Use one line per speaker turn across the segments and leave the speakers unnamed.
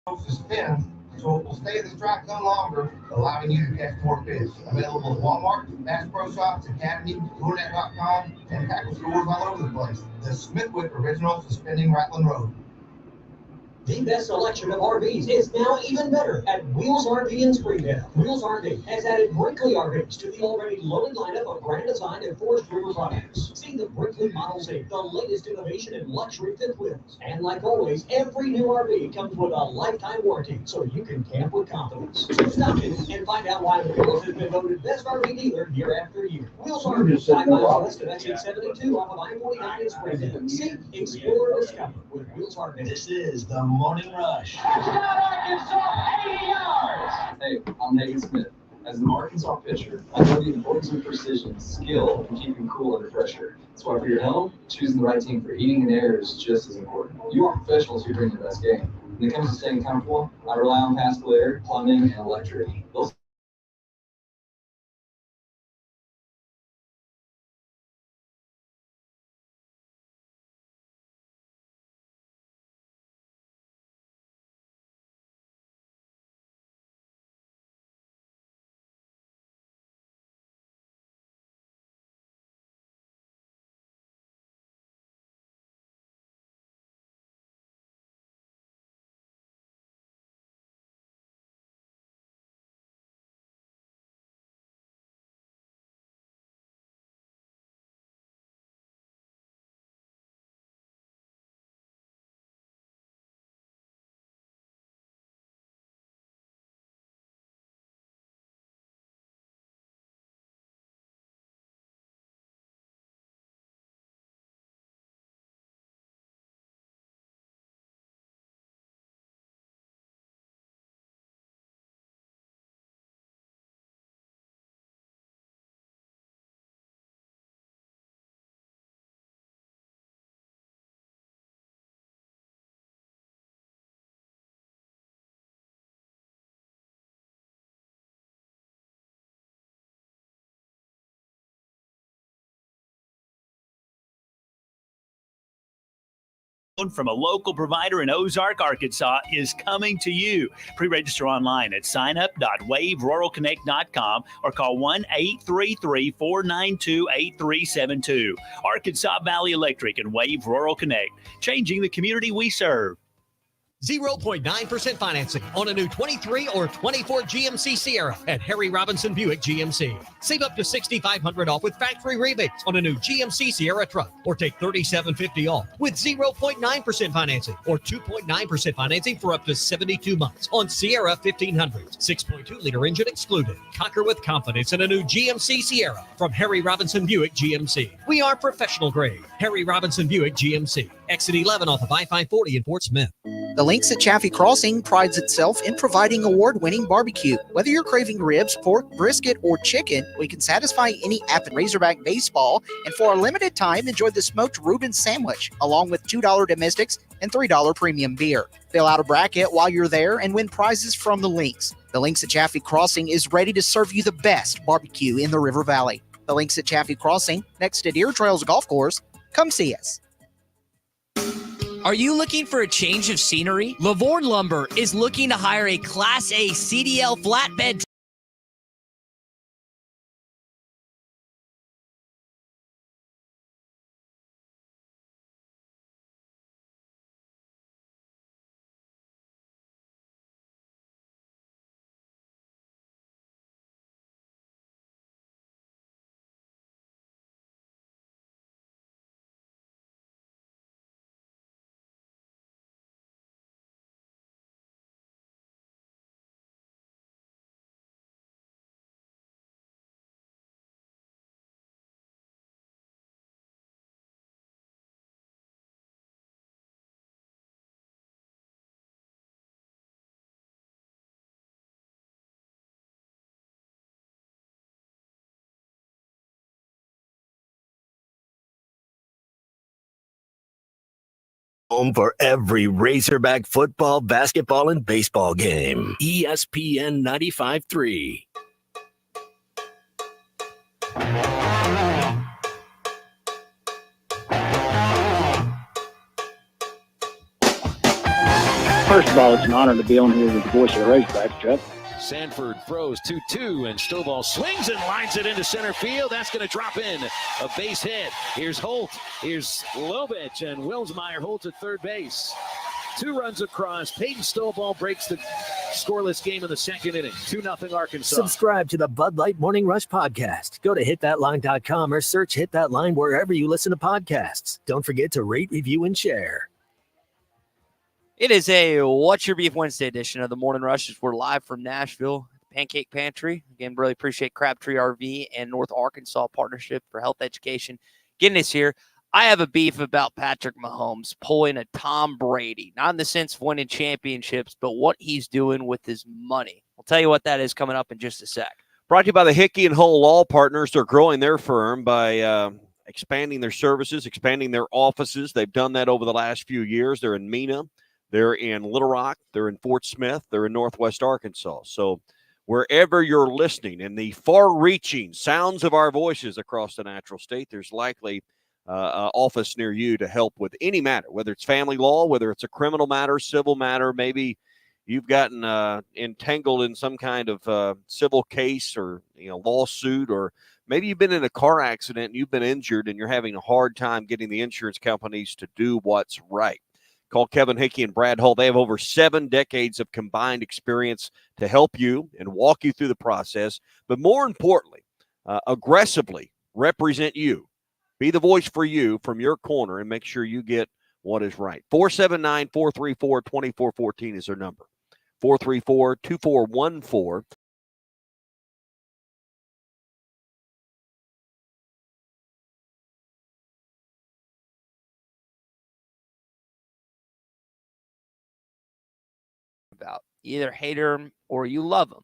to spin, so it will stay in the strike zone longer, allowing you to catch more fish. Available at Walmart, Bass Pro Shops, Academy, Tournet.com, and tackle stores all over the place. The Smith Whip Original Suspending Rattling Road.
The best selection of RVs is now even better at Wheels RV in Springdale. Wheels RV has added Brinkley RVs to the already loaded lineup of Grand Design and Forest River products. See the Brinkley Model 8, the latest innovation in luxury fifth wheels. And like always, every new RV comes with a lifetime warranty, so you can camp with confidence. So stop in and find out why Wheels has been voted best RV dealer year after year. Wheels RV, 5 miles west of exit 72 off of I-49 in Springdale. See, explore, discover with Wheels RV.
This is the Morning Rush.
Touchdown, Arkansas, 80 yards.
Hey, I'm Nathan Smith. As the Arkansas pitcher, I know the importance of precision, skill, and keeping cool under pressure. That's why for your helm, choosing the right team for heating and air is just as important. You want professionals who bring the best game. When it comes to staying comfortable, I rely on Paschal Air, Plumbing, and Electric. Those
from a local provider in Ozark, Arkansas is coming to you. Pre-register online at signup.waveruralconnect.com or call 1-833-492-8372. Arkansas Valley Electric and Wave Rural Connect, changing the community we serve.
0.9% financing on a new 23 or 24 GMC Sierra at Harry Robinson Buick GMC. Save up to $6,500 off with factory rebates on a new GMC Sierra truck, or take $3,750 off with 0.9% financing or 2.9% financing for up to 72 months on Sierra 1500s. 6.2-liter engine excluded. Conquer with confidence in a new GMC Sierra from Harry Robinson Buick GMC. We are professional grade. Harry Robinson Buick GMC. Exit 11 off of I-540 in Fort Smith.
The Links at Chaffee Crossing prides itself in providing award-winning barbecue. Whether you're craving ribs, pork, brisket, or chicken, we can satisfy any app in Razorback baseball. And for a limited time, enjoy the smoked Reuben sandwich, along with $2 domestics and $3 premium beer. Fill out a bracket while you're there and win prizes from the Links. The Links at Chaffee Crossing is ready to serve you the best barbecue in the River Valley. The Links at Chaffee Crossing, next to Deer Trails Golf Course. Come see us.
Are you looking for a change of scenery? Lavorne Lumber is looking to hire a Class A CDL flatbed
home for every Razorback football, basketball, and baseball game. ESPN 95.3.
first of all, it's an honor to be on here with the voice of the Razorbacks, Chuck.
Sanford throws 2-2, and Stovall swings and lines it into center field. That's going to drop in. A base hit. Here's Holt. Here's Lovich, and Wilmsmeyer holds at third base. 2 runs across. Peyton Stovall breaks the scoreless game in the second inning. 2-0 Arkansas.
Subscribe to the Bud Light Morning Rush podcast. Go to hitthatline.com or search Hit That Line wherever you listen to podcasts. Don't forget to rate, review, and share.
It is a What's Your Beef Wednesday edition of the Morning Rush. We're live from Nashville, Pancake Pantry. Again, really appreciate Crabtree RV and North Arkansas Partnership for Health Education getting us here. I have a beef about Patrick Mahomes pulling a Tom Brady, not in the sense of winning championships, but what he's doing with his money. I'll tell you what that is coming up in just a sec.
Brought to you by the Hickey and Hull Law Partners. They're growing their firm by expanding their services, expanding their offices. They've done that over the last few years. They're in Mena. They're in Little Rock. They're in Fort Smith. They're in Northwest Arkansas. So wherever you're listening in the far-reaching sounds of our voices across the natural state, there's likely office near you to help with any matter, whether it's family law, whether it's a criminal matter, civil matter, maybe you've gotten entangled in some kind of civil case or lawsuit, or maybe you've been in a car accident and you've been injured and you're having a hard time getting the insurance companies to do what's right. Call Kevin Hickey and Brad Hull. They have over 7 decades of combined experience to help you and walk you through the process, but more importantly, aggressively represent you. Be the voice for you from your corner and make sure you get what is right. 479-434-2414 is their number. 434-2414.
About you either hate him or you love him.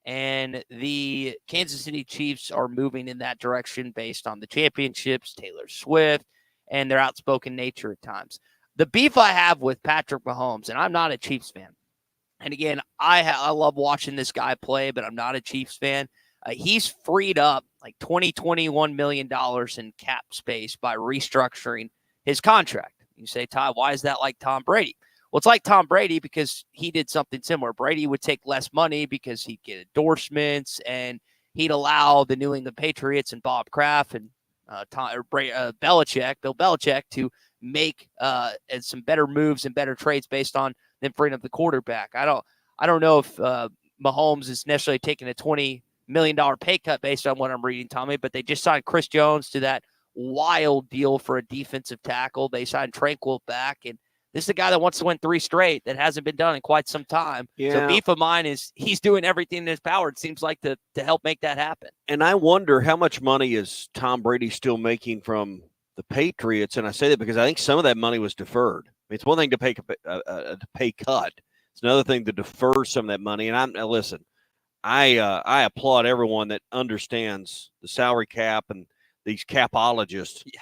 And the Kansas City Chiefs are moving in that direction based on the championships, Taylor Swift, and their outspoken nature at times. The beef I have with Patrick Mahomes, and I'm not a Chiefs fan. And again, I love watching this guy play, but I'm not a Chiefs fan. He's freed up like $21 million in cap space by restructuring his contract. You say, Ty, why is that like Tom Brady? Well, it's like Tom Brady because he did something similar. Brady would take less money because he'd get endorsements, and he'd allow the New England Patriots and Bob Kraft and Bill Belichick to make some better moves and better trades based on them freeing up the quarterback. I don't know if Mahomes is necessarily taking a $20 million pay cut based on what I'm reading, Tommy, but they just signed Chris Jones to that wild deal for a defensive tackle. They signed Tranquill back, and this is a guy that wants to win 3 straight. That hasn't been done in quite some time. Yeah. So beef of mine is he's doing everything in his power, it seems like, to help make that happen.
And I wonder how much money is Tom Brady still making from the Patriots? And I say that because I think some of that money was deferred. I mean, it's one thing to pay cut. It's another thing to defer some of that money. And listen, I applaud everyone that understands the salary cap and these capologists.
Yeah.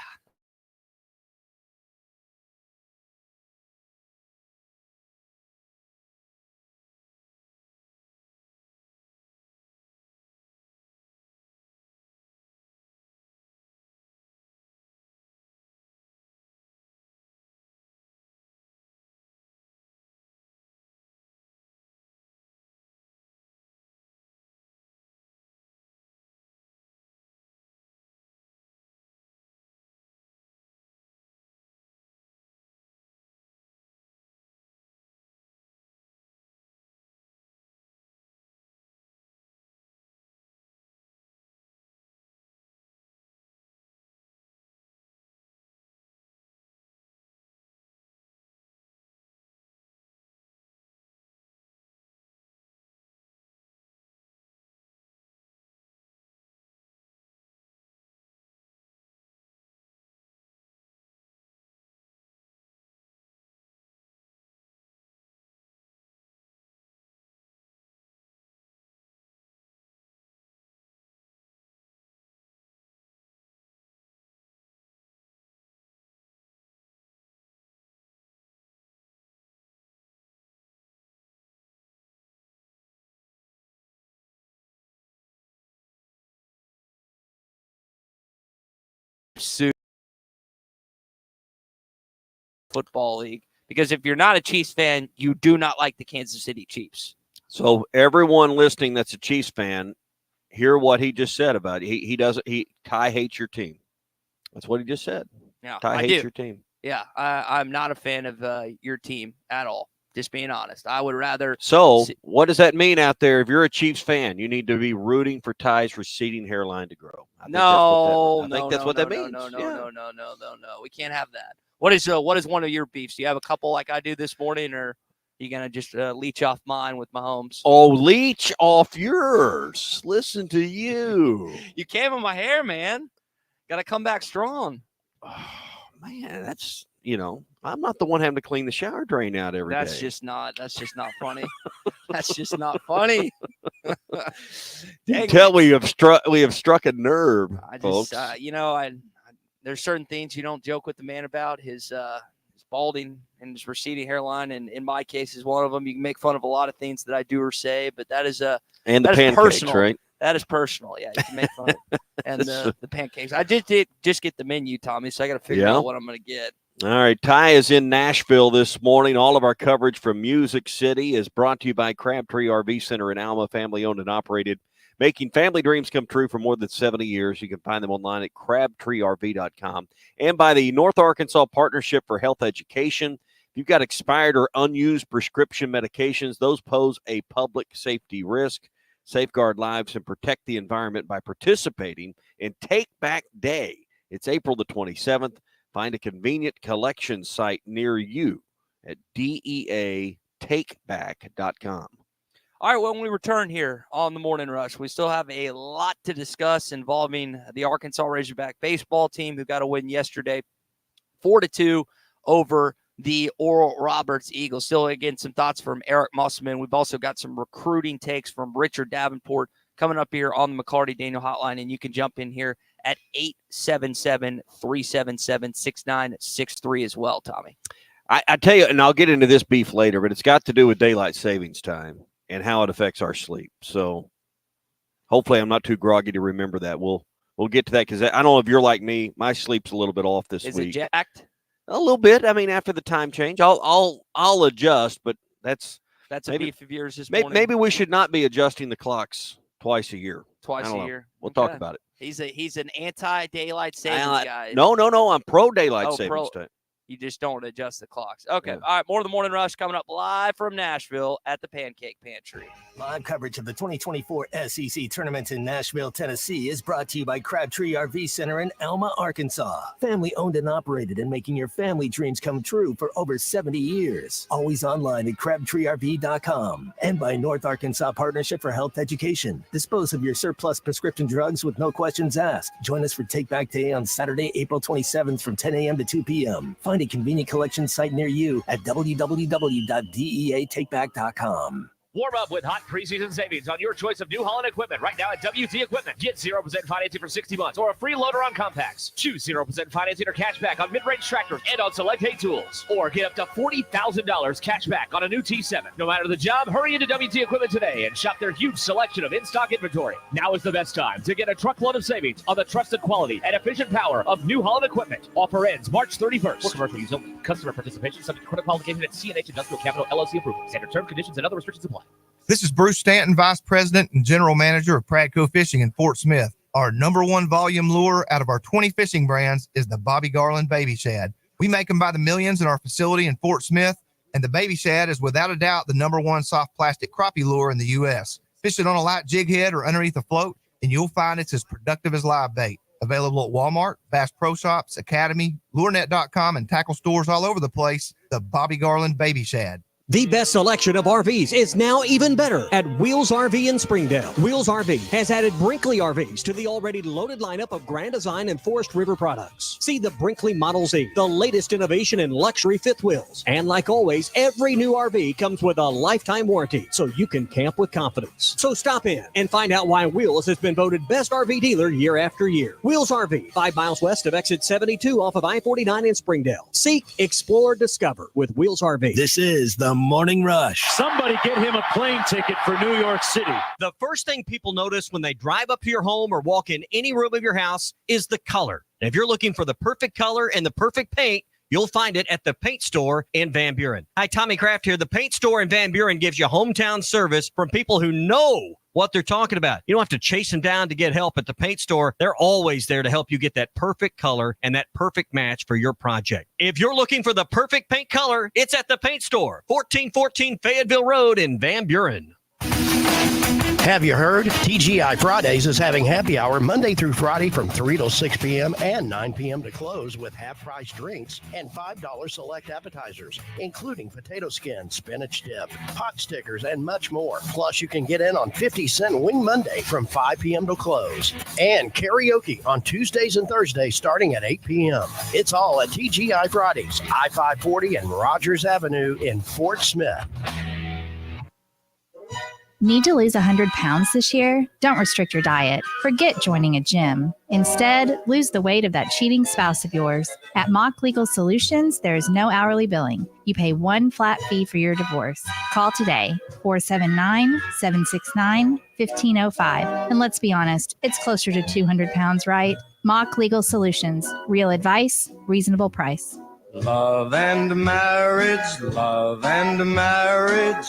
Football League. Because if you're not a Chiefs fan, you do not like the Kansas City Chiefs.
So everyone listening that's a Chiefs fan, hear what he just said about it. Ty hates your team. That's what he just said.
Yeah,
Ty hates your team.
Yeah, I'm not a fan of your team at all. Just being honest. I would rather.
So what does that mean out there? If you're a Chiefs fan, you need to be rooting for Ty's receding hairline to grow. I think that's what that means.
No. We can't have that. What is one of your beefs? Do you have a couple like I do this morning, or are you going to just leech off mine with Mahomes?
Oh, leech off yours. Listen to you.
You came in my hair, man. Got to come back strong.
Oh, man, that's, I'm not the one having to clean the shower drain out every day.
That's just not funny. That's just not funny.
You can tell we have struck a nerve, folks.
There's certain things you don't joke with the man about. His balding and his receding hairline, and in my case is one of them. You can make fun of a lot of things that I do or say, but that is
and the pancakes,
personal.
Right?
That is personal. Yeah, you can make fun of it. And the pancakes. I did just get the menu, Tommy, so I got to figure out what I'm going to get.
All right, Ty is in Nashville this morning. All of our coverage from Music City is brought to you by Crabtree RV Center in Alma, family-owned and operated, making family dreams come true for more than 70 years. You can find them online at crabtreerv.com. And by the North Arkansas Partnership for Health Education. If you've got expired or unused prescription medications, those pose a public safety risk. Safeguard lives and protect the environment by participating in Take Back Day. It's April the 27th. Find a convenient collection site near you at deatakeback.com.
All right, when we return here on the Morning Rush, we still have a lot to discuss involving the Arkansas Razorback baseball team who got a win yesterday, 4-2 over the Oral Roberts Eagles. Still, again, some thoughts from Eric Musselman. We've also got some recruiting takes from Richard Davenport coming up here on the McCarty Daniel Hotline, and you can jump in here at 877-377-6963 as well, Tommy.
I tell you, and I'll get into this beef later, but it's got to do with daylight savings time and how it affects our sleep. So hopefully I'm not too groggy to remember that. We'll get to that because I don't know if you're like me. My sleep's a little bit off this week.
Is it jacked?
A little bit. I mean, after the time change, I'll adjust, but that's
a beef of yours this
morning.
morning.
Maybe we should not be adjusting the clocks twice a year.
Twice a year.
We'll talk about it.
He's an anti-daylight savings guy.
No. I'm pro daylight savings time.
You just don't adjust the clocks. Okay. Yeah. All right. More of the Morning Rush coming up live from Nashville at the Pancake Pantry.
Live coverage of the 2024 SEC Tournament in Nashville, Tennessee is brought to you by Crabtree RV Center in Alma, Arkansas. Family owned and operated and making your family dreams come true for over 70 years. Always online at crabtreerv.com. And by North Arkansas Partnership for Health Education. Dispose of your surplus prescription drugs with no questions asked. Join us for Take Back Day on Saturday, April 27th from 10 a.m. to 2 p.m. Find a convenient collection site near you at www.deatakeback.com.
Warm up with hot preseason savings on your choice of New Holland equipment right now at WT Equipment. Get 0% financing for 60 months or a free loader on compacts. Choose 0% financing or cash back on mid-range tractors and on select hay tools. Or get up to $40,000 cash back on a new T7. No matter the job, hurry into WT Equipment today and shop their huge selection of in-stock inventory. Now is the best time to get a truckload of savings on the trusted quality and efficient power of New Holland equipment. Offer ends March 31st. For commercial use only. Customer participation subject to credit qualification at CNH Industrial Capital LLC approval. Standard terms, conditions, and other restrictions apply.
This is Bruce Stanton, Vice President and General Manager of Pradco Fishing in Fort Smith. Our number one volume lure out of our 20 fishing brands is the Bobby Garland Baby Shad. We make them by the millions in our facility in Fort Smith, and the Baby Shad is without a doubt the number one soft plastic crappie lure in the U.S. Fish it on a light jig head or underneath a float, and you'll find it's as productive as live bait. Available at Walmart, Bass Pro Shops, Academy, LureNet.com, and tackle stores all over the place. The Bobby Garland Baby Shad.
The best selection of RVs is now even better at Wheels RV in Springdale. Wheels RV has added Brinkley RVs to the already loaded lineup of Grand Design and Forest River products. See the Brinkley Model Z, the latest innovation in luxury fifth wheels. And like always, every new RV comes with a lifetime warranty, so you can camp with confidence. So stop in and find out why Wheels has been voted best RV dealer year after year. Wheels RV, 5 miles west of exit 72 off of I-49 in Springdale. Seek, explore, discover with Wheels RV.
This is the Morning Rush.
Somebody get him a plane ticket for New York City.
The first thing people notice when they drive up to your home or walk in any room of your house is the color. And if you're looking for the perfect color and the perfect paint,
You'll find it at the Paint Store in Van Buren. Hi, Tommy Kraft here. The Paint Store in Van Buren gives you hometown service from people who know what they're talking about. You don't have to chase them down to get help at the Paint Store. They're always there to help you get that perfect color and that perfect match for your project. If you're looking for the perfect paint color, it's at the Paint Store, 1414 Fayetteville Road in Van Buren.
Have you heard? TGI Fridays is having happy hour Monday through Friday from 3 till 6 p.m. and 9 p.m. to close with half-price drinks and $5 select appetizers, including potato skin, spinach dip, pot stickers, and much more. Plus, you can get in on 50-cent Wing Monday from 5 p.m. to close. And karaoke on Tuesdays and Thursdays starting at 8 p.m. It's all at TGI Fridays, I-540 and Rogers Avenue in Fort Smith.
Need to lose 100 pounds this year? Don't restrict your diet. Forget joining a gym. Instead, lose the weight of that cheating spouse of yours. At Mock Legal Solutions, there is no hourly billing. You pay one flat fee for your divorce. Call today, 479-769-1505. And let's be honest, it's closer to 200 pounds, right? Mock Legal Solutions. Real advice, reasonable price.
Love and marriage, love and marriage.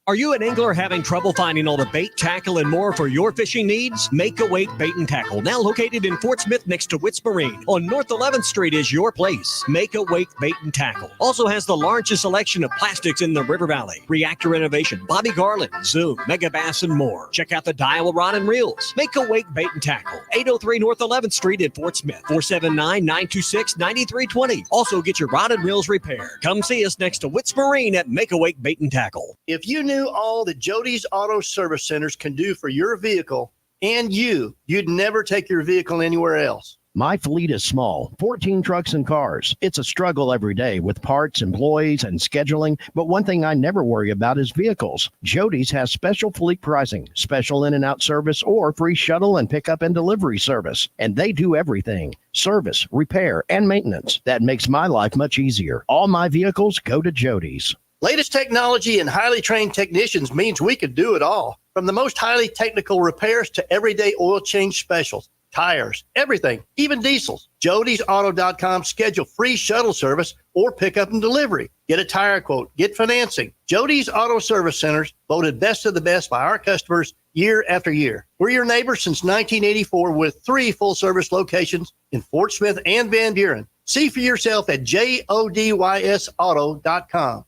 Are you an angler having trouble finding all the bait, tackle, and more for your fishing needs? Make Awake Bait and Tackle, now located in Fort Smith next to Witts Marine on North 11th Street, is your place. Make Awake Bait and Tackle also has the largest selection of plastics in the River Valley. Reactor Innovation, Bobby Garland, Zoom, Mega Bass, and more. Check out the Daiwa Rod and Reels. Make Awake Bait and Tackle, 803 North 11th Street in Fort Smith, 479-926-9320. Also get your rod and reels repaired. Come see us next to Witts Marine at Make Awake Bait and Tackle.
If you knew all that Jody's Auto Service Centers can do for your vehicle and you'd never take your vehicle anywhere else. My fleet is small, 14 trucks and cars. It's a struggle every day with parts, employees, and scheduling, but one thing I never worry about is vehicles. Jody's has special fleet pricing, special in and out service, or free shuttle and pickup and delivery service. And they do everything: service, repair, and maintenance. That makes my life much easier. All my vehicles go to Jody's. Latest technology and highly trained technicians means we could do it all. From the most highly technical repairs to everyday oil change specials, tires, everything, even diesels. Jody'sAuto.com. Schedule free shuttle service or pickup and delivery. Get a tire quote. Get financing. Jody's Auto Service Centers, voted best of the best by our customers year after year. We're your neighbors since 1984 with 3 full-service locations in Fort Smith and Van Buren. See for yourself at JODYSAuto.com.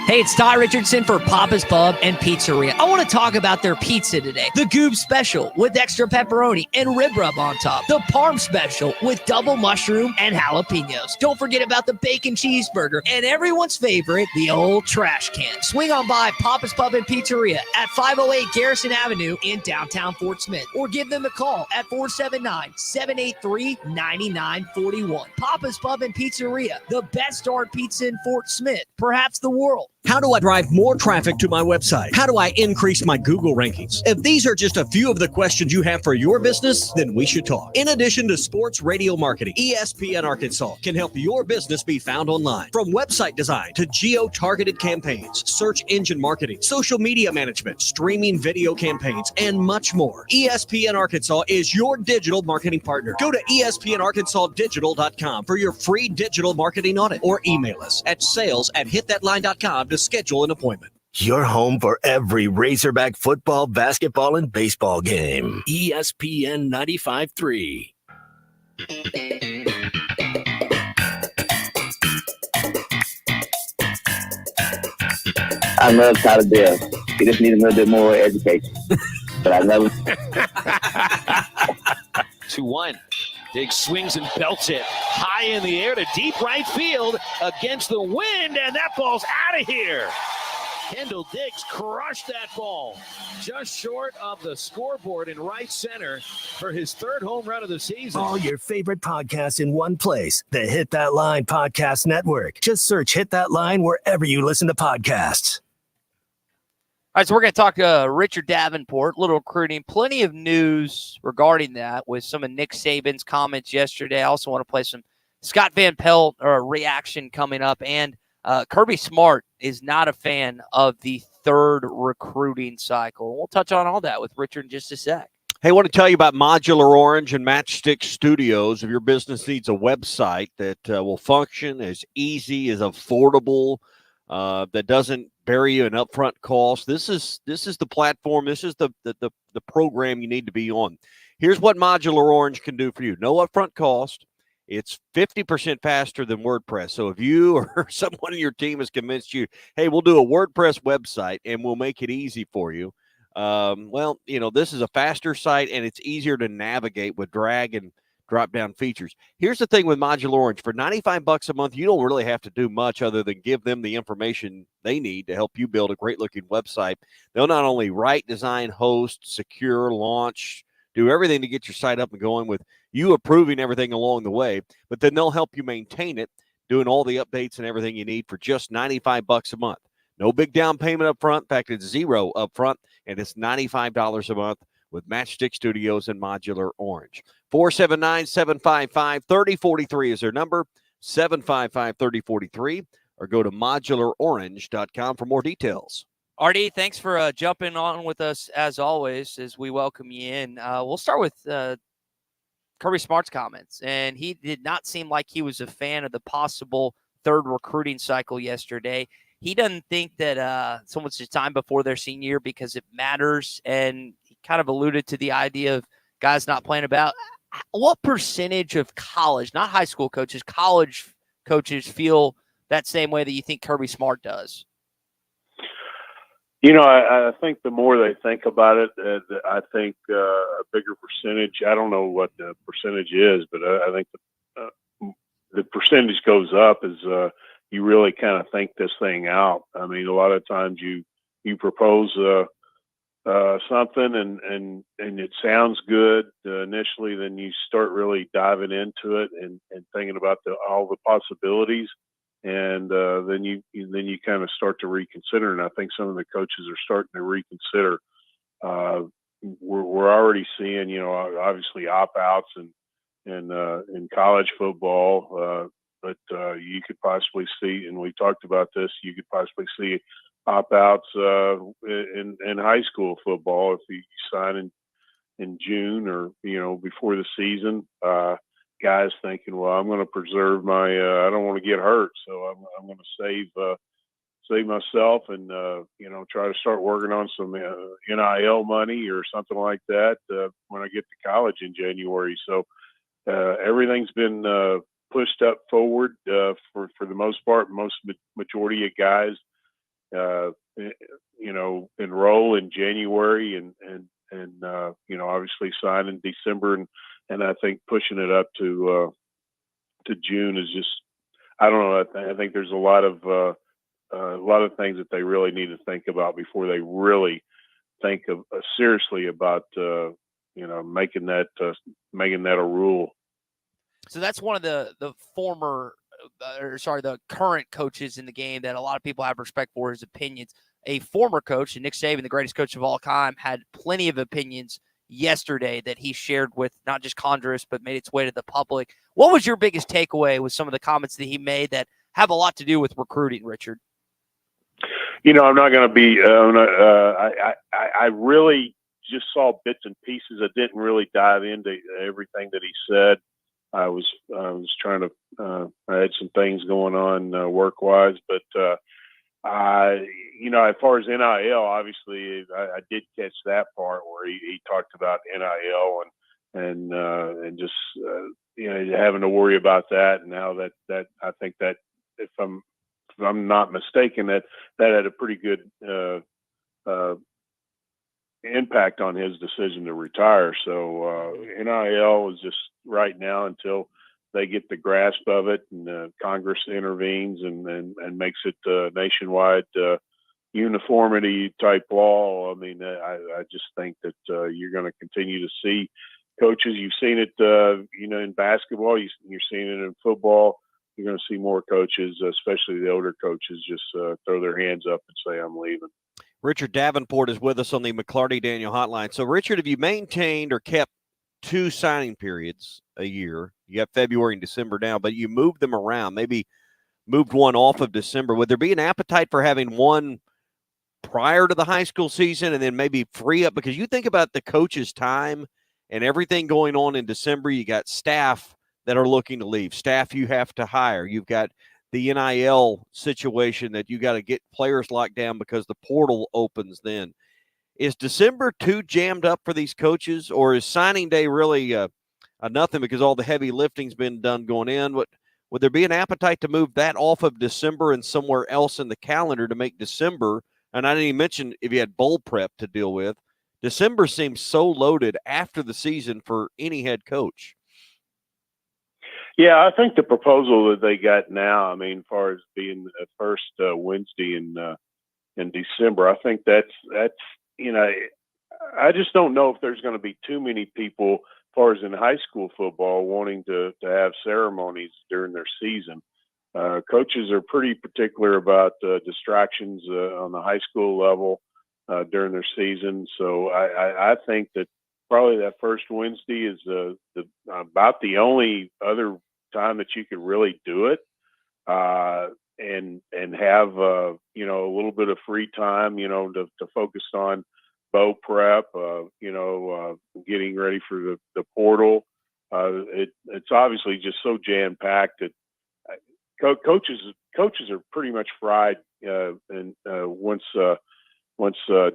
Hey, it's Ty Richardson for Papa's Pub and Pizzeria. I want to talk about their pizza today. The Goob Special with extra pepperoni and rib rub on top. The Parm Special with double mushroom and jalapenos. Don't forget about the bacon cheeseburger and everyone's favorite, the old trash can. Swing on by Papa's Pub and Pizzeria at 508 Garrison Avenue in downtown Fort Smith, or give them a call at 479-783-9941. Papa's Pub and Pizzeria, the best dark pizza in Fort Smith, perhaps the world.
How do I drive more traffic to my website? How do I increase my Google rankings? If these are just a few of the questions you have for your business, then we should talk. In addition to sports radio marketing, ESPN Arkansas can help your business be found online. From website design to geo-targeted campaigns, search engine marketing, social media management, streaming video campaigns, and much more. ESPN Arkansas is your digital marketing partner. Go to ESPNArkansasDigital.com for your free digital marketing audit, or email us at sales@hitthatline.com to schedule an appointment.
Your home for every Razorback football, basketball, and baseball game. ESPN 95.3.
I love Tyler Dale. He just needs a little bit more education. But I love him.
2-1. Diggs swings and belts it high in the air to deep right field against the wind, and that ball's out of here. Kendall Diggs crushed that ball just short of the scoreboard in right center for his 3rd home run of the season.
All your favorite podcasts in one place. The Hit That Line Podcast Network. Just search Hit That Line wherever you listen to podcasts.
All right, so we're going to talk to Richard Davenport, little recruiting. Plenty of news regarding that with some of Nick Saban's comments yesterday. I also want to play some Scott Van Pelt reaction coming up. And Kirby Smart is not a fan of the 3rd recruiting cycle. We'll touch on all that with Richard in just a sec.
Hey, I want to tell you about Modular Orange and Matchstick Studios. If your business needs a website that will function as easy, as affordable, that doesn't bury you in upfront costs, this is the platform. This is the program you need to be on. Here's what Modular Orange can do for you. No upfront cost. It's 50% faster than WordPress. So if you or someone in your team has convinced you, hey, we'll do a WordPress website and we'll make it easy for you. Well, this is a faster site and it's easier to navigate with drag and drop down features. Here's the thing with Modular Orange. For $95 a month, you don't really have to do much other than give them the information they need to help you build a great looking website. They'll not only write, design, host, secure, launch, do everything to get your site up and going with you approving everything along the way, but then they'll help you maintain it, doing all the updates and everything you need for just $95 a month. No big down payment up front. In fact, it's $0 up front, and it's $95 a month with Matchstick Studios and Modular Orange. 479-755-3043 is their number, 755-3043, or go to modularorange.com for more details.
RD, thanks for jumping on with us as always as we welcome you in. We'll start with Kirby Smart's comments, and he did not seem like he was a fan of the possible third recruiting cycle yesterday. He doesn't think that so much time before their senior year because it matters, and he kind of alluded to the idea of guys not playing about. What percentage of college, not high school coaches, college coaches feel that same way that you think Kirby Smart does?
I think the more they think about it, I think a bigger percentage, I don't know what the percentage is, but I think the percentage goes up as you really kind of think this thing out. I mean, a lot of times you propose something and it sounds good initially, then you start really diving into it and thinking about all the possibilities. And then you kind of start to reconsider, and I think some of the coaches are starting to reconsider. We're already seeing, obviously opt-outs in college football, but you could possibly see, and we talked about this, you could possibly see opt-outs in high school football if you sign in June or before the season. Guys thinking, well, I'm going to preserve my, I don't want to get hurt, so I'm going to save myself and try to start working on some NIL money or something like that when I get to college in January. So everything's been pushed up forward for the most part. Majority of guys enroll in January and obviously sign in December, and I think pushing it up to June is just, I don't know. I think there's a lot of things that they really need to think about before they really think of seriously about making that a rule.
So that's one of the current coaches in the game that a lot of people have respect for his opinions. A former coach, and Nick Saban, the greatest coach of all time, had plenty of opinions yesterday that he shared with not just Congress, but made its way to the public. What was your biggest takeaway with some of the comments that he made that have a lot to do with recruiting, Richard?
I'm not going to be, I really just saw bits and pieces. I didn't really dive into everything that he said. I was trying to, I had some things going on work-wise, but as far as NIL, obviously I did catch that part where he talked about NIL and just having to worry about that. And now that I think that if I'm not mistaken, that had a pretty good impact on his decision to retire. So NIL is just right now until they get the grasp of it and Congress intervenes and makes it nationwide uniformity type law. I mean, I just think that you're going to continue to see coaches. You've seen it, in basketball. You're seeing it in football. You're going to see more coaches, especially the older coaches, just throw their hands up and say, I'm leaving.
Richard Davenport is with us on the McClarty Daniel hotline. So, Richard, have you maintained or kept two signing periods a year? You have February and December now, but you moved them around, maybe moved one off of December. Would there be an appetite for having one prior to the high school season and then maybe free up? Because you think about the coach's time and everything going on in December. You got staff that are looking to leave, staff you have to hire. You've got the NIL situation that you got to get players locked down because the portal opens then. Is December too jammed up for these coaches, or is signing day really nothing because all the heavy lifting's been done going in? Would there be an appetite to move that off of December and somewhere else in the calendar to make December? And I didn't even mention if you had bowl prep to deal with. December seems so loaded after the season for any head coach.
Yeah, I think the proposal that they got now, I mean, as far as being the first Wednesday in December, I think that's I just don't know if there's going to be too many people, as far as in high school football, wanting to have ceremonies during their season. Coaches are pretty particular about distractions on the high school level during their season. So I think that probably that first Wednesday is about the only other time that you could really do it, and have a little bit of free time, to focus on bow prep, getting ready for the portal. It's obviously just so jam packed that coaches are pretty much fried, and once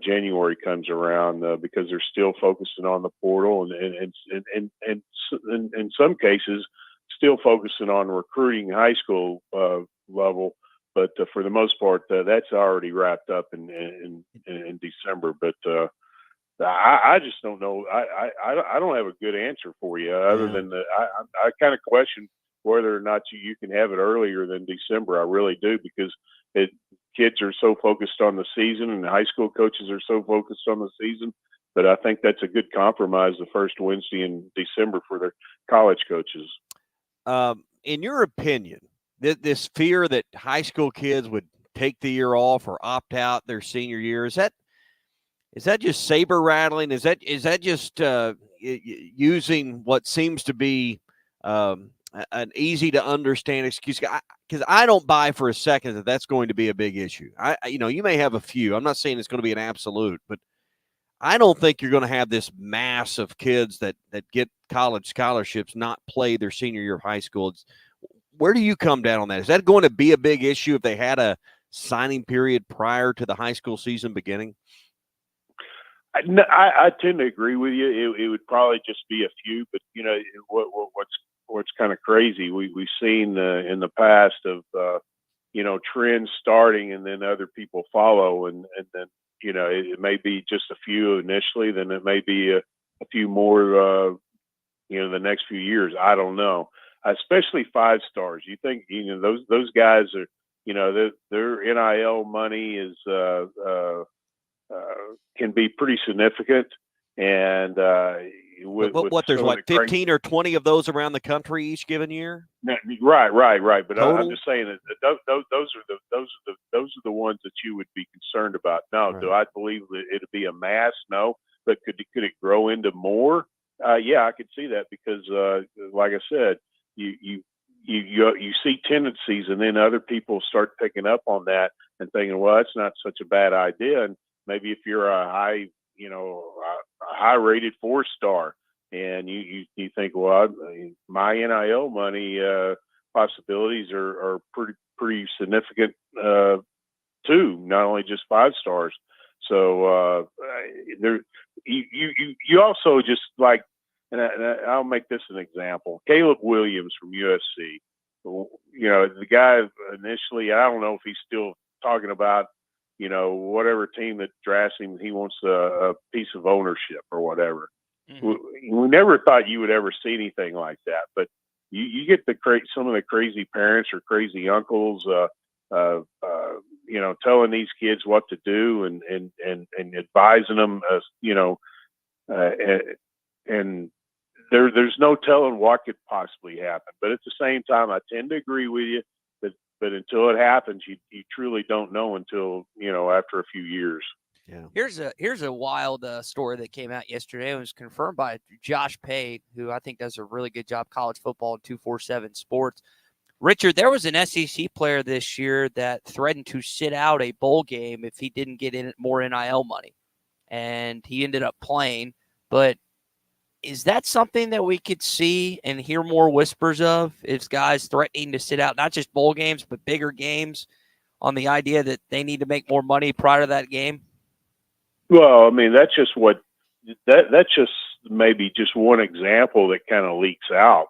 January comes around, because they're still focusing on the portal and in some cases still focusing on recruiting high school level. But for the most part, that's already wrapped up in December. But I just don't know. I don't have a good answer for you other than I kind of question whether or not you can have it earlier than December. I really do, because kids are so focused on the season and high school coaches are so focused on the season. But I think that's a good compromise, the first Wednesday in December for the college coaches.
In your opinion, this fear that high school kids would take the year off or opt out their senior year, is that just saber rattling? Is that just using what seems to be an easy to understand excuse? Because I don't buy for a second that that's going to be a big issue. You may have a few. I'm not saying it's going to be an absolute, but I don't think you're going to have this mass of kids that get college scholarships not play their senior year of high school. Where do you come down on that? Is that going to be a big issue if they had a signing period prior to the high school season beginning?
I tend to agree with you. It would probably just be a few, but what's kind of crazy, we've seen in the past of trends starting and then other people follow, and then it may be just a few initially, then it may be a few more the next few years. I don't know. Especially 5 stars. You think those guys are their NIL money is can be pretty significant, and
what there's like 15 or 20 of those around the country each given year.
Right. But
Total?
I'm just saying that those are the ones that you would be concerned about. Now,
Right.
Do I believe that it'd be a mass? No, but could it grow into more? Yeah, I could see that, because like I said, you see tendencies, and then other people start picking up on that and thinking, well, that's not such a bad idea. And maybe if you're a high rated 4-star, and you think, well, my NIL money possibilities are pretty significant too, not only just 5 stars. So you also just like, and I'll make this an example. Caleb Williams from USC. The guy initially, I don't know if he's still talking about, whatever team that drafts him, he wants a piece of ownership or whatever. Mm-hmm. We never thought you would ever see anything like that, but you get some of the crazy parents or crazy uncles, telling these kids what to do and advising them, and there's no telling what could possibly happen. But at the same time, I tend to agree with you but until it happens, you truly don't know until, after a few years.
Yeah.
Here's a wild story that came out yesterday. It was confirmed by Josh Pate, who I think does a really good job college football at 247 Sports. Richard, there was an SEC player this year that threatened to sit out a bowl game if he didn't get in more NIL money, and he ended up playing. But is that something that we could see and hear more whispers of? Is guys threatening to sit out not just bowl games but bigger games on the idea that they need to make more money prior to that game?
Well, I mean, that's just that's just maybe just one example that kind of leaks out.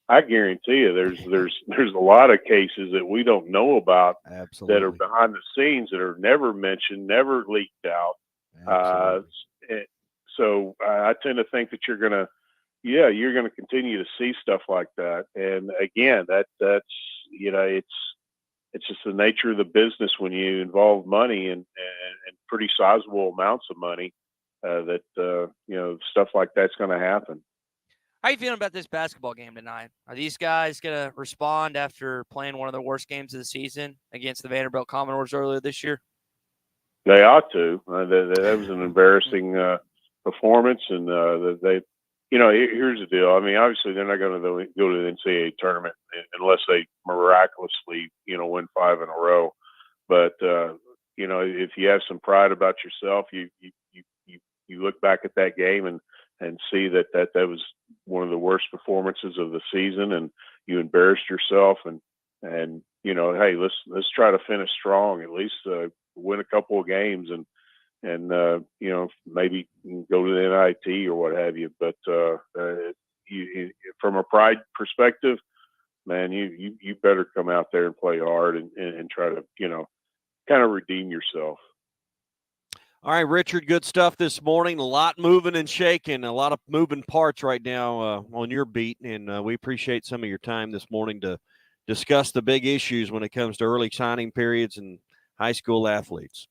I guarantee you there's a lot of cases that we don't know about that are behind the scenes that are never mentioned, never leaked out. So I tend to think that you're going to continue to see stuff like that. And again, that's it's just the nature of the business when you involve money and pretty sizable amounts of money, stuff like that's going to happen.
How are you feeling about this basketball game tonight? Are these guys going to respond after playing one of the worst games of the season against the Vanderbilt Commodores earlier this year?
They ought to. That was an embarrassing performance, and here's the deal. I mean, obviously they're not going to go to the NCAA tournament unless they miraculously, win 5 in a row. But if you have some pride about yourself, you look back at that game and see that was one of the worst performances of the season, and you embarrassed yourself. And hey, let's try to finish strong. At least win a couple of games and maybe go to the NIT or what have you. But from a pride perspective, man, you better come out there and play hard and try to kind of redeem yourself.
All right, Richard, good stuff this morning. A lot moving and shaking, a lot of moving parts right now on your beat, and we appreciate some of your time this morning to discuss the big issues when it comes to early signing periods and high school athletes.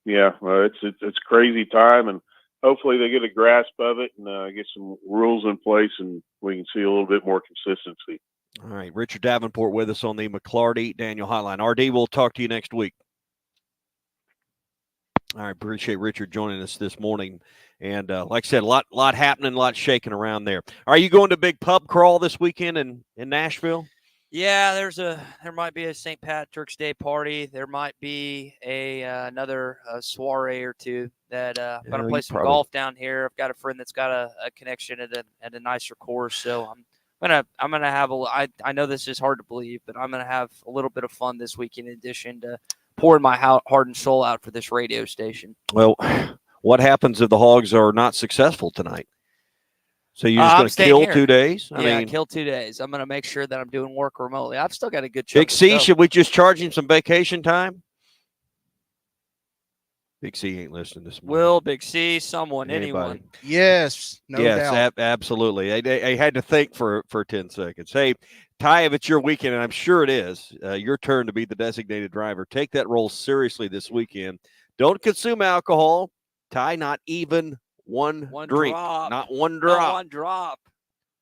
Yeah, well, it's crazy time, and hopefully they get a grasp of it and get some rules in place, and we can see a little bit more consistency.
All right, Richard Davenport with us on the McClarty Daniel Hotline. RD, we'll talk to you next week. All right, appreciate Richard joining us this morning. And like I said, a lot happening, a lot shaking around there. Are you going to big pub crawl this weekend in Nashville?
Yeah, there might be a St. Patrick's Day party. There might be another soiree or two that I'm going to play some golf down here. I've got a friend that's got a connection at a nicer course, so I'm gonna have I know this is hard to believe, but I'm gonna have a little bit of fun this weekend in addition to pouring my heart and soul out for this radio station.
Well, what happens if the Hogs are not successful tonight? So you're just going to kill 2 days?
I mean, kill 2 days. I'm going to make sure that I'm doing work remotely. I've still got a good chunk.
Big C, should we just charge him some vacation time? Big C ain't listening this morning.
Will, Big C, someone, anyone.
Yes, no doubt.
Absolutely. I had to think for 10 seconds. Hey, Ty, if it's your weekend, and I'm sure it is, your turn to be the designated driver. Take that role seriously this weekend. Don't consume alcohol. Ty, not even one drink. Not one drop.
Not one drop.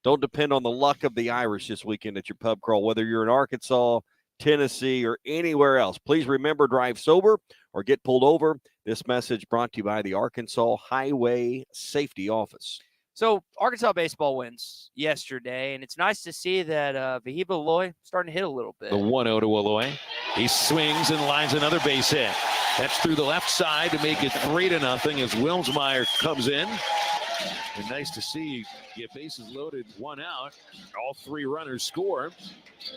Don't depend on the luck of the Irish this weekend at your pub crawl, whether you're in Arkansas, Tennessee, or anywhere else. Please remember, drive sober or get pulled over. This message brought to you by the Arkansas Highway Safety Office.
So Arkansas baseball wins yesterday, and it's nice to see that Vahiba Aloy starting to hit a little bit.
The 1-0 to Aloy. He swings and lines another base hit. That's through the left side to make it 3-0 as Wilmsmeyer comes in. And nice to see you get bases loaded, 1 out. All 3 runners score.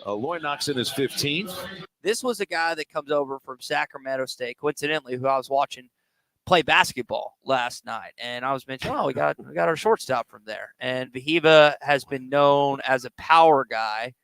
Aloy knocks in his 15th.
This was a guy that comes over from Sacramento State, coincidentally, who I was watching play basketball last night. And I was mentioning, we got our shortstop from there. And Vahiba has been known as a power guy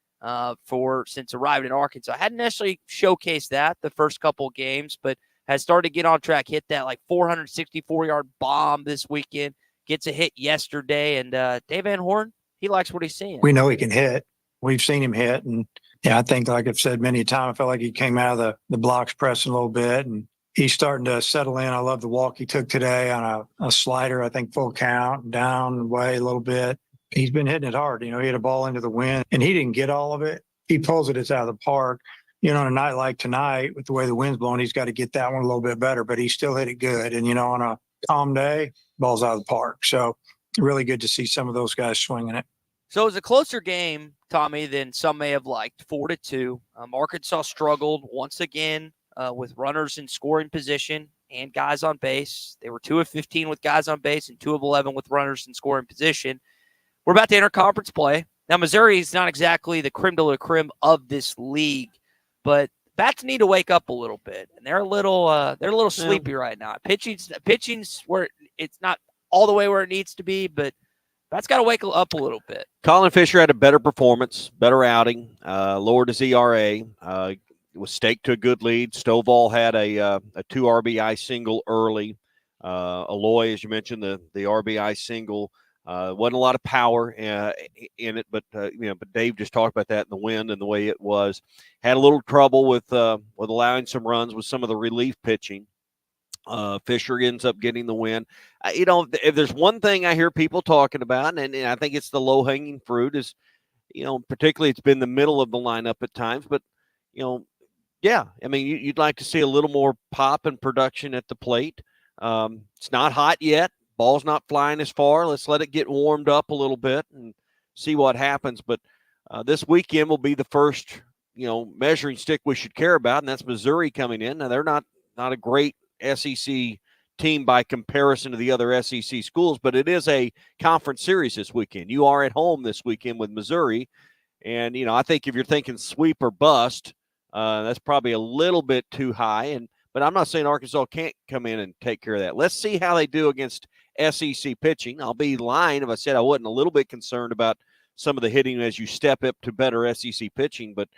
since arriving in Arkansas. Hadn't necessarily showcased that the first couple of games, but has started to get on track, hit that 464-yard bomb this weekend, gets a hit yesterday. And Dave Van Horn, he likes what he's seeing.
We know he can hit. We've seen him hit. And yeah, I think, like I've said many times, I felt like he came out of the blocks pressing a little bit, and he's starting to settle in. I love the walk he took today on a slider, I think full count, down, away a little bit. He's been hitting it hard. He hit a ball into the wind, and he didn't get all of it. He pulls it, it's out of the park. On a night like tonight, with the way the wind's blowing, he's got to get that one a little bit better, but he still hit it good. And, on a calm day, ball's out of the park. So really good to see some of those guys swinging it.
So it was a closer game, Tommy, than some may have liked, 4-2. Arkansas struggled once again with runners in scoring position and guys on base. They were 2 of 15 with guys on base and 2 of 11 with runners in scoring position. We're about to enter conference play. Now, Missouri is not exactly the creme de la creme of this league, but bats need to wake up a little bit, and they're a little sleepy right now. Pitching's where it's not all the way where it needs to be, but that's got to wake up a little bit.
Colin Fisher had a better performance, better outing, lowered his ERA. It was staked to a good lead. Stovall had a 2 RBI single early. Aloy, as you mentioned, the RBI single. Wasn't a lot of power in it, but but Dave just talked about that in the wind and the way it was. Had a little trouble with allowing some runs with some of the relief pitching. Fisher ends up getting the win. If there's one thing I hear people talking about, and I think it's the low-hanging fruit, is, particularly it's been the middle of the lineup at times, but, yeah, I mean, you'd like to see a little more pop and production at the plate. It's not hot yet. Ball's not flying as far. Let's let it get warmed up a little bit and see what happens. But this weekend will be the first, measuring stick we should care about, and that's Missouri coming in. Now, they're not a great SEC team by comparison to the other SEC schools, but it is a conference series this weekend. You are at home this weekend with Missouri, and I think if you're thinking sweep or bust, that's probably a little bit too high. But I'm not saying Arkansas can't come in and take care of that. Let's see how they do against SEC pitching. I'll be lying if I said I wasn't a little bit concerned about some of the hitting as you step up to better SEC pitching, but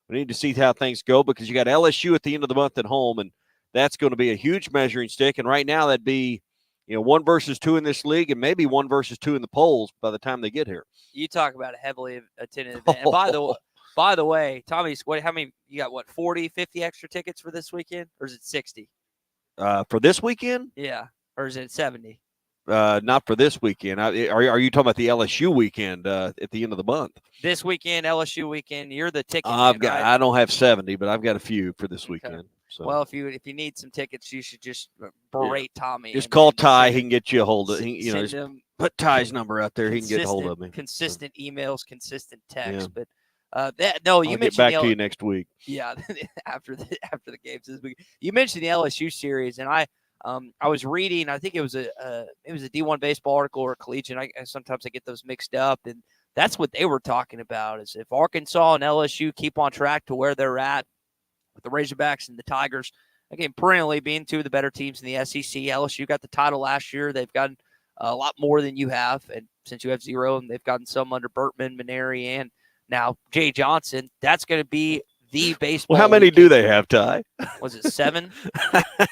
we need to see how things go because you got LSU at the end of the month at home, and that's going to be a huge measuring stick. And right now that'd be, 1 versus 2 in this league and maybe 1 versus 2 in the polls by the time they get here.
You talk about a heavily attended event. And by the way, Tommy's how many you got? 40, 50 extra tickets for this weekend, or is it 60?
For this weekend?
Yeah, or is it 70?
Not for this weekend. Are you talking about the LSU weekend at the end of the month?
This weekend, LSU weekend. You're the ticket.
Right? I don't have 70, but I've got a few for this weekend. So.
Well, if you need some tickets, you should just berate Tommy.
Just call Ty. He can get you a hold of. Just put Ty's number out there. He can get a hold of me.
Consistent emails, consistent texts.
Yeah.
But you
I'll
mentioned
get back to you next week.
Yeah, after the games this week. You mentioned the LSU series, and I was reading. I think it was a D1 baseball article or a collegiate. Sometimes I get those mixed up, and that's what they were talking about. Is if Arkansas and LSU keep on track to where they're at with the Razorbacks and the Tigers, again, perennially being 2 of the better teams in the SEC. LSU got the title last year. They've gotten a lot more than you have, and since you have 0, and they've gotten some under Burtman, Maneri, and now Jay Johnson. That's going to be the baseball.
Well, how many do they have, Ty?
Was it 7?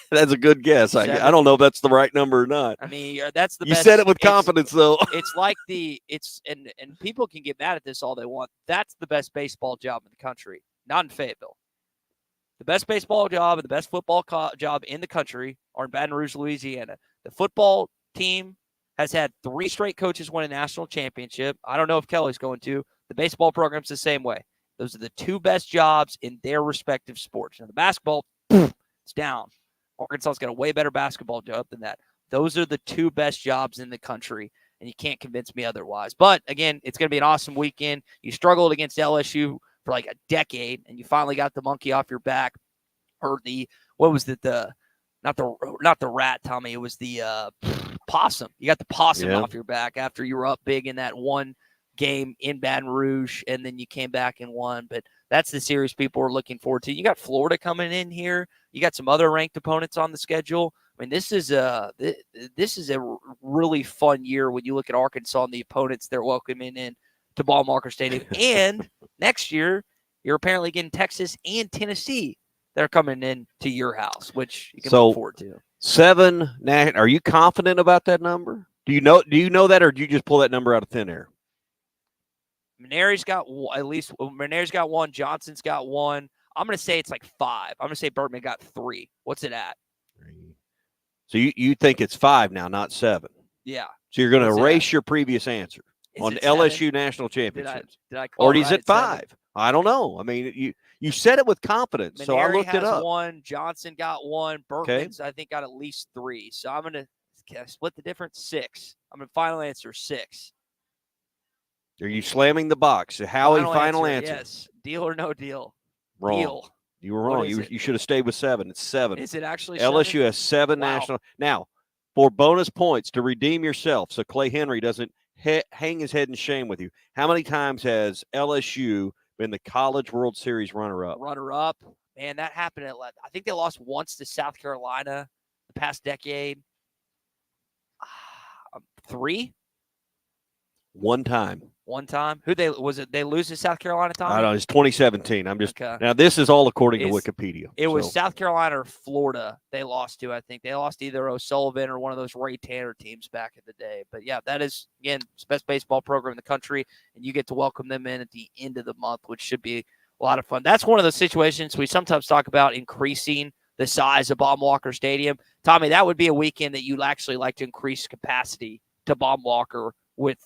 That's a good guess. I don't know if that's the right number or not.
I mean, that's the
you
best.
said it with confidence, though.
It's like and people can get mad at this all they want. That's the best baseball job in the country, not in Fayetteville. The best baseball job and the best football job in the country are in Baton Rouge, Louisiana. The football team has had 3 straight coaches win a national championship. I don't know if Kelly's going to. The baseball program's the same way. Those are the 2 best jobs in their respective sports. Now, the basketball, it's down. Arkansas's got a way better basketball job than that. Those are the 2 best jobs in the country, and you can't convince me otherwise. But, again, it's going to be an awesome weekend. You struggled against LSU for like a decade, and you finally got the monkey off your back. Or not the rat, Tommy. It was the possum. You got the possum off your back after you were up big in that one game in Baton Rouge, and then you came back and won. But that's the series people are looking forward to. You got Florida coming in here. You got some other ranked opponents on the schedule. I mean, this is a really fun year when you look at Arkansas and the opponents they're welcoming in to Ball Marker Stadium. And next year, you're apparently getting Texas and Tennessee that are coming in to your house, which you can look forward to.
7. Are you confident about that number? Do you know that, or do you just pull that number out of thin air?
Maneri's got Maneri's got 1. Johnson's got 1. I'm going to say it's like 5. I'm going to say Burtman got 3. What's it at?
3. So you think it's 5 now, not 7?
Yeah.
So you're going to erase your previous answer on LSU national championships.
Did I call
or is it 5?
7?
I don't know. I mean, you said it with confidence,
Maneri
so I looked it up.
has 1. Johnson got 1. Burtman's, I think, got at least 3. So I'm going to split the difference. 6. I'm going to final answer 6.
Are you slamming the box? Howie, final answer.
Yes. Deal or no deal?
Wrong.
Deal.
You were wrong. You should have stayed with 7. It's 7.
Is it actually
LSU
7?
has 7
Wow.
national. Now, for bonus points to redeem yourself, so Clay Henry doesn't hang his head in shame with you. How many times has LSU been the College World Series runner-up?
Runner-up. Man, that happened I think they lost once to South Carolina the past decade. 3?
One time.
One time. They lose to South Carolina, Tommy?
I don't know. It's 2017.
Okay.
Now this is all according to Wikipedia.
It was South Carolina or Florida they lost to, I think. They lost to either O'Sullivan or one of those Ray Tanner teams back in the day. But yeah, that is, again, it's the best baseball program in the country, and you get to welcome them in at the end of the month, which should be a lot of fun. That's one of those situations we sometimes talk about increasing the size of Baum-Walker Stadium. Tommy, that would be a weekend that you'd actually like to increase capacity to Baum-Walker with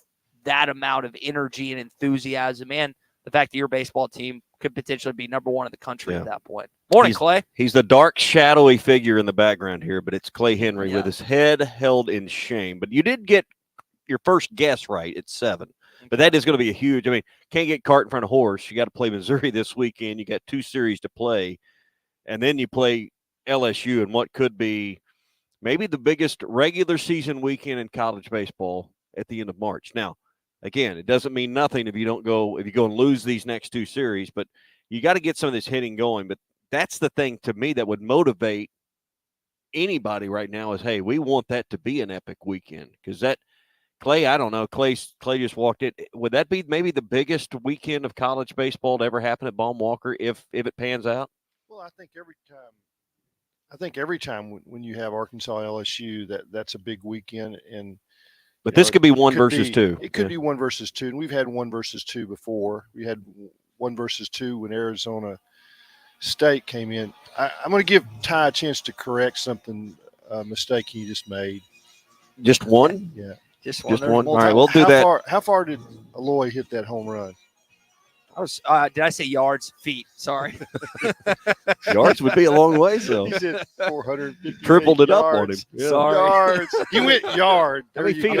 that amount of energy and enthusiasm, and the fact that your baseball team could potentially be number 1 in the country at that point. Morning, Clay.
He's the dark, shadowy figure in the background here, but it's Clay Henry with his head held in shame. But you did get your first guess right at 7. But that is going to be a huge, can't get cart in front of horse. You got to play Missouri this weekend. You got 2 series to play. And then you play LSU in what could be maybe the biggest regular season weekend in college baseball at the end of March. Now, again, it doesn't mean nothing if you go and lose these next 2 series, but you got to get some of this hitting going. But that's the thing to me that would motivate anybody right now is, hey, we want that to be an epic weekend. Because that, Clay, I don't know, Clay just walked in. Would that be maybe the biggest weekend of college baseball to ever happen at Baum-Walker if it pans out?
Well, I think every time when you have Arkansas LSU, that's a big weekend.
But this could be 1 versus 2.
It could be 1 versus 2, and we've had 1 versus 2 before. We had 1 versus 2 when Arizona State came in. I'm going to give Ty a chance to correct a mistake he just made.
Just 1?
Yeah.
Just 1.
All right, we'll do that.
How far did Aloy hit that home run?
Did I say yards? Feet. Sorry.
Yards would be a long way, so.
He's at 450.
Tripled it up on him.
Yeah. Sorry. Yards. He went yard.
How many feet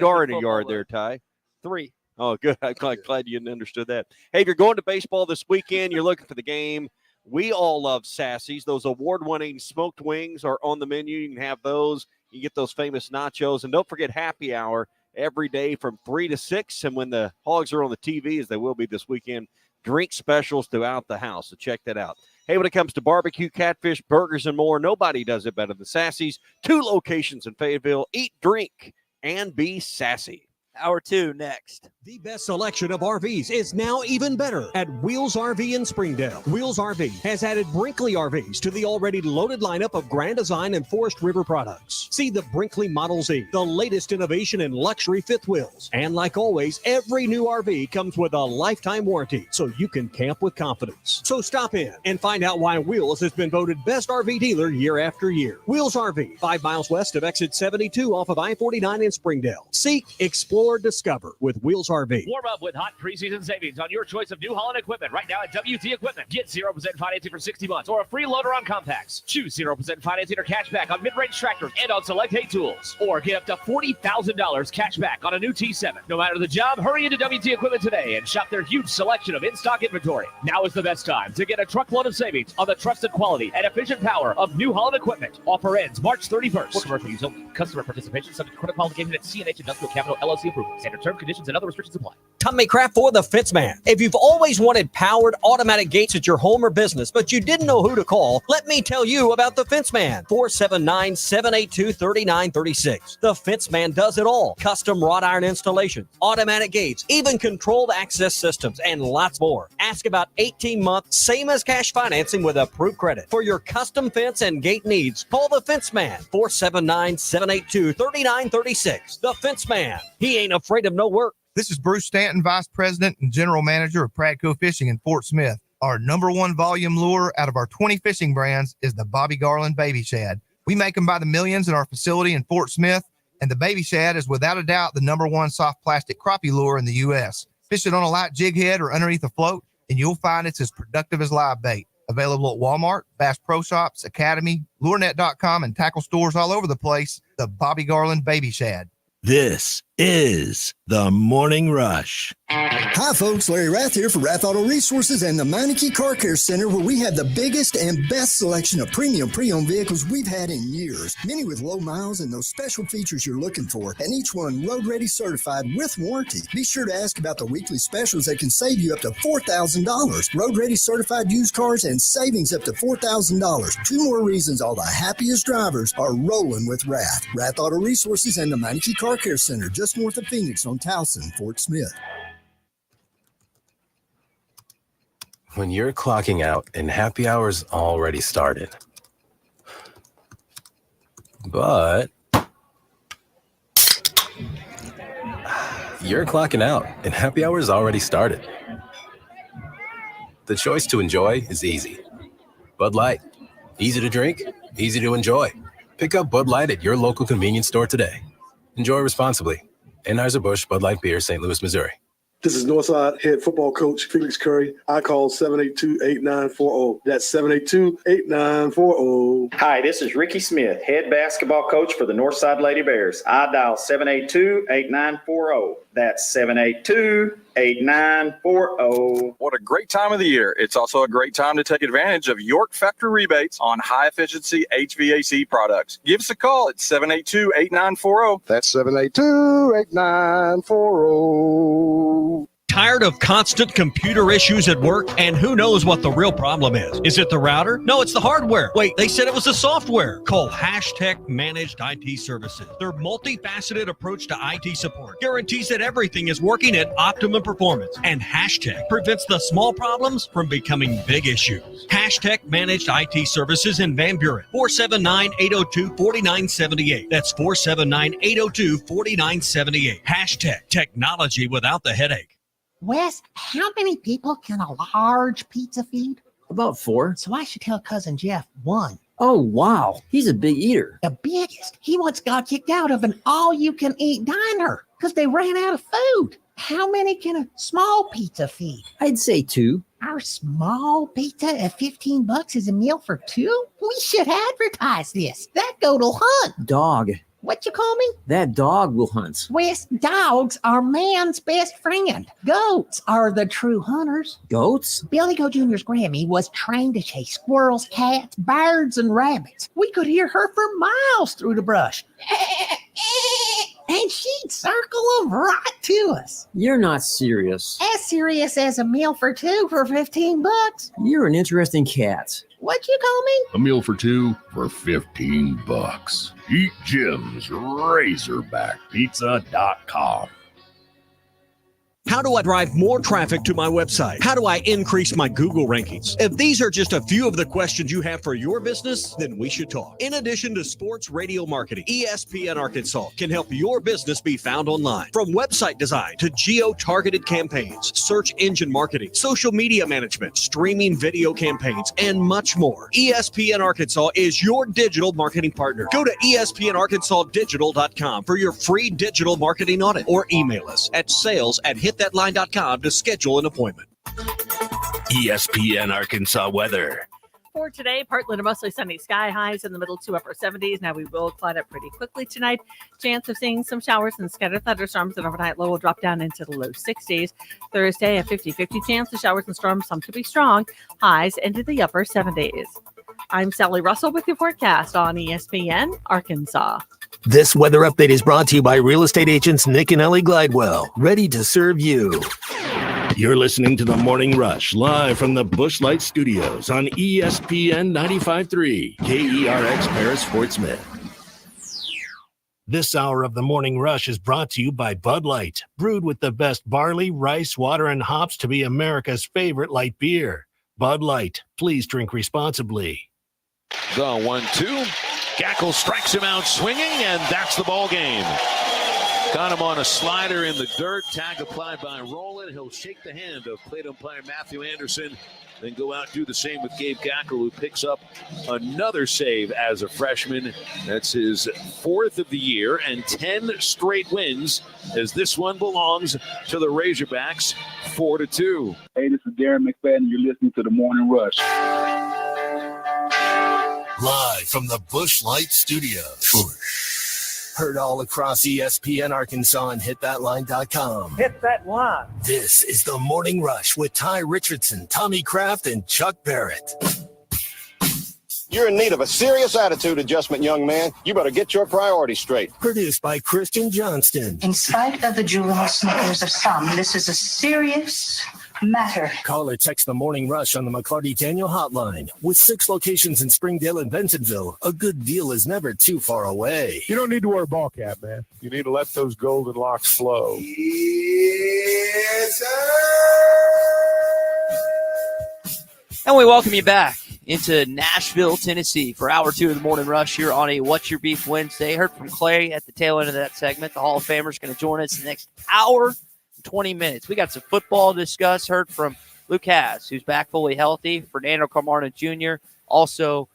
are in a yard there, Ty?
3.
Oh, good. I'm glad you understood that. Hey, if you're going to baseball this weekend, you're looking for the game. We all love Sassy's. Those award-winning smoked wings are on the menu. You can have those. You get those famous nachos. And don't forget happy hour every day from 3 to 6. And when the Hogs are on the TV, as they will be this weekend, drink specials throughout the house. So check that out. Hey, when it comes to barbecue, catfish, burgers, and more, nobody does it better than Sassy's. 2 locations in Fayetteville. Eat, drink, and be sassy.
Hour 2 next.
The best selection of RVs is now even better at Wheels RV in Springdale. Wheels RV has added Brinkley RVs to the already loaded lineup of Grand Design and Forest River products. See the Brinkley Model Z, the latest innovation in luxury fifth wheels. And like always, every new RV comes with a lifetime warranty, so you can camp with confidence. So stop in and find out why Wheels has been voted best RV dealer year after year. Wheels RV, 5 miles west of exit 72 off of I-49 in Springdale. Seek, explore, discover with Wheels RV.
Warm up with hot preseason savings on your choice of New Holland equipment right now at WT Equipment. Get 0% financing for 60 months or a free loader on compacts. Choose 0% financing or cash back on mid-range tractors and on select hay tools. Or get up to $40,000 cash back on a new T7. No matter the job, hurry into WT Equipment today and shop their huge selection of in-stock inventory. Now is the best time to get a truckload of savings on the trusted quality and efficient power of New Holland equipment. Offer ends March 31st. For commercial use only. Customer participation subject to credit qualification at C&H Industrial Capital LLC approval. Standard term, conditions, and other restrictions apply.
Tommy Craft for the Fitzman. If you've always wanted powered automatic gates at your home or business, but you didn't know who to call, let me tell you about the Fitzman. 479-782-3936. The Fitzman does it all. Custom wrought iron installations, automatic gates, even controlled access systems, and lots more. Ask about 18-month, same as cash financing with approved credit. For your custom fence and gate needs, call the Fitzman. 479-782-3936. The Fitzman. He ain't afraid of no work.
This is Bruce Stanton, Vice President and General Manager of Pradco Fishing in Fort Smith. Our number 1 volume lure out of our 20 fishing brands is the Bobby Garland Baby Shad. We make them by the millions in our facility in Fort Smith, and the Baby Shad is without a doubt the number 1 soft plastic crappie lure in the U.S. Fish it on a light jig head or underneath a float, and you'll find it's as productive as live bait. Available at Walmart, Bass Pro Shops, Academy, LureNet.com, and tackle stores all over the place. The Bobby Garland Baby Shad.
This is the Morning Rush.
Hi, folks. Larry Rath here for Rath Auto Resources and the Meineke Car Care Center, where we have the biggest and best selection of premium pre-owned vehicles we've had in years. Many with low miles and those special features you're looking for, and each one road-ready certified with warranty. Be sure to ask about the weekly specials that can save you up to $4,000. Road-ready certified used cars and savings up to $4,000. 2 more reasons all the happiest drivers are rolling with Rath. Rath Auto Resources and the Meineke Car Care Center, just north of Phoenix on Towson, Fort Smith.
When you're clocking out and happy hour's already started. But you're clocking out and happy hour's already started. The choice to enjoy is easy. Bud Light. Easy to drink, easy to enjoy. Pick up Bud Light at your local convenience store today. Enjoy responsibly. Anheuser-Busch Bud Light Beer, St. Louis, Missouri.
This is Northside head football coach Felix Curry. I call 782-8940. That's 782-8940.
Hi, this is Ricky Smith, head basketball coach for the Northside Lady Bears. I dial 782-8940. That's 782-8940.
What a great time of the year. It's also a great time to take advantage of York Factory rebates on high-efficiency HVAC products. Give us a call at 782-8940.
That's 782-8940.
Tired of constant computer issues at work? And who knows what the real problem is? Is it the router? No, it's the hardware. Wait, they said it was the software. Call Hashtag Managed IT Services. Their multifaceted approach to IT support guarantees that everything is working at optimum performance. And Hashtag prevents the small problems from becoming big issues. Hashtag Managed IT Services in Van Buren. 479-802-4978. That's 479-802-4978. Hashtag technology without the headache.
Wes, how many people can a large pizza feed?
About 4.
So I should tell Cousin Jeff 1.
Oh, wow. He's a big eater.
The biggest. He once got kicked out of an all-you-can-eat diner because they ran out of food. How many can a small pizza feed?
I'd say 2.
Our small pizza at $15 is a meal for 2? We should advertise this. That goat'll hunt.
Dog.
What you call me?
That dog will hunt.
Wes, dogs are man's best friend. Goats are the true hunters.
Goats?
Billy Goat Jr.'s Grammy was trained to chase squirrels, cats, birds, and rabbits. We could hear her for miles through the brush. And she'd circle them right to us.
You're not serious.
As serious as a meal for 2 for $15.
You're an interesting cat.
What'd you call me?
A meal for 2 for $15. Eat Jim's RazorbackPizza.com.
How do I drive more traffic to my website? How do I increase my Google rankings? If these are just a few of the questions you have for your business, then we should talk. In addition to sports radio marketing, ESPN Arkansas can help your business be found online. From website design to geo-targeted campaigns, search engine marketing, social media management, streaming video campaigns, and much more. ESPN Arkansas is your digital marketing partner. Go to ESPNArkansasDigital.com for your free digital marketing audit, or email us at sales@hitthatline.com to schedule an appointment.
ESPN Arkansas weather.
For today, partly to mostly sunny, sky highs in the middle to upper 70s. Now we will cloud up pretty quickly tonight. Chance of seeing some showers and scattered thunderstorms, and overnight low will drop down into the low 60s. Thursday, a 50-50 chance of showers and storms, some to be strong. Highs into the upper 70s. I'm Sally Russell with your forecast on ESPN Arkansas.
This weather update is brought to you by real estate agents Nick and Ellie Glidewell, ready to serve you. You're listening to The Morning Rush, live from the Busch Light Studios on ESPN 95.3, KERX Paris, Fort Smith. This hour of The Morning Rush is brought to you by Bud Light, brewed with the best barley, rice, water, and hops to be America's favorite light beer. Bud Light, please drink responsibly.
The 1-2. Gackle strikes him out swinging, and that's the ball game. Got him on a slider in the dirt. Tag applied by Rowland. He'll shake the hand of plate umpire Matthew Anderson, then go out and do the same with Gabe Gackle, who picks up another save as a freshman. That's his 4th of the year and 10 straight wins, as this one belongs to the Razorbacks, 4-2.
Hey, this is Darren McFadden. You're listening to The Morning Rush.
Live from the Busch Light Studios. Heard all across ESPN Arkansas and hitthatline.com.
Hit that line.
This is the Morning Rush with Ty Richardson, Tommy Kraft, and Chuck Barrett.
You're in need of a serious attitude adjustment, young man. You better get your priorities straight.
Produced by Christian Johnston.
In spite of the juvenile snickers of some, this is a serious matter.
Call or text the Morning Rush on the McCarty-Daniel hotline. With 6 locations in Springdale and Bentonville, a good deal is never too far away.
You don't need to wear a ball cap, man. You need to let those golden locks flow.
And we welcome you back into Nashville, Tennessee for Hour 2 of the Morning Rush here on a What's Your Beef Wednesday. Heard from Clay at the tail end of that segment. The Hall of Famer is going to join us the next hour and 20 minutes. We got some football to discuss. Heard from Luke Haas, who's back fully healthy. Fernando Carmona Jr. Also,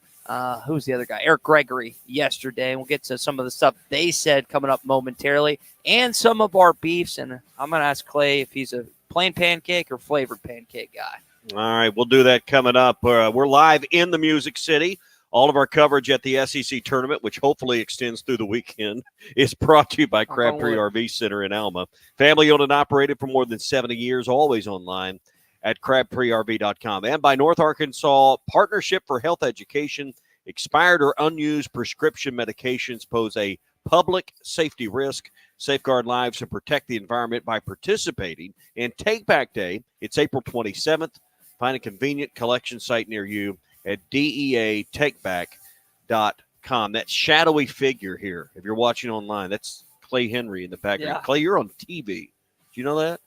who's the other guy? Eric Gregory yesterday. We'll get to some of the stuff they said coming up momentarily and some of our beefs. And I'm going to ask Clay if he's a plain pancake or flavored pancake guy.
All right, we'll do that coming up. We're live in the Music City. All of our coverage at the SEC tournament, which hopefully extends through the weekend, is brought to you by Crabtree RV Center in Alma. Family owned and operated for more than 70 years, always online at crabtreerv.com. And by North Arkansas Partnership for Health Education. Expired or unused prescription medications pose a public safety risk. Safeguard lives and protect the environment by participating in Take Back Day. It's April 27th. Find a convenient collection site near you at deatakeback.com. That shadowy figure here, if you're watching online, that's Clay Henry in the background.
Yeah.
Clay, you're on TV. Do you know that?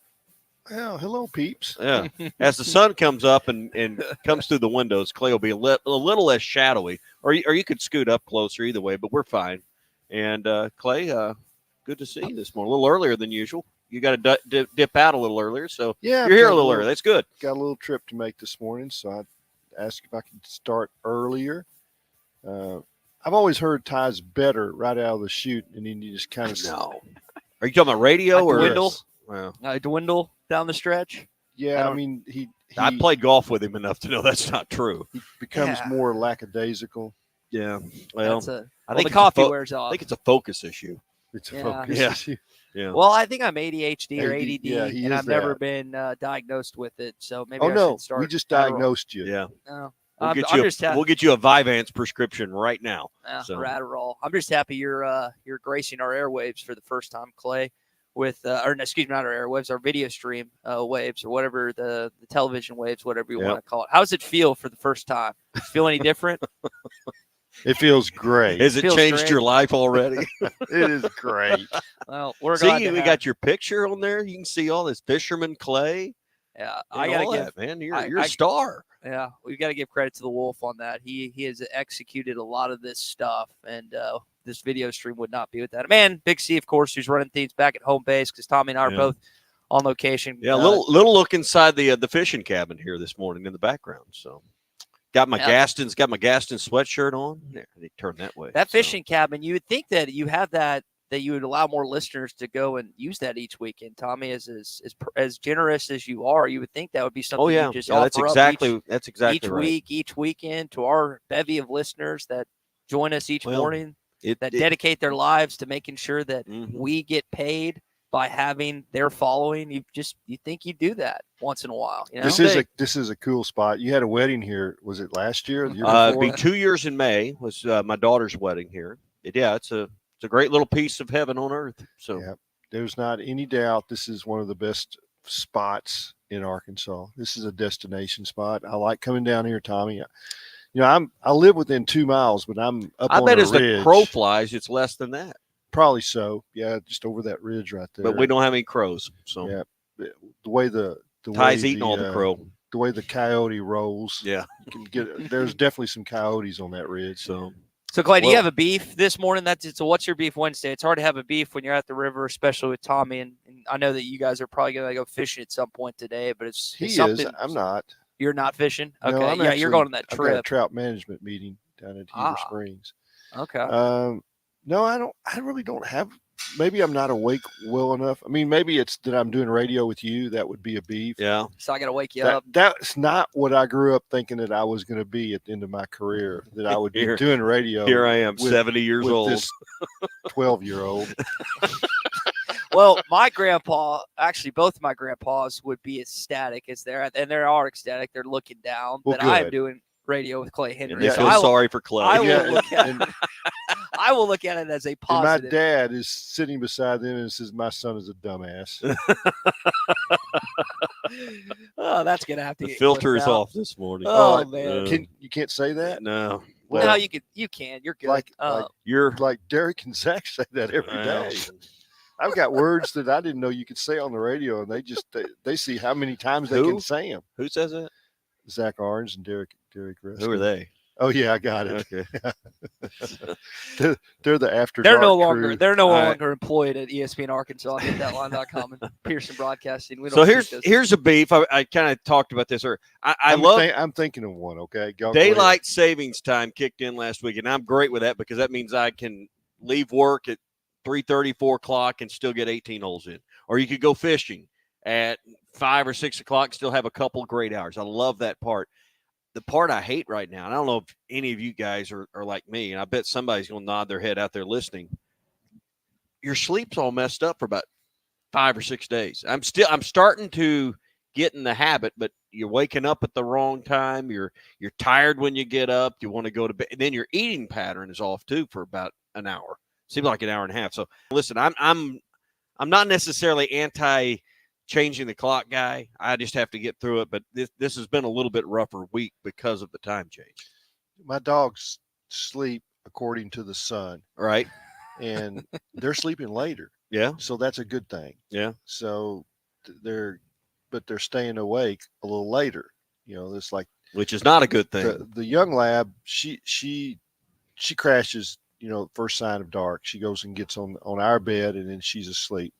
Well, hello, peeps.
Yeah. As the sun comes up and comes through the windows, Clay will be a little less shadowy. Or you could scoot up closer either way, but we're fine. And Clay, good to see you this morning. A little earlier than usual. You got to dip out a little earlier, so
Yeah,
you're here a little early. That's good.
Got a little trip to make this morning, so I asked if I could start earlier. I've always heard Ty's better right out of the chute, and then you just kind of
no. Are you talking about radio or
dwindle?
Wow.
Dwindle down the stretch?
Yeah, I mean he
I played golf with him enough to know that's not true.
He becomes more lackadaisical.
Yeah. Well, I think
the coffee wears off.
I think it's a focus issue.
It's a focus issue.
Yeah.
Well, I think I'm ADHD or ADD,
he
and
is
I've never
that.
been diagnosed with it. So maybe
Oh
I
no,
should start.
we just
Adderall.
diagnosed you.
Yeah.
No.
We'll
I'm
get
just
you a Vyvanse prescription right now.
or Adderall. I'm just happy you're gracing our airwaves for the first time, Clay, with not our airwaves, our video stream waves or whatever the television waves, whatever you want to call it. How does it feel for the first time? Does it feel any different?
It feels great.
Has it changed your life already?
It is great.
Well, we're glad to
we
have-
got your picture on there. You can see all this Fisherman Clay.
Yeah,
and
I gotta
all
give
that, man. You're a star.
Yeah, we've got to give credit to the Wolf on that. He has executed a lot of this stuff, and this video stream would not be without him. And Big C, of course, who's running things back at home base because Tommy and I are both on location.
Yeah, little look inside the fishing cabin here this morning in the background. So got my Gaston's sweatshirt on. There, they turn that way.
That fishing cabin, you would think that you have that you would allow more listeners to go and use that each weekend. Tommy, as generous as you are, you would think that would be something you just offer
that's exactly
each
right.
week, each weekend to our bevy of listeners that join us each morning, that dedicate their lives to making sure that we get paid by having their following. You think you do that once in a while. You know?
This is a cool spot. You had a wedding here. Was it last year? Or the year
It'd
before?
be 2 years in May was my daughter's wedding here. It's a great little piece of heaven on earth. So
there's not any doubt this is one of the best spots in Arkansas. This is a destination spot. I like coming down here, Tommy. I live within 2 miles, but I'm up on a ridge.
I bet as the crow flies, it's less than that.
Probably so. Yeah, just over that ridge right there.
But we don't have any crows. So
yeah, the way the
Ty's
way
eating all the crow.
The way the coyote rolls.
Yeah,
you can get. There's definitely some coyotes on that ridge.
So, Clay, do you have a beef this morning? It's a What's Your Beef Wednesday. It's hard to have a beef when you're at the river, especially with Tommy. And I know that you guys are probably going to go fishing at some point today, but it's something.
I'm not.
You're not fishing? Okay.
No,
you're going on that
I've
trip.
got a trout management meeting down at Heber Springs.
Okay.
No, I don't. I really don't have maybe I'm not awake well enough. I mean, maybe it's that I'm doing radio with you. That would be a beef.
Yeah.
So I got to wake you up.
That's not what I grew up thinking that I was going to be at the end of my career, that I would be doing radio.
Here I am, 70 years old.
This 12-year-old.
Well, my grandpa, actually, both my grandpas would be ecstatic as they're, and they are ecstatic. They're looking down that I'm doing radio with Clay Henry.
Yeah,
so
sorry for Clay.
I will look at it as a positive.
And my dad is sitting beside them and says, "My son is a dumbass."
Oh, that's gonna have to.
The
get
filter is
clipped out.
off this morning.
Oh man,
you can't say that?
No.
Well,
no, you can. You're good.
You're like Derek and Zach say that every day. I've got words that I didn't know you could say on the radio, and they see how many times they can say them.
Who says that?
Zach Orange and Derek Russell.
Who are they?
Oh yeah, I got it.
Okay.
they're the after.
They're no
dark
longer.
crew.
They're no longer employed at ESPN Arkansas. GetThatLine.com and Pearson Broadcasting. We
So
don't
here's a beef. I kind of talked about this earlier. I'm
thinking of one. Okay,
daylight savings time kicked in last week, and I'm great with that because that means I can leave work at 3:30, 4 o'clock, and still get 18 holes in. Or you could go fishing at 5 or 6 o'clock, still have a couple great hours. I love that part. The part I hate right now, and I don't know if any of you guys are like me, and I bet somebody's going to nod their head out there listening. Your sleep's all messed up for about 5 or 6 days. I'm starting to get in the habit, but you're waking up at the wrong time. You're tired when you get up. You want to go to bed. And then your eating pattern is off too for about an hour. Seems like an hour and a half. So listen, I'm not necessarily anti changing the clock guy. I just have to get through it. But this has been a little bit rougher week because of the time change.
My dogs sleep according to the sun,
right?
And they're sleeping later.
Yeah.
So that's a good thing.
Yeah.
So they're staying awake a little later. You know, it's like,
which is not a good thing.
The young lab, she crashes. You know, first sign of dark, she goes and gets on our bed, and then she's asleep.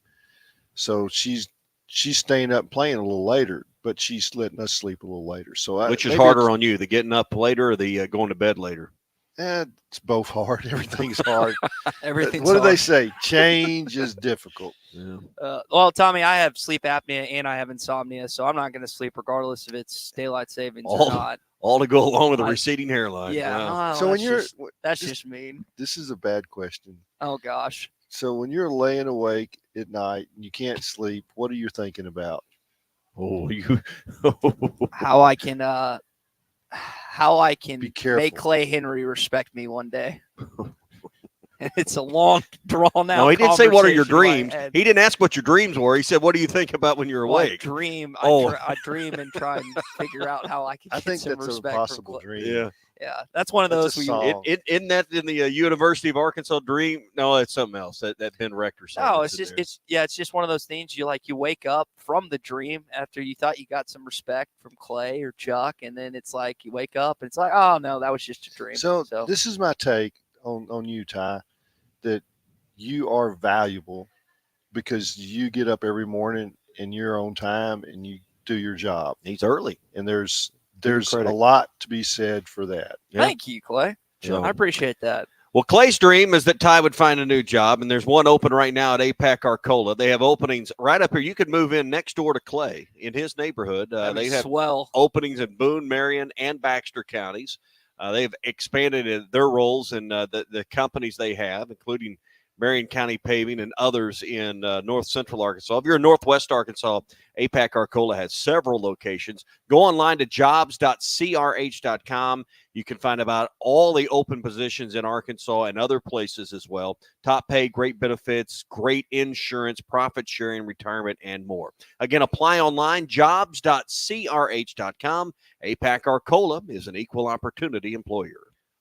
So she's staying up playing a little later, but she's letting us sleep a little later. So
which is harder on you, the getting up later or the going to bed later?
It's both hard. Everything's hard.
Everything's
What do they
hard.
say? Change is difficult.
Yeah.
Well, Tommy, I have sleep apnea and I have insomnia, so I'm not going to sleep regardless if it's daylight savings or not.
All to go along with a receding hairline.
Yeah.
Wow.
Oh,
So when
that's just mean.
This is a bad question.
Oh gosh.
So when you're laying awake at night and you can't sleep, what are you thinking about?
Oh, you
how I can
Be careful.
make Clay Henry respect me one day. And it's a long, drawn out.
No, he didn't say what are your
conversation in my
dreams.
head.
He didn't ask what your dreams were. He said, "What do you think about when you're
Well,
awake?"
I dream and try and figure out how I can
I
get
think
some
that's a
respect
possible
from Clay.
dream.
Yeah, that's one of those
That's a
where you.
song.
Isn't that in the University of Arkansas dream? No, it's something else. That Ben Rector said.
No, it's just one of those things. You wake up from the dream after you thought you got some respect from Clay or Chuck, and then it's like you wake up and it's like, oh no, that was just a dream.
So this is my take on you, Ty, that you are valuable because you get up every morning in your own time and you do your job.
He's early,
and there's a lot to be said for that.
Thank you, Clay.
Yeah.
I appreciate that.
Well, Clay's dream is that Ty would find a new job, and there's one open right now at APAC Arcola. They have openings right up here. You could move in next door to Clay in his neighborhood. They have openings in Boone, Marion, and Baxter counties. They've expanded their roles in the companies they have, including Marion County Paving and others in north central Arkansas. If you're in northwest Arkansas, APAC Arcola has several locations. Go online to jobs.crh.com. You can find about all the open positions in Arkansas and other places as well. Top pay, great benefits, great insurance, profit sharing, retirement, and more. Again, apply online, jobs.crh.com. APAC Arcola is an equal opportunity employer.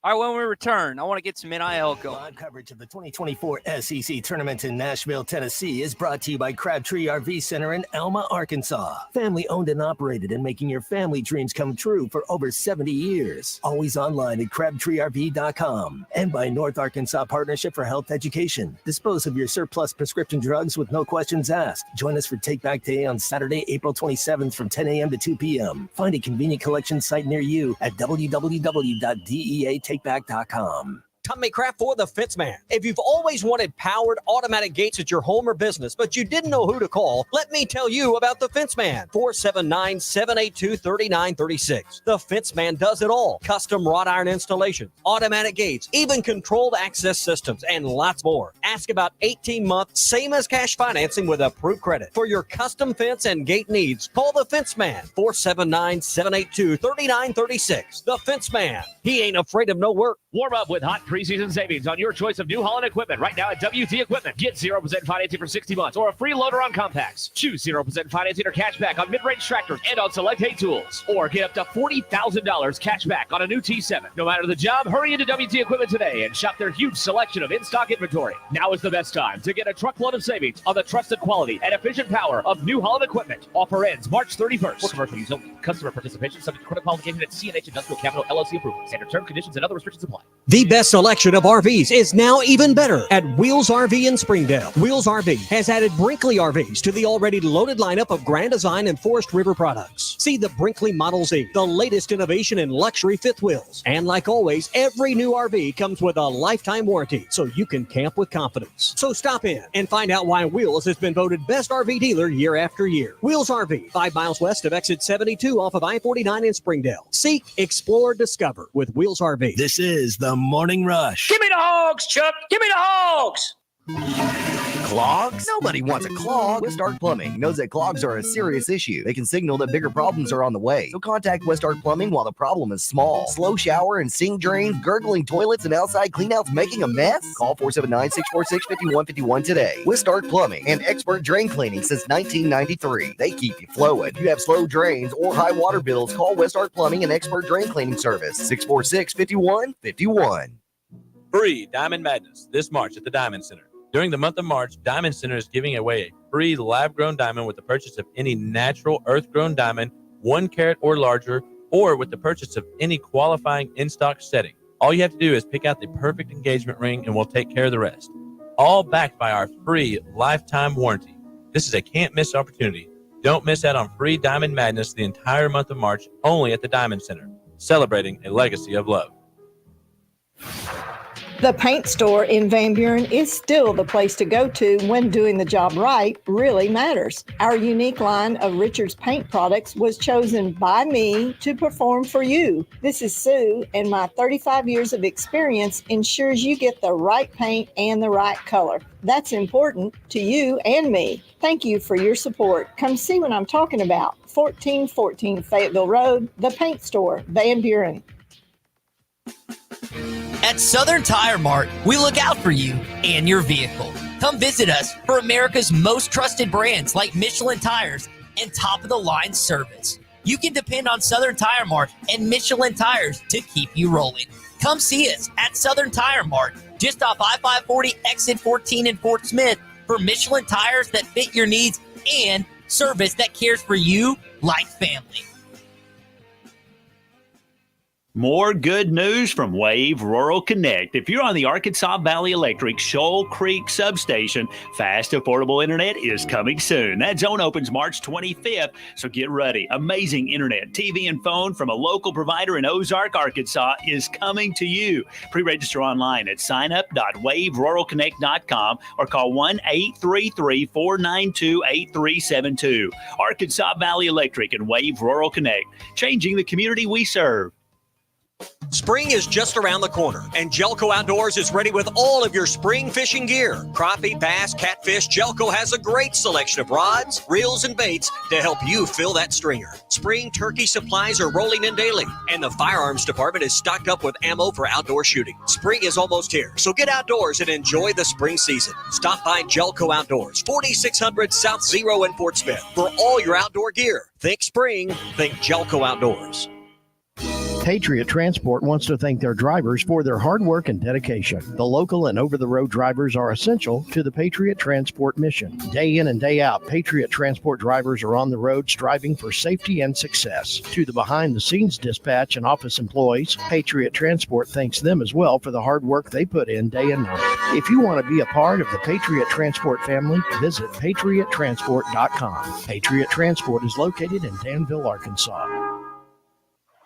All right, when we return, I want to get some NIL going.
Live coverage of the 2024 SEC Tournament in Nashville, Tennessee is brought to you by Crabtree RV Center in Alma, Arkansas. Family owned and operated and making your family dreams come true for over 70 years. Always online at crabtreerv.com. And by North Arkansas Partnership for Health Education. Dispose of your surplus prescription drugs with no questions asked. Join us for Take Back Day on Saturday, April 27th from 10 a.m. to 2 p.m. Find a convenient collection site near you at www.deaTakeback.com.
Tommy Kraft for the Fence Man. If you've always wanted powered automatic gates at your home or business, but you didn't know who to call, let me tell you about the Fence Man. 479-782-3936. The Fence Man does it all. Custom wrought iron installation, automatic gates, even controlled access systems, and lots more. Ask about 18-month, same as cash financing with approved credit. For your custom fence and gate needs, call the Fence Man. 479-782-3936. The Fence Man. He ain't afraid of no work.
Warm up with hot preseason savings on your choice of New Holland equipment right now at WT Equipment. Get 0% financing for 60 months or a free loader on compacts. Choose 0% financing or cash back on mid-range tractors and on select hay tools. Or get up to $40,000 cash back on a new T7. No matter the job, hurry into WT Equipment today and shop their huge selection of in-stock inventory. Now is the best time to get a truckload of savings on the trusted quality and efficient power of New Holland equipment. Offer ends March 31st. For commercial use only. Customer participation subject to credit qualification at CNH Industrial Capital LLC approval. Standard term, conditions, and other restrictions apply.
The best selection of RVs is now even better at Wheels RV in Springdale. Wheels RV has added Brinkley RVs to the already loaded lineup of Grand Design and Forest River products. See the Brinkley Model Z, the latest innovation in luxury fifth wheels. And like always, every new RV comes with a lifetime warranty, so you can camp with confidence. So stop in and find out why Wheels has been voted best RV dealer year after year. Wheels RV, 5 miles west of exit 72 off of I-49 in Springdale. Seek, explore, discover with Wheels RV.
This is the Morning Rush.
Give me the Hogs, Chuck. Give me the Hogs.
Clogs? Nobody wants a clog. Westart Plumbing knows that clogs are a serious issue. They can signal that bigger problems are on the way. So contact Westart Plumbing while the problem is small. Slow shower and sink drains, gurgling toilets, and outside cleanouts making a mess? Call 479-646-5151 today. Westart Plumbing and expert drain cleaning since 1993. They keep you flowing. If you have slow drains or high water bills, call Westart Plumbing and expert drain cleaning service. 646-5151.
Free Diamond Madness this March at the Diamond Center. During the month of March, Diamond Center is giving away a free lab-grown diamond with the purchase of any natural earth-grown diamond, 1 carat or larger, or with the purchase of any qualifying in-stock setting. All you have to do is pick out the perfect engagement ring and we'll take care of the rest. All backed by our free lifetime warranty. This is a can't-miss opportunity. Don't miss out on free Diamond Madness the entire month of March only at the Diamond Center, celebrating a legacy of love.
The paint store in Van Buren is still the place to go to when doing the job right really matters. Our unique line of Richards paint products was chosen by me to perform for you. This is Sue, and my 35 years of experience ensures you get the right paint and the right color. That's important to you and me. Thank you for your support. Come see what I'm talking about. 1414 Fayetteville Road, the paint store, Van Buren.
At Southern Tire Mart, we look out for you and your vehicle. Come visit us for America's most trusted brands like Michelin Tires and top-of-the-line service. You can depend on Southern Tire Mart and Michelin Tires to keep you rolling. Come see us at Southern Tire Mart, just off I-540 exit 14 in Fort Smith, for Michelin tires that fit your needs and service that cares for you like family.
More good news from Wave Rural Connect. If you're on the Arkansas Valley Electric Shoal Creek substation, fast, affordable internet is coming soon. That zone opens March 25th, so get ready. Amazing internet, TV, and phone from a local provider in Ozark, Arkansas is coming to you. Pre-register online at signup.waveruralconnect.com or call 1-833-492-8372. Arkansas Valley Electric and Wave Rural Connect, changing the community we serve.
Spring is just around the corner, and Jelco Outdoors is ready with all of your spring fishing gear. Crappie, bass, catfish, Jelco has a great selection of rods, reels, and baits to help you fill that stringer. Spring turkey supplies are rolling in daily, and the firearms department is stocked up with ammo for outdoor shooting. Spring is almost here, so get outdoors and enjoy the spring season. Stop by Jelco Outdoors, 4600 South Zero in Fort Smith, for all your outdoor gear. Think spring, think Jelco Outdoors.
Patriot Transport wants to thank their drivers for their hard work and dedication. The local and over-the-road drivers are essential to the Patriot Transport mission. Day in and day out, Patriot Transport drivers are on the road striving for safety and success. To the behind-the-scenes dispatch and office employees, Patriot Transport thanks them as well for the hard work they put in day and night. If you want to be a part of the Patriot Transport family, visit patriottransport.com. Patriot Transport is located in Danville, Arkansas.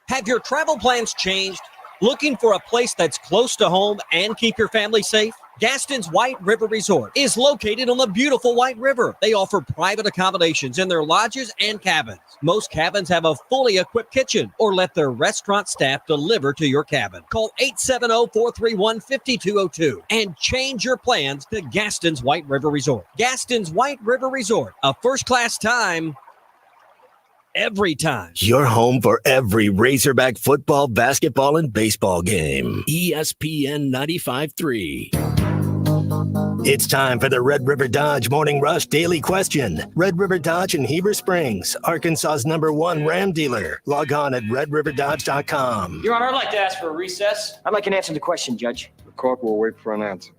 Have your travel plans changed?
Looking for a place that's close to home and keep your family safe? Gaston's White River Resort is located on the beautiful White River. They offer private accommodations in their lodges and cabins. Most cabins have a fully equipped kitchen or let their restaurant staff deliver to your cabin. Call 870-431-5202 and change your plans to Gaston's White River Resort. Gaston's White River Resort, a first-class time every time.
Your home for every Razorback football, basketball, and baseball game. ESPN 95.3. It's time for the Red River Dodge Morning Rush Daily Question. Red River Dodge in Heber Springs, Arkansas's #1 Ram dealer. Log on at redriverdodge.com.
Your Honor, I'd like to ask for a recess.
I'd like an answer to the question, Judge.
The court will wait for an answer.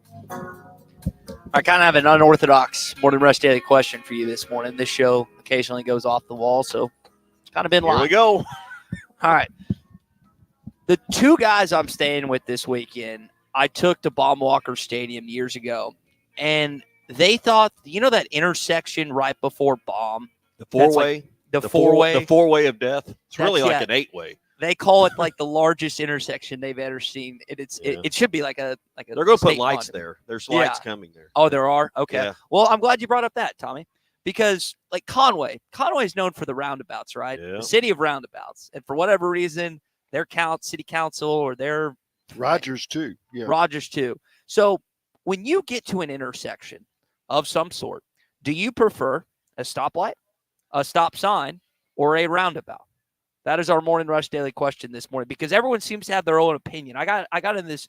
I kind of have an unorthodox Morning Rush Daily Question for you this morning. This show occasionally goes off the wall, so it's kind of been live.
Here we go.
All right. The two guys I'm staying with this weekend, I took to Baum-Walker Stadium years ago, and they thought, that intersection right before Baum?
The four-way?
Like the four-way?
The four-way of death. It's really
That's-
like an eight-way.
They call it like the largest intersection they've ever seen. It should be like a
They're going to put
state
lights
monument.
there. There's lights coming there.
Oh, there are? Okay.
Yeah.
Well, I'm glad you brought up that, Tommy, because like Conway is known for the roundabouts, right?
Yeah.
The city of roundabouts. And for whatever reason, their city council or their
Rogers too. Yeah.
Rogers too. So when you get to an intersection of some sort, do you prefer a stoplight, a stop sign, or a roundabout? That is our Morning Rush Daily Question this morning, because everyone seems to have their own opinion. I got in this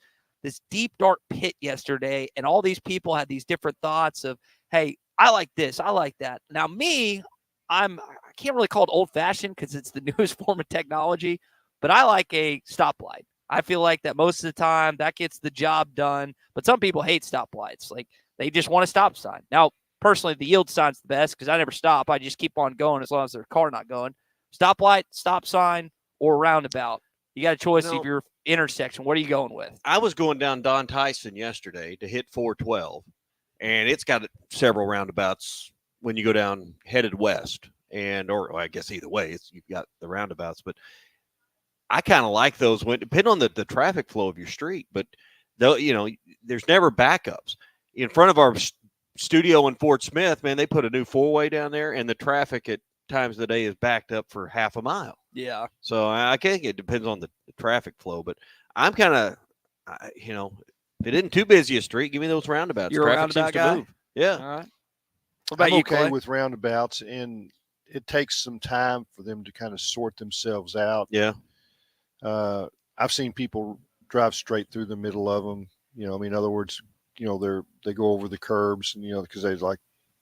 deep, dark pit yesterday, and all these people had these different thoughts of, hey, I like this, I like that. Now me, I can't really call it old-fashioned because it's the newest form of technology, but I like a stoplight. I feel like that most of the time that gets the job done, but some people hate stoplights. Like they just want a stop sign. Now, personally, the yield sign's the best because I never stop. I just keep on going as long as their car not going. Stoplight, stop sign, or roundabout. You got a choice of your intersection. What are you going with?
I was going down Don Tyson yesterday to hit 412, and it's got several roundabouts when you go down headed west, or I guess either way, you've got the roundabouts. But I kind of like those when depending on the traffic flow of your street. But though there's never backups. In front of our studio in Fort Smith, man, they put a new four-way down there, and the traffic at times of the day is backed up for half a mile.
Yeah.
So I think it depends on the traffic flow, but I'm kind of, if it isn't too busy a street, give me those roundabouts.
You're a
Traffic
roundabout
seems to
guy?
move. Yeah.
All right. What about
I'm
you,
okay
Clay?
with roundabouts, and it takes some time for them to kind of sort themselves out.
Yeah.
I've seen people drive straight through the middle of them. In other words, they go over the curbs, and because they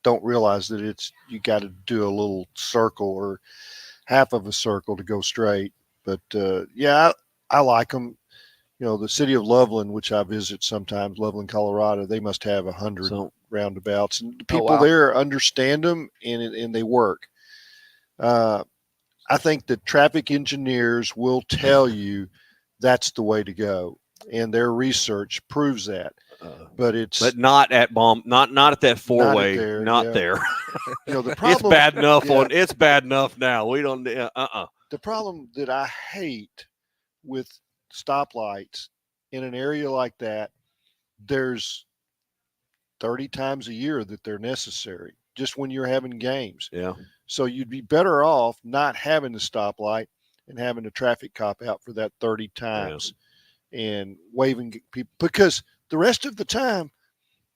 don't realize that you got to do a little circle or half of a circle to go straight. But I like them. The city of Loveland, which I visit sometimes, Loveland, Colorado, they must have 100 roundabouts, and the people there understand them and they work. I think the traffic engineers will tell you that's the way to go, and their research proves that. But
not at not at that four-way, not there.
The problem,
it's bad enough it's bad enough now. We don't.
The problem that I hate with stoplights in an area like that, there's 30 times a year that they're necessary. Just when you're having games.
Yeah.
So you'd be better off not having the stoplight and having a traffic cop out for that 30 times and waving people, because the rest of the time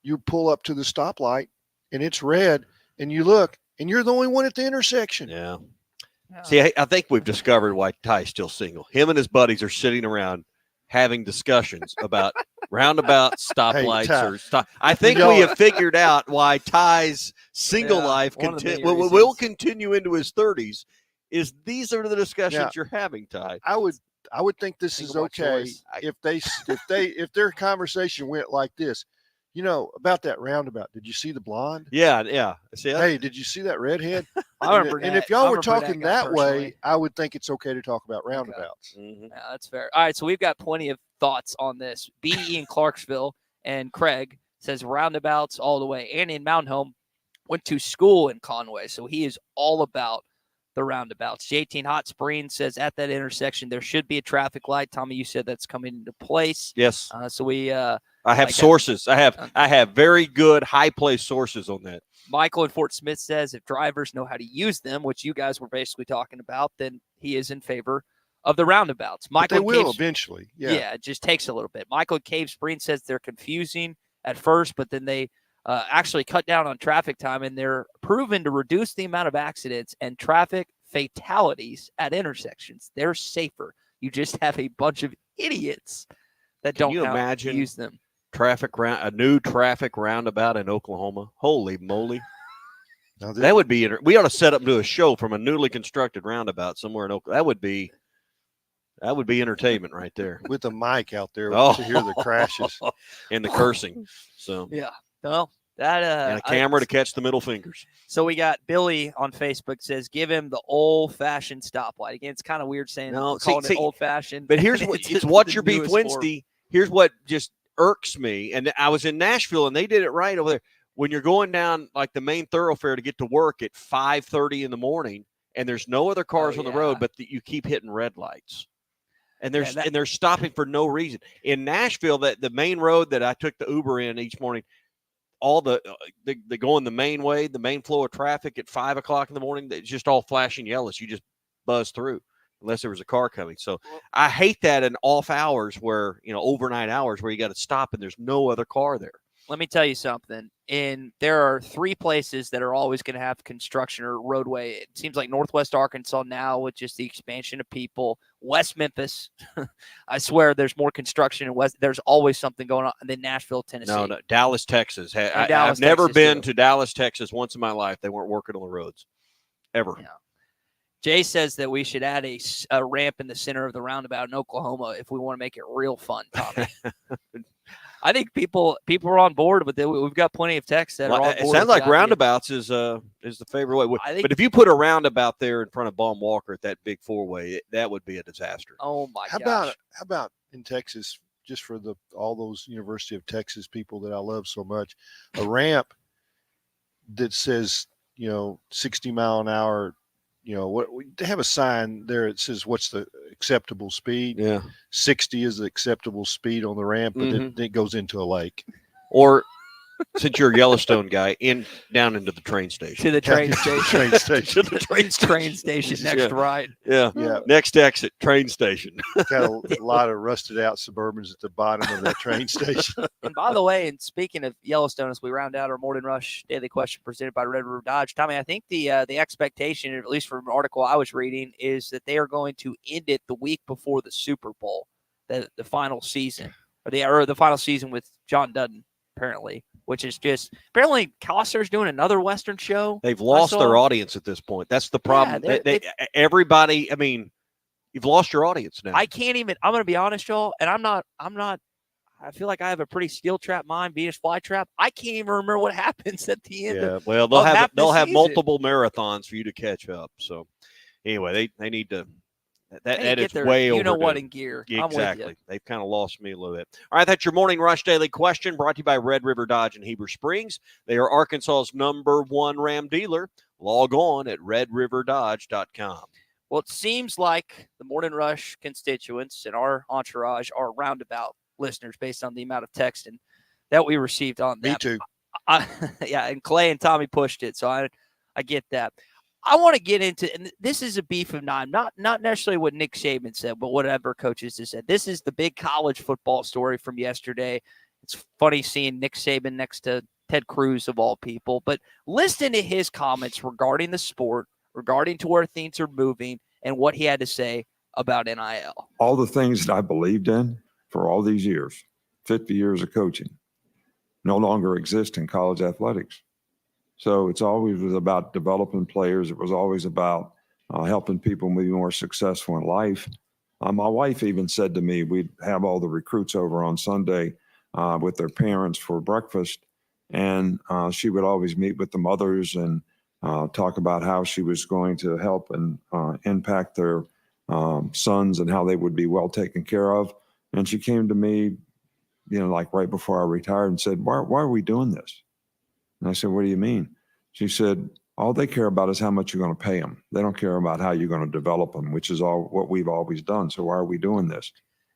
you pull up to the stoplight and it's red and you look and you're the only one at the intersection.
Yeah. See, I think we've discovered why Ty's still single. Him and his buddies are sitting around having discussions about roundabouts, stoplights, or stop. I think we have figured out why Ty's single life will continue into his 30s. Is these are the discussions you're having, Ty?
I would think this is okay if their conversation went like this. About that roundabout. Did you see the blonde?
Yeah. See,
hey, did you see that redhead?
And
if y'all were talking that way, I would think it's okay to talk about roundabouts.
Okay. Yeah, that's fair. All right, so we've got plenty of thoughts on this. B.E. in Clarksville and Craig says roundabouts all the way. Andy in Mountain Home went to school in Conway, so he is all about the roundabouts. J18 Hot Springs says at that intersection there should be a traffic light. Tommy, you said that's coming into place.
Yes.
So we.
I have sources. I have very good high place sources on that.
Michael in Fort Smith says if drivers know how to use them, which you guys were basically talking about, then he is in favor of the roundabouts. Michael,
but they will eventually.
Yeah, it just takes a little bit. Michael in Cave Spring says they're confusing at first, but then they actually cut down on traffic time, and they're proven to reduce the amount of accidents and traffic fatalities at intersections. They're safer. You just have a bunch of idiots that don't know how to use them.
A new traffic roundabout in Oklahoma. Holy moly. That would be, we ought to set up and do a show from a newly constructed roundabout somewhere in Oklahoma. That would be entertainment right there.
With a mic out there to hear the crashes.
And the cursing. So
yeah. Well, that
and a camera to catch the middle fingers.
So we got Billy on Facebook says, give him the old-fashioned stoplight. Again, it's kind of weird saying calling it old-fashioned.
But here's what it's what's your beef, Wednesday. Here's what just irks me. And I was in Nashville, and they did it right over there. When you're going down like the main thoroughfare to get to work at 5:30 in the morning, and there's no other cars on the road, but you keep hitting red lights. And they're stopping for no reason. In Nashville, the main road that I took the Uber in each morning, all they go in the main way, the main flow of traffic at 5 o'clock in the morning. It's just all flashing yellows. You just buzz through unless there was a car coming. So I hate that in off hours where, overnight hours where you got to stop and there's no other car there.
Let me tell you something. There are 3 places that are always going to have construction or roadway. It seems like Northwest Arkansas now with just the expansion of people. West Memphis, I swear there's more construction in West. There's always something going on. And then Nashville, Tennessee.
No, Dallas, Texas. I've never been to Dallas, Texas once in my life. They weren't working on the roads ever.
Yeah. Jay says that we should add a ramp in the center of the roundabout in Oklahoma if we want to make it real fun, Tommy. I think people are on board, but we've got plenty of texts that are on board.
It sounds like roundabouts is the favorite way. But if you put a roundabout there in front of Baum Walker at that big 4-way, that would be a disaster.
Oh my gosh!
How about in Texas, just for all those University of Texas people that I love so much, a ramp that says 60 mile an hour. They have a sign there. It says what's the acceptable speed.
Yeah,
60 is the acceptable speed on the ramp, but then it goes into a lake.
Or since you're a Yellowstone guy, down into the train station.
To the train station.
To the train
station. Next ride.
Yeah. Next exit, train station.
Got a lot of rusted out Suburbans at the bottom of that train station.
And by the way, and speaking of Yellowstone, as we round out our Morning Rush Daily Question presented by Red River Dodge, Tommy, I think the expectation, at least from an article I was reading, is that they are going to end it the week before the Super Bowl, the final season, or the final season with John Dutton, apparently. Which is just apparently Costner's doing another Western show.
They've lost their audience at this point. That's the problem. Everybody, you've lost your audience now.
I can't even. I'm going to be honest, y'all, and I'm not. I feel like I have a pretty steel trap mind, Venus flytrap. I can't even remember what happens at the end.
Yeah, well, they'll have multiple marathons for you to catch up. So anyway, they need to. That is way over.
You know what in gear.
Exactly. They've kind of lost me a little bit. All right, that's your Morning Rush Daily Question brought to you by Red River Dodge in Heber Springs. They are Arkansas's #1 Ram dealer. Log on at redriverdodge.com.
Well, it seems like the Morning Rush constituents and our entourage are roundabout listeners based on the amount of text that we received on that.
Me too.
Yeah, and Clay and Tommy pushed it, so I get that. I want to get into, and this is a beef of mine, not necessarily what Nick Saban said, but whatever coaches have said. This is the big college football story from yesterday. It's funny seeing Nick Saban next to Ted Cruz of all people, but listen to his comments regarding the sport, regarding to where things are moving, and what he had to say about NIL.
All the things that I believed in for all these years, 50 years of coaching, no longer exist in college athletics. So it's always was about developing players. It was always about helping people be more successful in life. My wife even said to me, we'd have all the recruits over on Sunday with their parents for breakfast. And she would always meet with the mothers and talk about how she was going to help and impact their sons and how they would be well taken care of. And she came to me, like right before I retired and said, why are we doing this? And I said, what do you mean? She said, All they care about is how much you're going to pay them. They don't care about how you're going to develop them, which is all what we've always done. So why are we doing this?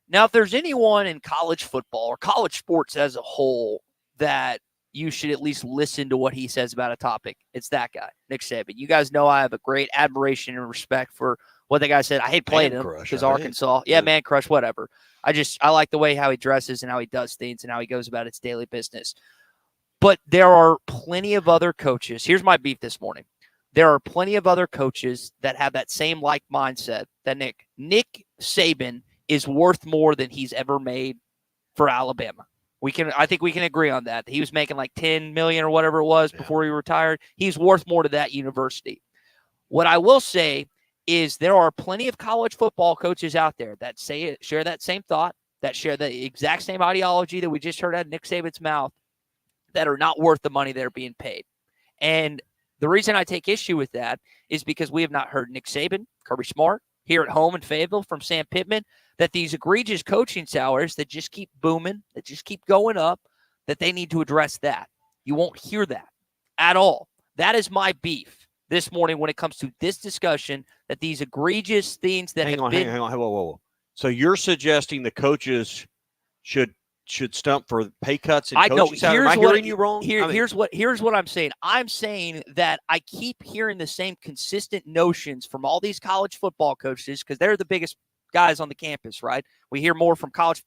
Now, if there's anyone in college football or college sports as a whole that you should at least listen to what he says about a topic, it's that guy, Nick Saban. You guys know I have a great admiration and respect for what the guy said. I hate playing him because Arkansas. Yeah, man crush, whatever. I like the way how he dresses and how he does things and how he goes about his daily business. But there are plenty of other coaches. Here's my beef this morning. There are plenty of other coaches that have that same like mindset that Nick Saban is worth more than he's ever made for Alabama. I think we can agree on that. He was making like $10 million or whatever it was before he retired. He's worth more to that university. What I will say is there are plenty of college football coaches out there that share that same thought, that share the exact same ideology that we just heard out of Nick Saban's mouth, that are not worth the money they're being paid. And the reason I take issue with that is because we have not heard Nick Saban, Kirby Smart, here at home in Fayetteville from Sam Pittman, that these egregious coaching salaries that just keep booming, that just keep going up, that they need to address that. You won't hear that at all. That is my beef this morning when it comes to this discussion, that these egregious things that
Hang on. Whoa. So you're suggesting the coaches should stump for pay cuts and coaching salary? Am I hearing you wrong?
Here's what I'm saying. I'm saying that I keep hearing the same consistent notions from all these college football coaches because they're the biggest guys on the campus, right? We hear more from college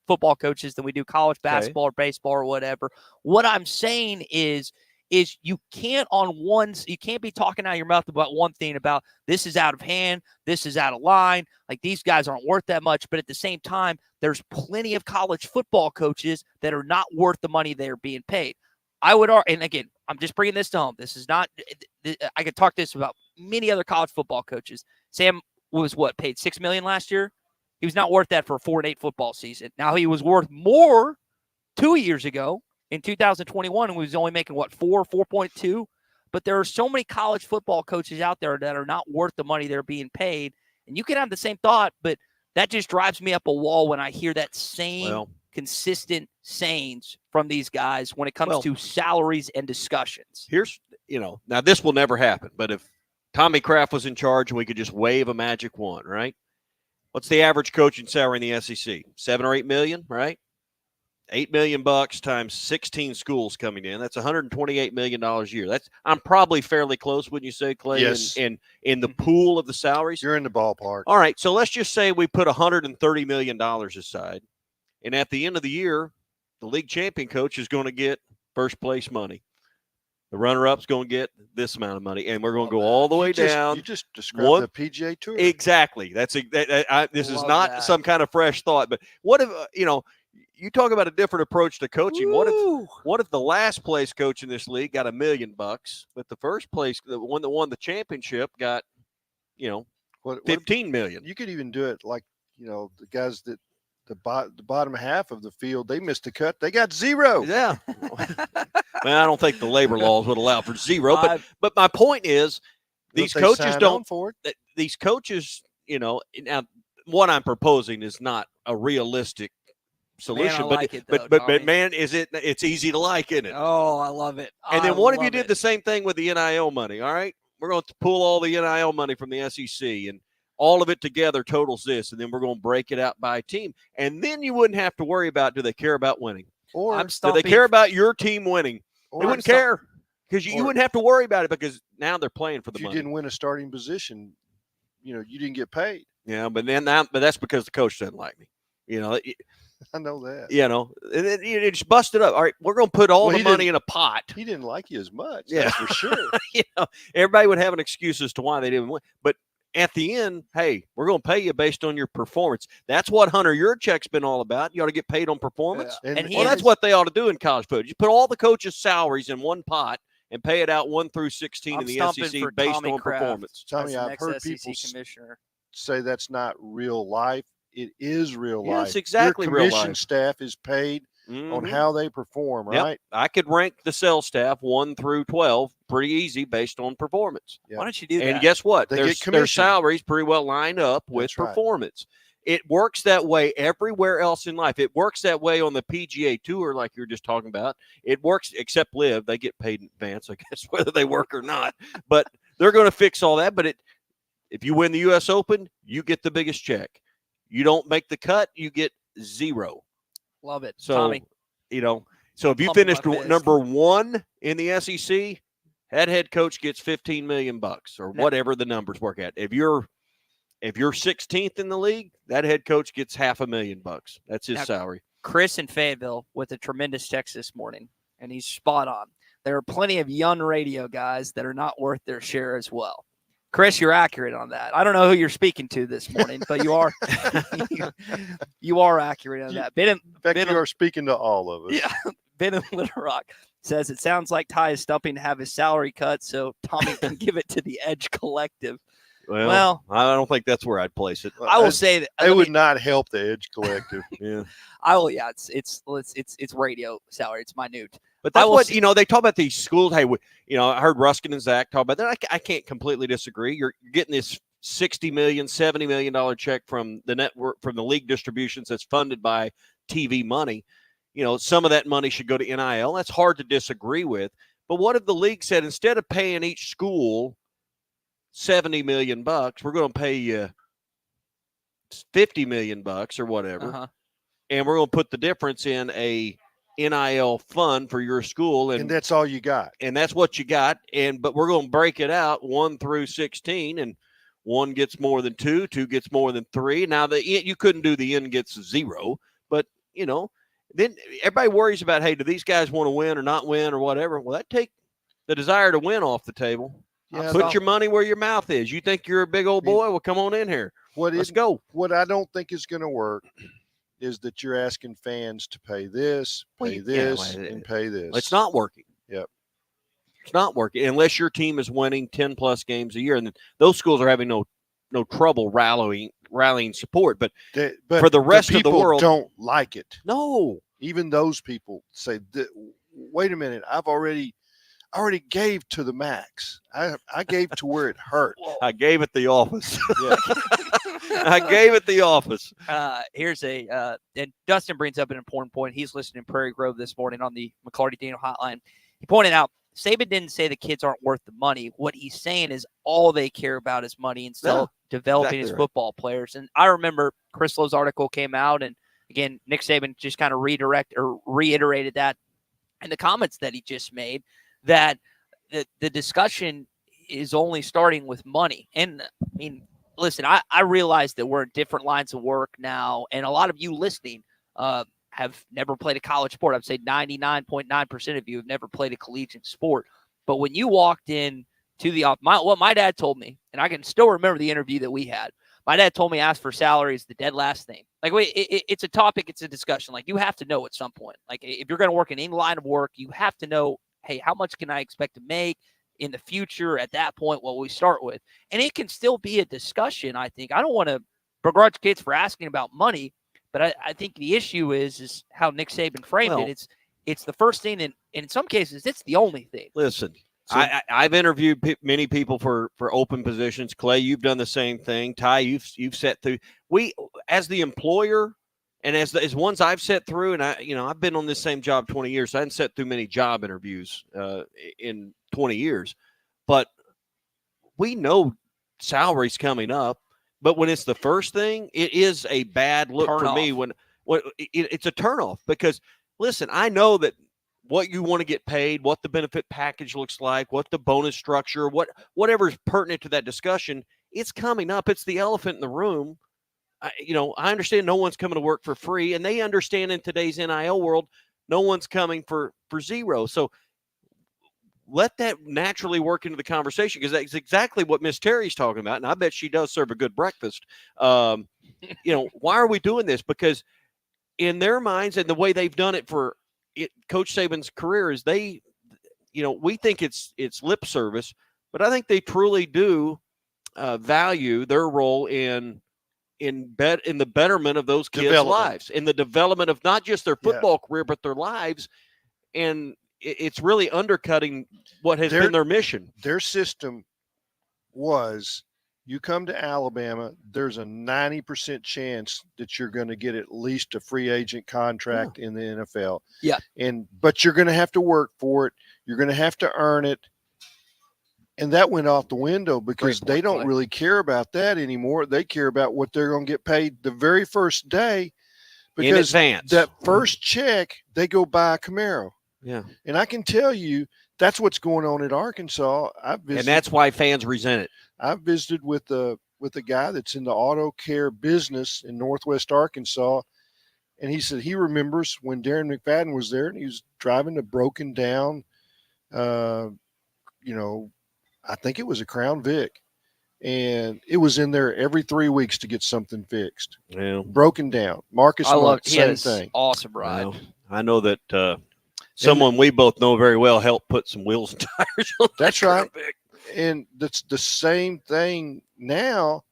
football coaches than we do college basketball or baseball or whatever. What I'm saying is you can't be talking out of your mouth about one thing about this is out of hand, this is out of line, like these guys aren't worth that much, but at the same time, there's plenty of college football coaches that are not worth the money they're being paid. I would argue, and again, I'm just bringing this to home. This is not, I could talk this about many other college football coaches. Sam was paid $6 million last year? He was not worth that for a 4-8 football season. Now he was worth more 2 years ago in 2021, and we was only making 4.2. But there are so many college football coaches out there that are not worth the money they're being paid. And you can have the same thought, but that just drives me up a wall when I hear that same consistent sayings from these guys when it comes to salaries and discussions.
Here's, now this will never happen, but if Tommy Kraft was in charge and we could just wave a magic wand, right? What's the average coaching salary in the SEC? 7 or 8 million, right? $8 million times 16 schools coming in. That's $128 million a year. I'm probably fairly close, wouldn't you say, Clay?
Yes.
In the pool of the salaries?
You're in the ballpark.
All right. So let's just say we put $130 million aside. And at the end of the year, the league champion coach is going to get first place money. The runner-up's going to get this amount of money, and we're going to go all the way down.
You just described the PGA Tour.
Exactly. This is not some kind of fresh thought, but what if you talk about a different approach to coaching? What if the last place coach in this league got $1 million, but the first place, the one that won the championship, got $15 million?
You could even do it like the guys that. The bottom half of the field, they missed a cut. They got zero.
Yeah. Man, I don't think the labor laws would allow for zero. But my point is, these coaches don't. These coaches, now what I'm proposing is not a realistic solution. But man, it's easy to like, isn't it?
Oh, I love it.
And then what if you did the same thing with the NIL money? All right, we're going to pull all the NIL money from the SEC and all of it together totals this, and then we're going to break it out by team. And then you wouldn't have to worry about, do they care about winning?
Or
do they care about your team winning? They wouldn't care because you wouldn't have to worry about it because now they're playing for the money.
If you didn't win a starting position, you didn't get paid.
Yeah, but that's because the coach doesn't like me.
I know that.
It just busted up. All right, we're going to put all the money in a pot.
He didn't like you as much.
Yeah,
that's for sure.
Everybody would have an excuse as to why they didn't win. But at the end, hey, we're going to pay you based on your performance. That's what Hunter Yurchek's been all about. You ought to get paid on performance.
Yeah. And
that's what they ought to do in college football. You put all the coaches' salaries in one pot and pay it out 1 through 16 in the SEC based on performance.
Tommy, I've heard people say that's not real life. It is real life.
It's exactly
your
real
commission
life.
Staff is paid on how they perform, right?
Yep. I could rank the sales staff 1 through 12 pretty easy based on performance.
Yep.
Why don't you do that?
And guess what?
They
Their
get commission.
salaries pretty well line up with performance. It works that way everywhere else in life. It works that way on the PGA Tour, like you were just talking about. It works, except Live. They get paid in advance, I guess, whether they work or not. But they're going to fix all that. But if you win the U.S. Open, you get the biggest check. You don't make the cut, you get zero.
Love it.
So,
Tommy.
So if you
Pumping
finished
my fist.
number 1 in the SEC, that head coach gets $15 million or whatever the numbers work at. If you're 16th in the league, that head coach gets $500,000. That's his salary.
Chris in Fayetteville with a tremendous text this morning, and he's spot on. There are plenty of young radio guys that are not worth their share as well. Chris, you're accurate on that. I don't know who you're speaking to this morning, but you are you are accurate on that.
In fact, you are speaking to all of us.
Yeah. Ben in Little Rock says it sounds like Ty is stumping to have his salary cut so Tommy can give it to the Edge Collective.
Well, I don't think that's where I'd place it.
I will say that
it would not help the Edge Collective.
Yeah,
I will. Yeah, it's radio salary. It's minute.
But that's what they talk about these schools. Hey, I heard Ruskin and Zach talk about that. I can't completely disagree. You're getting this $60 million, $70 million check from the network, from the league distributions that's funded by TV money. Some of that money should go to NIL. That's hard to disagree with. But what if the league said, instead of paying each school $70 million, we're going to pay you $50 million or whatever, and we're going to put the difference in a NIL fund for your school, and
that's all you got,
and that's what you got. But we're going to break it out 1 through 16, and 1 gets more than 2, 2 gets more than 3. Now you couldn't do the N gets 0, but then everybody worries about, hey, do these guys want to win or not win or whatever? Well, that take the desire to win off the table. Yeah, put your money where your mouth is. You think you're a big old boy? Well, come on in here. Let's go.
What I don't think is going to work is that you're asking fans to pay this, and pay this.
It's not working.
Yep.
It's not working unless your team is winning 10-plus games a year. And those schools are having no trouble rallying support. But for the rest of the world,
don't like it.
No.
Even those people say, wait a minute, I already gave to the max. I gave to where it hurt.
I gave at the office. I gave at the office.
And Dustin brings up an important point. He's listening in Prairie Grove this morning on the McClarty Daniel hotline. He pointed out, Saban didn't say the kids aren't worth the money. What he's saying is all they care about is money instead of developing his football players. And I remember Chris Lowe's article came out, and again, Nick Saban just kind of reiterated that in the comments that he just made, that the discussion is only starting with money. And I mean, listen, I realize that we're in different lines of work now, and a lot of you listening have never played a college sport. I'd say 99.9% of you have never played a collegiate sport. But when you walked in to the office, what my dad told me, and I can still remember the interview that we had, my dad told me ask for salary is the dead last thing. Like, it's a topic, it's a discussion. Like, you have to know at some point. Like, if you're going to work in any line of work, you have to know, hey, how much can I expect to make in the future at that point, what we start with? And it can still be a discussion, I think. I don't want to begrudge kids for asking about money, but I think the issue is how Nick Saban framed it. It's the first thing, and in some cases, it's the only thing.
Listen, I've interviewed many people for open positions. Clay, you've done the same thing. Ty, you've sat through. We, as the employer, and as ones I've sat through, and I've been on this same job 20 years. So I haven't sat through many job interviews in 20 years, but we know salaries coming up. But when it's the first thing, it is a bad look for me. When it's a turnoff, because listen, I know that what you want to get paid, what the benefit package looks like, what the bonus structure, whatever is pertinent to that discussion, it's coming up. It's the elephant in the room. I understand no one's coming to work for free, and they understand in today's NIL world, no one's coming for zero. So let that naturally work into the conversation, because that's exactly what Miss Terry's talking about, and I bet she does serve a good breakfast. Why are we doing this? Because in their minds, and the way they've done it for Coach Saban's career, is we think it's lip service, but I think they truly do value their role in the betterment of those kids' lives, in the development of not just their football career, but their lives. And it's really undercutting what has been their mission.
Their system was You come to Alabama, there's a 90% chance that you're going to get at least a free agent contract in the NFL.
Yeah.
But you're going to have to work for it. You're going to have to earn it. And that went out the window because they don't really care about that anymore. They care about what they're going to get paid the very first day. Because
in advance.
That first check, they go buy a Camaro.
Yeah.
And I can tell you that's what's going on at Arkansas.
And that's why fans resent it.
I've visited with a guy that's in the auto care business in Northwest Arkansas. And he said he remembers when Darren McFadden was there and he was driving a broken down, I think it was a Crown Vic, and it was in there every 3 weeks to get something fixed.
Yeah.
Broken down. Marcus Monk, same thing.
Awesome ride.
Well, I know that someone we both know very well helped put some wheels and tires on.
That's right. And that's the same thing now.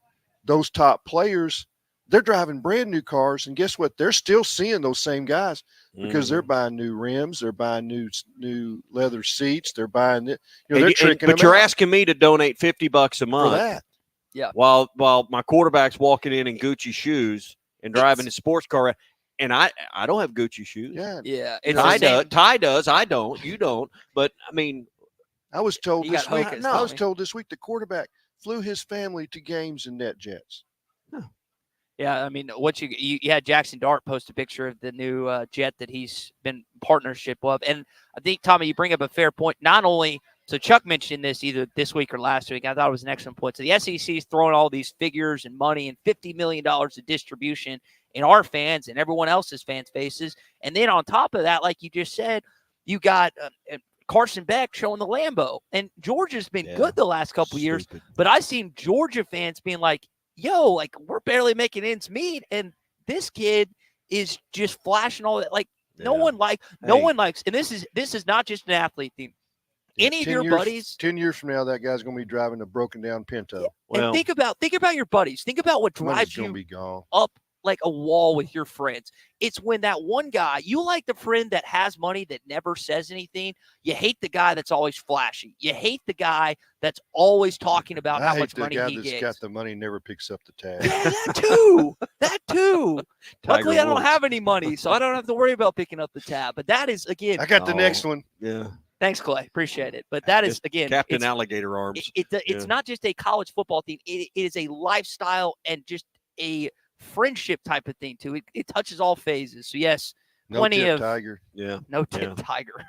Those top players, they're driving brand new cars, and guess what? They're still seeing those same guys because they're buying new rims, they're buying new leather seats, they're buying it. They're tricking them
but you're
out
asking me to donate $50 a
for
month.
that.
Yeah.
While my quarterback's walking in Gucci shoes and driving his sports car, and I don't have Gucci shoes.
Yeah.
Yeah.
Ty does. I don't. You don't. But I mean,
I was told
You
this
got
week.
Hokas,
I was
Tommy.
told this week the quarterback flew his family to games in NetJets.
Yeah, I mean, you had Jackson Dart post a picture of the new jet that he's been partnership of, and I think Tommy, you bring up a fair point. Not only so, Chuck mentioned this either this week or last week. I thought it was an excellent point. So the SEC is throwing all these figures and money and $50 million of distribution in our fans and everyone else's fans' faces, and then on top of that, like you just said, you got Carson Beck showing the Lambo, and Georgia's been good the last couple years, but I've seen Georgia fans being like, yo, like we're barely making ends meet, and this kid is just flashing all that. Like no one likes, and this is not just an athlete thing. Any of your buddies,
10 years from now, that guy's going to be driving a broken down Pinto.
and think about your buddies. Think about what drives
going
you
to be gone.
up like a wall with your friends. It's when that one guy, you like the friend that has money that never says anything. You hate the guy that's always flashy. You hate the guy that's always talking about
I
how
hate
much
the
money
guy
he
that's
gets.
got the money, never picks up the tab.
Yeah, that too. Luckily, I don't
Woods.
have any money, so I don't have to worry about picking up the tab. But that is, again,
I got the next one.
Yeah.
Thanks, Clay. Appreciate it. But that is, again,
Captain
it's-
Alligator Arms.
It's not just a college football thing. It is a lifestyle and just a friendship type of thing too. It touches all phases. So yes, plenty of
Tiger.
Yeah.
No tip Tiger.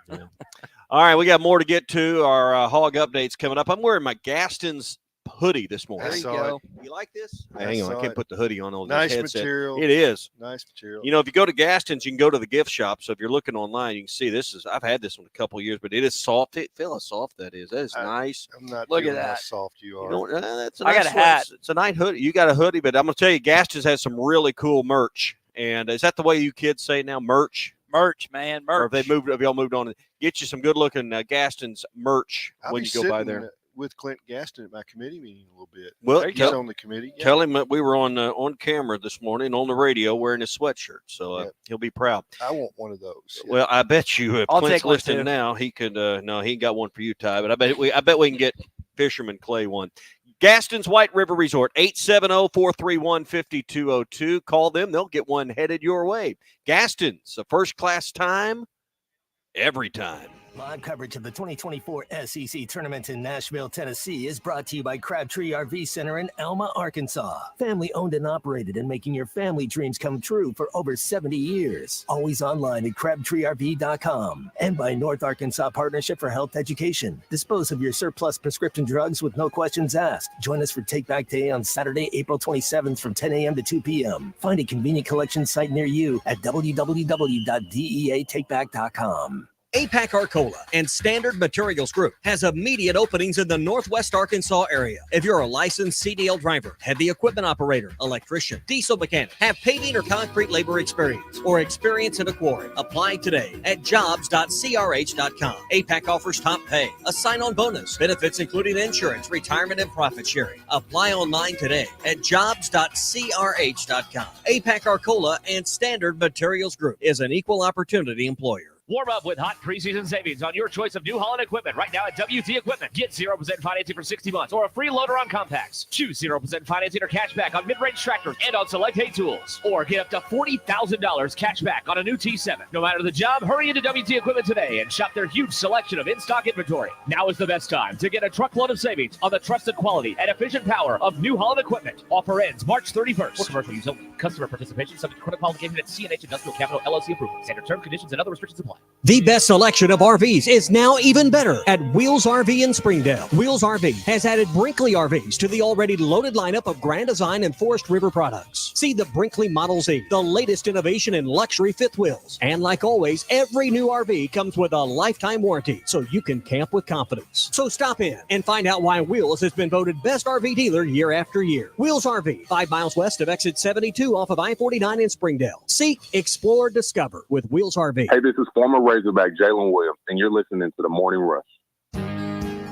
All right, we got more to get to. Our hog updates coming up. I'm wearing my Gaston's hoodie this morning.
There you go.
You like this?
I
Hang on, I
saw
can't
it.
put the hoodie on.
Nice
headset.
material.
It is.
Nice material.
You know, if you go to Gaston's, you can go to the gift shop. So if you're looking online, you can see this is. I've had this one a couple of years, but it is soft. Feel how soft that is. That is nice.
I'm not
Look at
feeling how
that.
soft you are.
You know, that's a
I got
nice
a hat.
It's a nice hoodie. You got a hoodie, but I'm gonna tell you, Gaston's has some really cool merch. And is that the way you kids say it now? Merch.
Merch, man. Merch.
Or have y'all moved on? Get you some good looking Gaston's merch
I'll
when
be
you go by
sitting
there.
with Clint Gaston at my committee meeting a little bit.
Well,
he's on the committee. Yeah.
Tell him that we were on camera this morning on the radio wearing his sweatshirt, so he'll be proud.
I want one of those.
Well, I bet you if
I'll
Clint's
take one,
listening
too.
now, he could. No, he ain't got one for you, Ty. But I bet we can get Fisherman Clay one. Gaston's White River Resort, 870-431-5202. Call them; they'll get one headed your way. Gaston's, a first-class time, every time.
Live coverage of the 2024 SEC Tournament in Nashville, Tennessee is brought to you by Crabtree RV Center in Elma, Arkansas. Family owned and operated and making your family dreams come true for over 70 years. Always online at crabtreerv.com. And by North Arkansas Partnership for Health Education. Dispose of your surplus prescription drugs with no questions asked. Join us for Take Back Day on Saturday, April 27th from 10 a.m. to 2 p.m. Find a convenient collection site near you at www.deatakeback.com.
APAC Arcola and Standard Materials Group has immediate openings in the Northwest Arkansas area. If you're a licensed CDL driver, heavy equipment operator, electrician, diesel mechanic, have paving or concrete labor experience, or experience in a quarry, apply today at jobs.crh.com. APAC offers top pay, a sign-on bonus, benefits including insurance, retirement, and profit sharing. Apply online today at jobs.crh.com. APAC Arcola and Standard Materials Group is an equal opportunity employer.
Warm up with hot preseason savings on your choice of New Holland equipment right now at WT Equipment. Get 0% financing for 60 months or a free loader on compacts. Choose 0% financing or cash back on mid-range tractors and on select hay tools. Or get up to $40,000 cash back on a new T7. No matter the job, hurry into WT Equipment today and shop their huge selection of in-stock inventory. Now is the best time to get a truckload of savings on the trusted quality and efficient power of New Holland equipment. Offer ends March 31st. For commercial use only. Customer participation subject to credit qualification at CNH Industrial Capital LLC approval. Standard terms, conditions, and other restrictions apply.
The best selection of RVs is now even better at Wheels RV in Springdale. Wheels RV has added Brinkley RVs to the already loaded lineup of Grand Design and Forest River products. See the Brinkley Model Z, the latest innovation in luxury fifth wheels. And like always, every new RV comes with a lifetime warranty, so you can camp with confidence. So stop in and find out why Wheels has been voted best RV dealer year after year. Wheels RV, 5 miles west of exit 72 off of I-49 in Springdale. Seek, explore, discover with Wheels RV.
Hey, this is former Razorback Jalen Williams, and you're listening to The Morning Rush.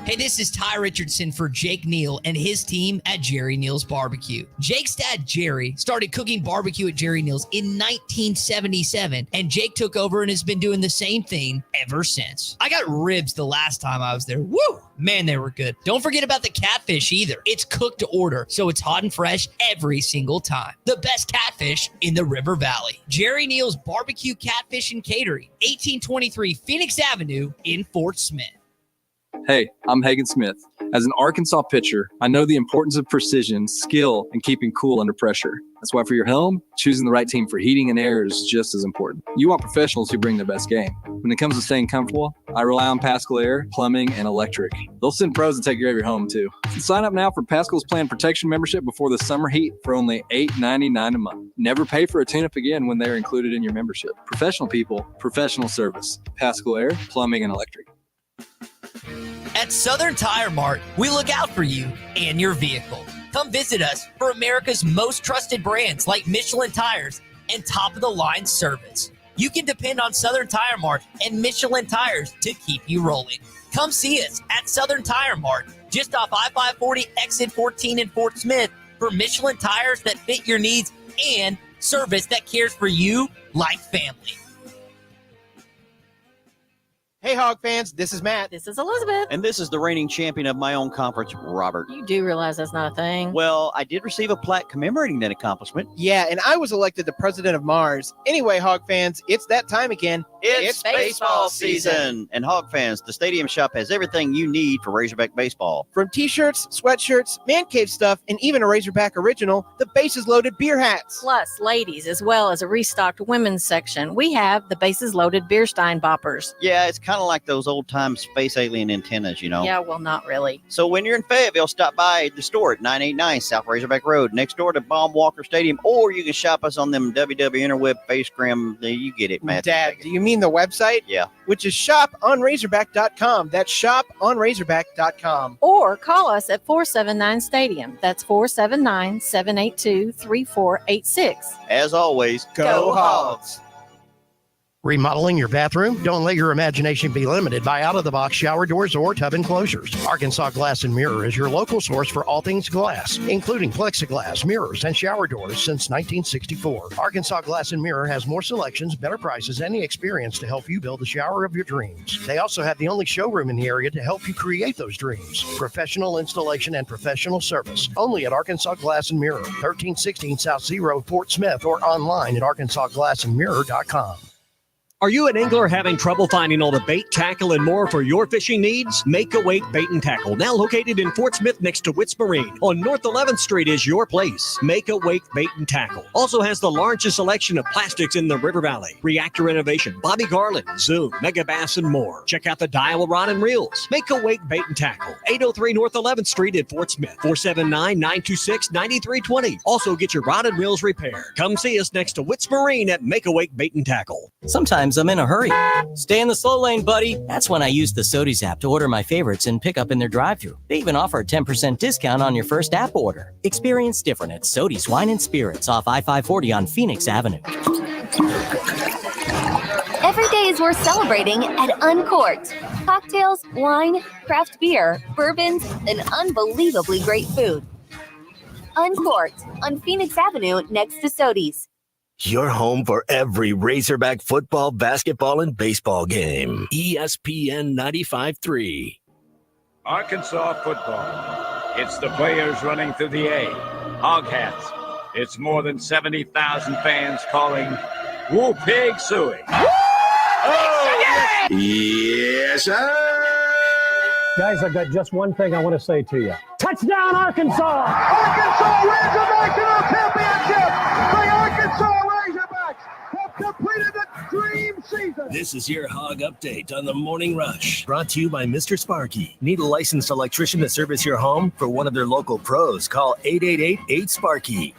Hey, this is Ty Richardson for Jake Neal and his team at Jerry Neal's Barbecue. Jake's dad, Jerry, started cooking barbecue at Jerry Neal's in 1977, and Jake took over and has been doing the same thing ever since. I got ribs the last time I was there. Woo! Man, they were good. Don't forget about the catfish either. It's cooked to order, so it's hot and fresh every single time. The best catfish in the River Valley. Jerry Neal's Barbecue, Catfish, and Catering, 1823 Phoenix Avenue in Fort Smith.
Hey, I'm Hagen Smith. As an Arkansas pitcher, I know the importance of precision, skill, and keeping cool under pressure. That's why for your home, choosing the right team for heating and air is just as important. You want professionals who bring their best game. When it comes to staying comfortable, I rely on Pascal Air, Plumbing, and Electric. They'll send pros to take care of your home, too. So sign up now for Pascal's Plan Protection membership before the summer heat for only $8.99 a month. Never pay for a tune-up again when they're included in your membership. Professional people, professional service. Pascal Air, Plumbing, and Electric.
At Southern Tire Mart, we look out for you and your vehicle. Come visit us for America's most trusted brands like Michelin Tires and top-of-the-line service. You can depend on Southern Tire Mart and Michelin Tires to keep you rolling. Come see us at Southern Tire Mart, just off I-540 exit 14 in Fort Smith, for Michelin tires that fit your needs and service that cares for you like family.
Hey, Hog fans, this is Matt.
This is Elizabeth.
And this is the reigning champion of my own conference, Robert.
You do realize that's not a thing.
Well, I did receive a plaque commemorating that accomplishment.
Yeah, and I was elected the president of Mars. Anyway, Hog fans, it's that time again.
It's baseball season. And Hog fans, the Stadium Shop has everything you need for Razorback baseball.
From t-shirts, sweatshirts, man cave stuff, and even a Razorback original, the Bases Loaded beer hats.
Plus, ladies, as well as a restocked women's section, we have the Bases Loaded beer stein boppers.
Yeah, it's kind of like those old-time space alien antennas, you know?
Yeah, well, not really.
So when you're in Fayetteville, stop by the store at 989 South Razorback Road, next door to Baum Walker Stadium, or you can shop us on them WW Interweb Facecram. You get it, Matt.
Dad, do you mean the website?
Yeah.
Which is shoponrazorback.com. That's shoponrazorback.com.
Or call us at 479 Stadium. That's 479-782-3486.
As always,
go Hogs.
Remodeling your bathroom? Don't let your imagination be limited by out-of-the-box shower doors or tub enclosures. Arkansas Glass and Mirror is your local source for all things glass, including plexiglass, mirrors, and shower doors since 1964. Arkansas Glass and Mirror has more selections, better prices, and the experience to help you build the shower of your dreams. They also have the only showroom in the area to help you create those dreams. Professional installation and professional service. Only at Arkansas Glass and Mirror, 1316 South Zero, Fort Smith, or online at arkansasglassandmirror.com.
Are you an angler having trouble finding all the bait, tackle, and more for your fishing needs? Make Awake Bait and Tackle, now located in Fort Smith next to Witts Marine on North 11th Street, is your place. Make Awake Bait and Tackle also has the largest selection of plastics in the River Valley. Reactor Innovation, Bobby Garland, Zoom, Mega Bass, and more. Check out the Daiwa Rod and Reels. Make Awake Bait and Tackle, 803 North 11th Street in Fort Smith, 479-926-9320. Also get your rod and reels repaired. Come see us next to Witts Marine at Make Awake Bait and Tackle.
Sometimes I'm in a hurry. Stay in the slow lane, buddy. That's when I use the Sodies app to order my favorites and pick up in their drive-thru. They even offer a 10% discount on your first app order. Experience different at Sodies Wine and Spirits off I-540 on Phoenix Avenue.
Every day is worth celebrating at Uncorked. Cocktails, wine, craft beer, bourbons, and unbelievably great food. Uncorked on Phoenix Avenue next to Sodies.
your home for every Razorback football, basketball, and baseball game. ESPN 95.3.
Arkansas football. It's the players running through the A. Hog hats. It's more than 70,000 fans calling Woo Pig Suey. Oh,
yes, sir.
Guys, I've got just one thing I want to say to you. Touchdown, Arkansas!
Arkansas Razorbacks in our championship! The Arkansas Razorbacks have completed the dream season!
This is your Hog Update on the Morning Rush, brought to you by Mr. Sparky. Need a licensed electrician to service your home? For one of their local pros, call 888-8-SPARKY.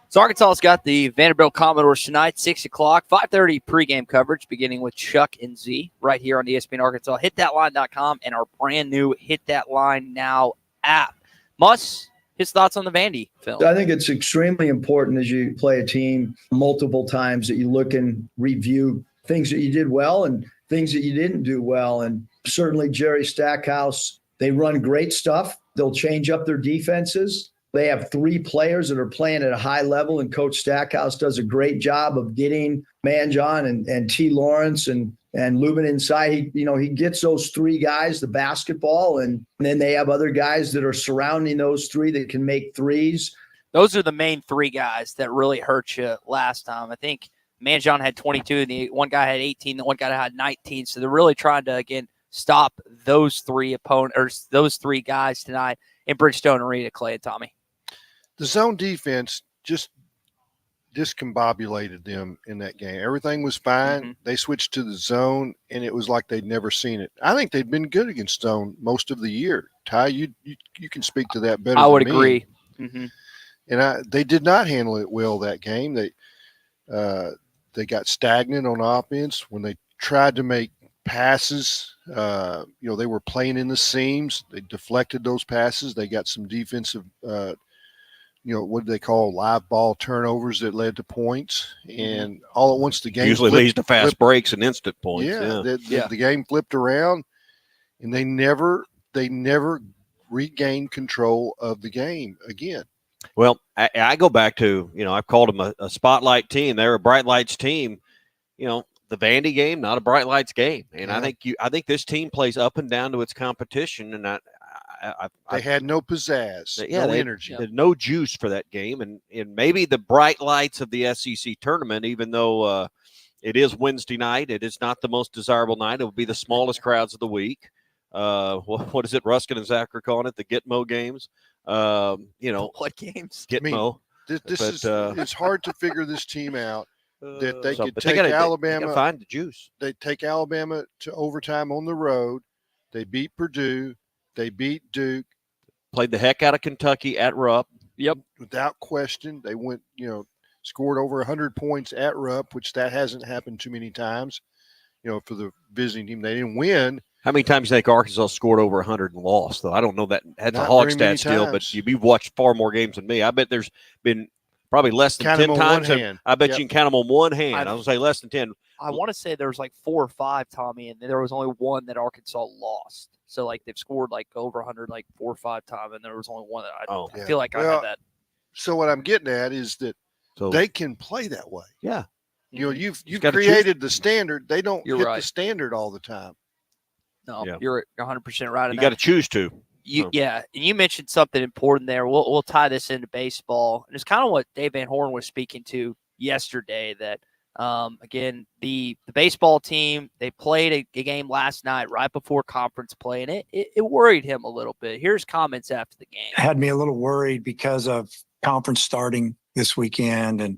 So Arkansas's got the Vanderbilt Commodores tonight, 6 o'clock, 5:30 pregame coverage, beginning with Chuck and Z right here on ESPN Arkansas. HitThatLine.com and our brand new Hit That Line Now app. Muss, his thoughts on the Vandy film?
I think it's extremely important as you play a team multiple times that you look and review things that you did well and things that you didn't do well. And certainly Jerry Stackhouse, they run great stuff. They'll change up their defenses. They have 3 players that are playing at a high level, and Coach Stackhouse does a great job of getting Manjon and T. Lawrence and Lubin inside. He gets those 3 guys the basketball, and then they have other guys that are surrounding those 3 that can make threes.
Those are the main 3 guys that really hurt you last time. I think Manjon had 22, and the one guy had 18, the one guy had 19. So they're really trying to, again, stop those 3 those 3 guys tonight in Bridgestone Arena, Clay and Tommy.
The zone defense just discombobulated them in that game. Everything was fine.
Mm-hmm.
They switched to the zone, and it was like they'd never seen it. I think they'd been good against zone most of the year. Ty, you can speak to that better.
I would
than me.
agree. Mm-hmm.
And they did not handle it well that game. They got stagnant on offense when they tried to make passes. They were playing in the seams. They deflected those passes. They got some defensive what do they call live ball turnovers that led to points, and all at once the game
usually leads to fast breaks and instant points.
The game flipped around, and they never regained control of the game again.
Well, I go back to I've called them a spotlight team. They're a bright lights team. The Vandy game, not a bright lights game, and I think this team plays up and down to its competition, and
they had no pizzazz, no energy,
no juice for that game, and maybe the bright lights of the SEC tournament. Even though it is Wednesday night, it is not the most desirable night. It will be the smallest crowds of the week. What is it? Ruskin and Zach are calling it the Gitmo games.
What games?
Gitmo.
It's hard to figure this team out. That they could
take
Alabama.
They find the juice.
They take Alabama to overtime on the road. They beat Purdue. They beat Duke.
Played the heck out of Kentucky at Rupp.
Yep.
Without question. They went, scored over 100 points at Rupp, which that hasn't happened too many times, for the visiting team. They didn't win.
How many times do you think Arkansas scored over 100 and lost, though? I don't know that. That's a hog stat still, but you've watched far more games than me. I bet there's been probably less than 10 times. I bet you can count them on one hand. I was going to say less than 10.
I want to say there was like 4 or 5, Tommy, and there was only one that Arkansas lost. So, they've scored, over 100, 4 or 5 times, and there was only one that I feel like I had that.
So, what I'm getting at is that they can play that way.
Yeah.
You've created the standard. They don't hit the standard all the time.
No, you're 100% right.
You got to choose to.
Yeah, and you mentioned something important there. We'll tie this into baseball. And it's kind of what Dave Van Horn was speaking to yesterday, that again, the baseball team, they played a game last night right before conference play, and it worried him a little bit. Here's comments after the game.
Had me a little worried because of conference starting this weekend and,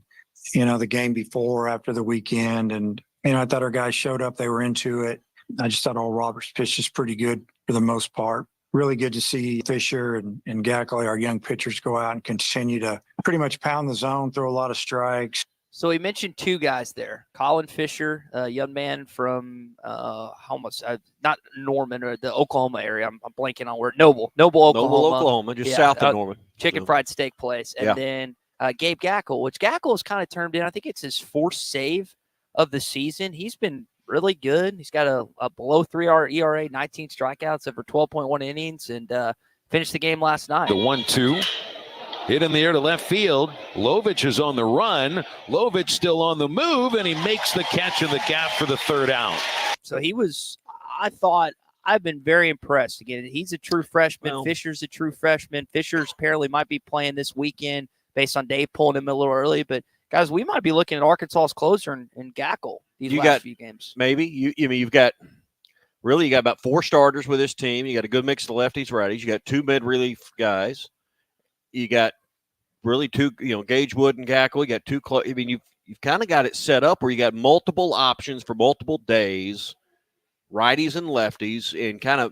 the game before, after the weekend. And, I thought our guys showed up. They were into it. I just thought Oral Roberts pitched is pretty good for the most part. Really good to see Fisher and Gackley, our young pitchers, go out and continue to pretty much pound the zone, throw a lot of strikes.
So he mentioned 2 guys there. Colin Fisher, a young man from not Norman, or the Oklahoma area. I'm blanking on where. Noble,
Oklahoma, just south of Norman.
Chicken fried steak place. And then Gabe Gackle, which Gackle has kind of turned in. I think it's his 4th save of the season. He's been really good. He's got a below 3 ERA, 19 strikeouts over 12.1 innings, and finished the game last night.
The 1-2.
Hit in the air to left field. Lovich is on the run. Lovich still on the move, and he makes the catch in the gap for the third out.
So I've been very impressed. Again, he's a true freshman. Fisher's a true freshman. Fisher's apparently might be playing this weekend based on Dave pulling him a little early. But, guys, we might be looking at Arkansas's closer in Gackle these last few games.
Maybe. You've got about 4 starters with this team. You got a good mix of lefties, righties. You got 2 mid-relief guys. You got really 2, Gage Wood and Gackle. You got 2 you've kind of got it set up where you got multiple options for multiple days, righties and lefties, and kind of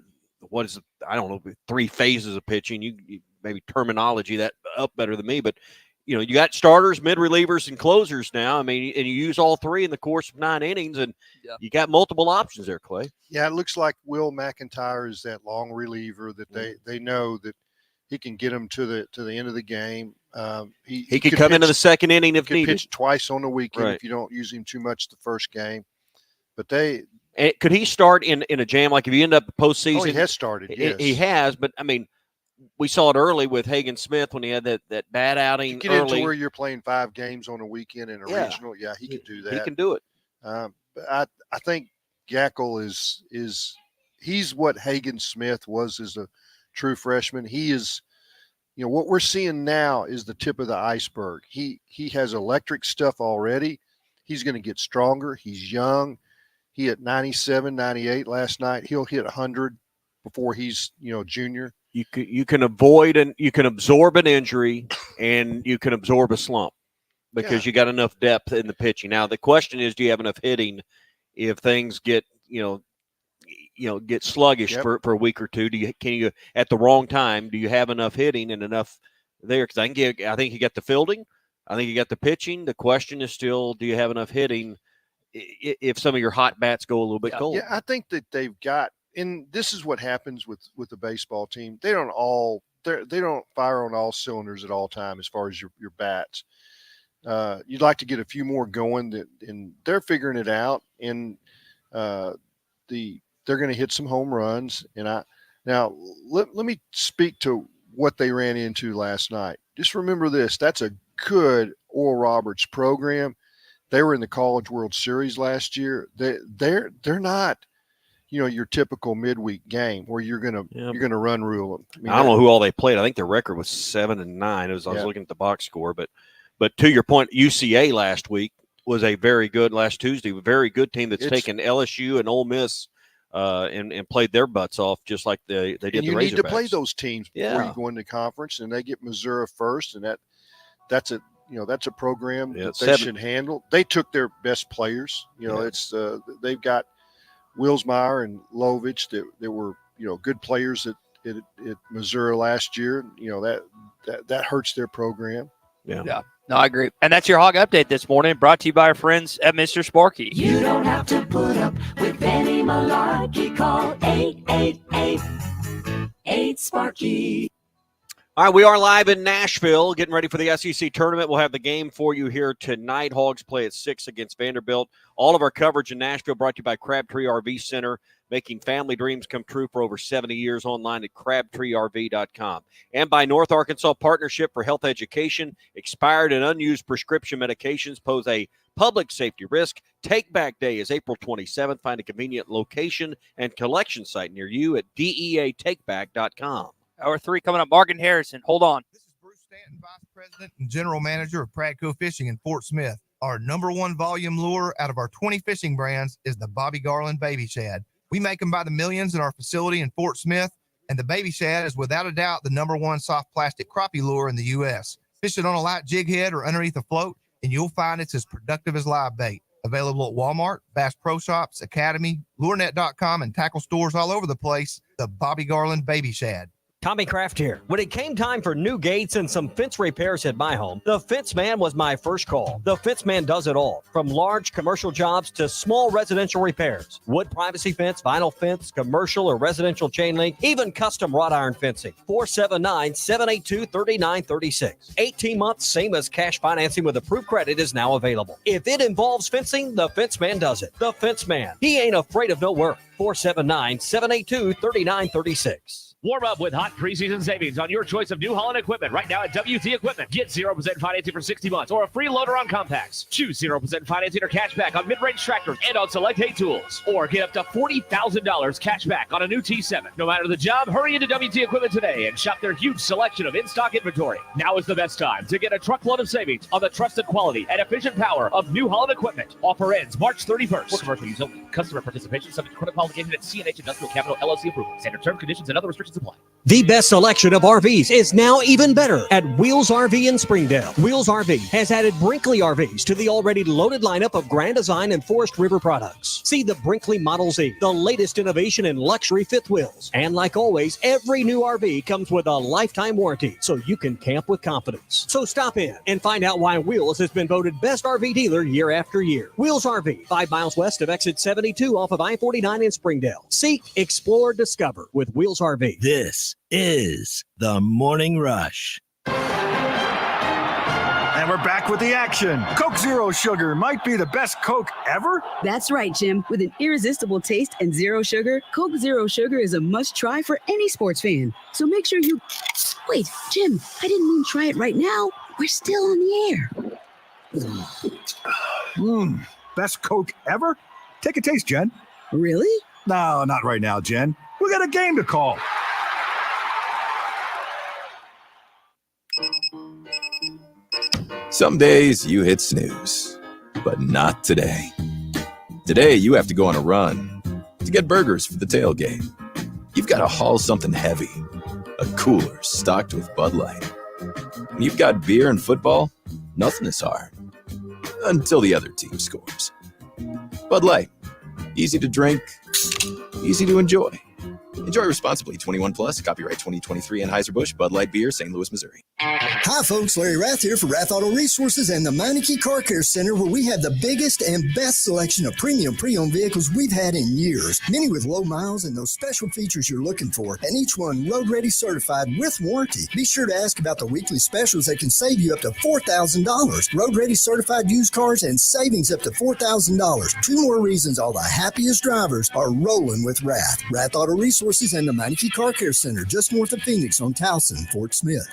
3 phases of pitching. You maybe terminology that up better than me, but you got starters, mid relievers, and closers now. I mean, and you use all 3 in the course of 9 innings, and you got multiple options there, Clay.
Yeah, it looks like Will McIntyre is that long reliever that they know that he can get them to the end of the game. He
could come into the second inning if needed.
Pitch twice on the weekend if you don't use him too much the first game. But
could he start in a jam like if you end up postseason?
Oh, he has started. Yes,
he has. But I mean, we saw it early with Hagen Smith when he had that bad outing.
Get
early.
Into where you're playing 5 games on a weekend in a regional. Yeah, he could do that.
He can do it.
But I think Gackle he's what Hagen Smith was as a true freshman. He is, what we're seeing now is the tip of the iceberg. He has electric stuff already. He's going to get stronger. He's young. He hit 97, 98 last night. He'll hit 100 before he's, junior.
You can avoid and you can absorb an injury and you can absorb a slump because you got enough depth in the pitching. Now the question is, do you have enough hitting if things get get sluggish for a week or two? Can you at the wrong time? Do you have enough hitting and enough there? Because I think you got the fielding, I think you got the pitching. The question is still, do you have enough hitting if some of your hot bats go a little bit cold?
Yeah, I think that they've got, and this is what happens with the baseball team. They don't fire on all cylinders at all time as far as your bats. You'd like to get a few more going, and they're figuring it out. And they're going to hit some home runs. And let me speak to what they ran into last night. Just remember this: that's a good Oral Roberts program. They were in the College World Series last year. They're not, your typical midweek game where you're gonna run rule them.
I don't know who all they played. I think their record was 7-9. I was looking at the box score, but to your point, UCA last week was a very good team that's taken LSU and Ole Miss and played their butts off just like they did.
And you
the
need to
Razorbacks.
play those teams before you go into conference, and they get Missouri first, and that's a program that they should handle. They took their best players. It's they've got Wilsmeyer and Lovich that were good players at Missouri last year. That hurts their program.
Yeah. No, I agree. And that's your Hog Update this morning, brought to you by our friends at Mr. Sparky.
You don't have to put up with any malarkey. Call 888-8-SPARKY.
All right, we are live in Nashville, getting ready for the SEC tournament. We'll have the game for you here tonight. Hogs play at 6 against Vanderbilt. All of our coverage in Nashville brought to you by Crabtree RV Center, making family dreams come true for over 70 years, online at crabtreerv.com. And by North Arkansas Partnership for Health Education. Expired and unused prescription medications pose a public safety risk. Take Back Day is April 27th. Find a convenient location and collection site near you at deatakeback.com.
Hour 3 coming up. Morgan Harrison, hold on.
This is Bruce Stanton, Vice President and General Manager of Pradco Fishing in Fort Smith. Our number 1 volume lure out of our 20 fishing brands is the Bobby Garland Baby Shad. We make them by the millions in our facility in Fort Smith, and the Baby Shad is without a doubt the number 1 soft plastic crappie lure in the U.S. Fish it on a light jig head or underneath a float, and you'll find it's as productive as live bait. Available at Walmart, Bass Pro Shops, Academy, LureNet.com, and tackle stores all over the place. The Bobby Garland Baby Shad.
Tommy Kraft here. When it came time for new gates and some fence repairs at my home, the Fence Man was my first call. The Fence Man does it all, from large commercial jobs to small residential repairs. Wood privacy fence, vinyl fence, commercial or residential chain link, even custom wrought iron fencing. 479-782-3936. 18 months, same as cash financing with approved credit is now available. If it involves fencing, the Fence Man does it. The Fence Man. He ain't afraid of no work. 479-782-3936.
Warm up with hot preseason savings on your choice of New Holland equipment right now at WT Equipment. Get 0% financing for 60 months or a free loader on compacts. Choose 0% financing or cash back on mid-range tractors and on select hay tools. Or get up to $40,000 cash back on a new T7. No matter the job, hurry into WT Equipment today and shop their huge selection of in-stock inventory. Now is the best time to get a truckload of savings on the trusted quality and efficient power of New Holland equipment. Offer ends March 31st. For commercial use only. Customer participation subject to credit qualification at CNH Industrial Capital LLC approval. Standard terms, conditions, and other restrictions apply.
The best selection of RVs is now even better at Wheels RV in Springdale. Wheels RV has added Brinkley RVs to the already loaded lineup of Grand Design and Forest River products. See the Brinkley Model Z, the latest innovation in luxury fifth wheels. And like always, every new RV comes with a lifetime warranty, so you can camp with confidence. So stop in and find out why Wheels has been voted best RV dealer year after year. Wheels RV, 5 miles west of exit 72 off of I-49 in Springdale. Seek, explore, discover with Wheels RV.
This is the Morning Rush.
And we're back with the action. Coke Zero Sugar might be the best Coke ever.
That's right, Jim. With an irresistible taste and zero sugar, Coke Zero Sugar is a must-try for any sports fan. So make sure you... Wait, Jim, I didn't mean try it right now. We're still on the air.
Best Coke ever? Take a taste, Jen.
Really?
No, not right now, Jen. We got a game to call.
Some days you hit snooze, but not today. Today you have to go on a run to get burgers for the tailgate. You've got to haul something heavy, a cooler stocked with Bud Light. When you've got beer and football, nothing is hard. Until the other team scores. Bud Light. Easy to drink, easy to enjoy. Enjoy responsibly. 21 plus. Copyright 2023 Anheuser-Busch Bud Light Beer, St. Louis, Missouri.
Hi, folks. Larry Rath here for Rath Auto Resources and the Meineke Car Care Center, where we have the biggest and best selection of premium pre-owned vehicles we've had in years. Many with low miles and those special features you're looking for, and each one road-ready certified with warranty. Be sure to ask about the weekly specials that can save you up to $4,000. Road-ready certified used cars and savings up to $4,000. Two more reasons all the happiest drivers are rolling with Rath. Rath Auto Resources and the Meineke Car Care Center, just north of Phoenix on Towson, Fort Smith.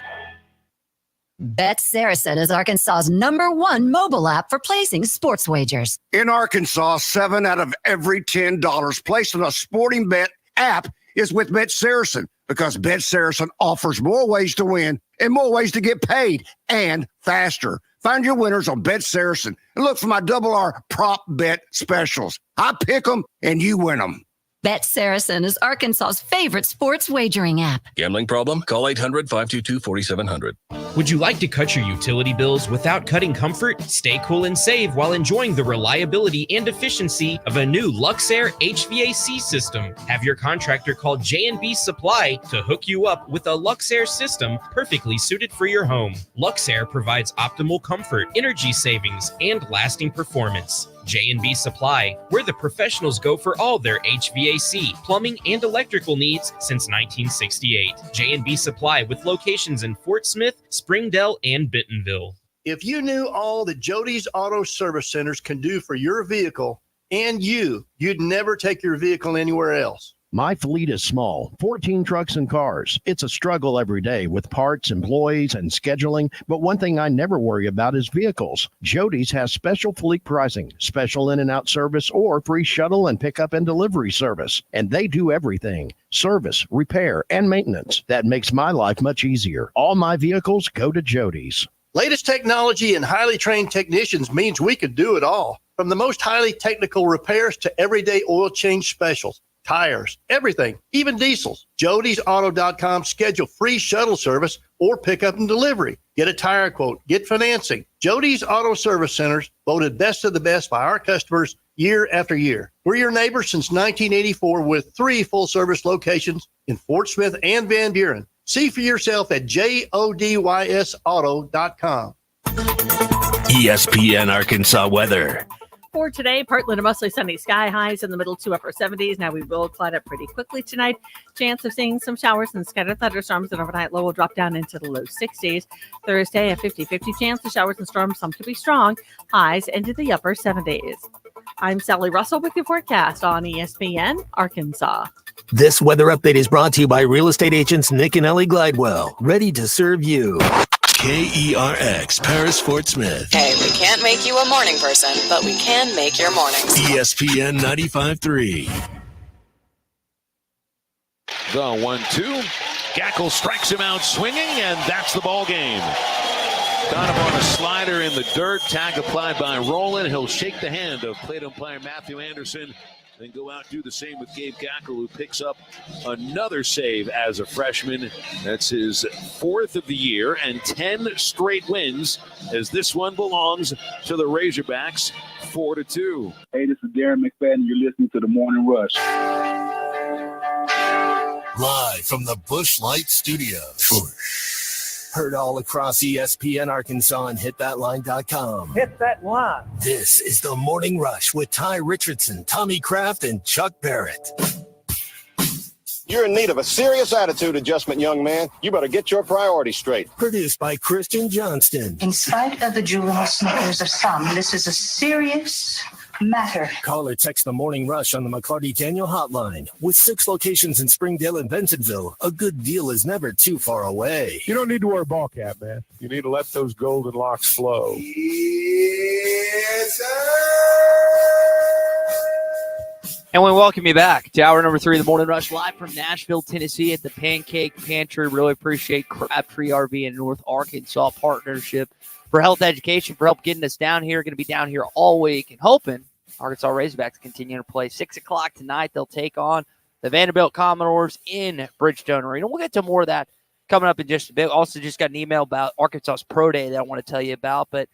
Bet Saracen is Arkansas's #1 mobile app for placing sports wagers.
In Arkansas, 7 out of every $10 placed on a sporting bet app is with Bet Saracen, because Bet Saracen offers more ways to win and more ways to get paid, and faster. Find your winners on Bet Saracen and look for my RR prop bet specials. I pick them and you win them.
Bet Saracen is Arkansas's favorite sports wagering app.
Gambling problem? Call 800-522-4700.
Would you like to cut your utility bills without cutting comfort? Stay cool and save while enjoying the reliability and efficiency of a new Luxair HVAC system. Have your contractor call J&B Supply to hook you up with a Luxair system perfectly suited for your home. Luxair provides optimal comfort, energy savings, and lasting performance. J&B Supply, where the professionals go for all their HVAC, plumbing, and electrical needs since 1968. J&B Supply with locations in Fort Smith, Springdale, and Bentonville.
If you knew all that Jody's Auto Service Centers can do for your vehicle and you'd never take your vehicle anywhere else.
My fleet is small, 14 trucks and cars. It's a struggle every day with parts, employees, and scheduling, but one thing I never worry about is vehicles. Jody's has special fleet pricing, special in and out service, or free shuttle and pickup and delivery service. And they do everything: service, repair, and maintenance. That makes my life much easier. All my vehicles go to Jody's.
Latest technology and highly trained technicians means we could do it all. From the most highly technical repairs to everyday oil change specials. Tires, everything, even diesels. Jody'sAuto.com. Schedule free shuttle service or pickup and delivery. Get a tire quote, get financing. Jody's Auto Service Centers, voted best of the best by our customers year after year. We're your neighbors since 1984 with 3 full-service locations in Fort Smith and Van Buren. See for yourself at JODYSauto.com.
ESPN Arkansas weather.
For today, partly to mostly sunny, sky highs in the middle to upper 70s. Now we will cloud up pretty quickly tonight. Chance of seeing some showers and scattered thunderstorms, and overnight low will drop down into the low 60s. Thursday, a 50-50 chance of showers and storms, some to be strong. Highs into the upper 70s. I'm Sally Russell with your forecast on ESPN Arkansas.
This weather update is brought to you by real estate agents Nick and Ellie Glidewell, ready to serve you. KERX, Paris Fort Smith.
Hey, we can't make you a morning person, but we can make your mornings.
ESPN 95.3.
The 1-2. Gackle strikes him out swinging, and that's the ball game. Got him on a slider in the dirt. Tag applied by Rowland. He'll shake the hand of plate umpire Matthew Anderson. Then go out and do the same with Gabe Gackle, who picks up another save as a freshman. That's his 4th of the year and 10 straight wins, as this one belongs to the Razorbacks, 4-2.
Hey, this is Darren McFadden. You're listening to The Morning Rush.
Live from the Busch Light Studios. Heard all across ESPN Arkansas and hitthatline.com.
Hit that line.
This is the Morning Rush with Ty Richardson, Tommy Kraft, and Chuck Barrett.
You're in need of a serious attitude adjustment, young man. You better get your priorities straight.
Produced by Christian Johnston.
In spite of the juvenile snickers of some, this is a serious matter.
Call or text the Morning Rush on the McClarty Daniel hotline. With 6 locations in Springdale and Bentonville, a good deal is never too far away.
You don't need to wear a ball cap, man. You need to let those golden locks flow.
Yes, sir.
And we welcome you back to hour number 3 of the Morning Rush, live from Nashville, Tennessee at the Pancake Pantry. Really appreciate Crabtree RV and North Arkansas partnership for health education, for help getting us down here. Going to be down here all week and hoping Arkansas Razorbacks continue to play. 6 o'clock tonight, they'll take on the Vanderbilt Commodores in Bridgestone Arena. We'll get to more of that coming up in just a bit. Also just got an email about Arkansas's Pro Day that I want to tell you about, but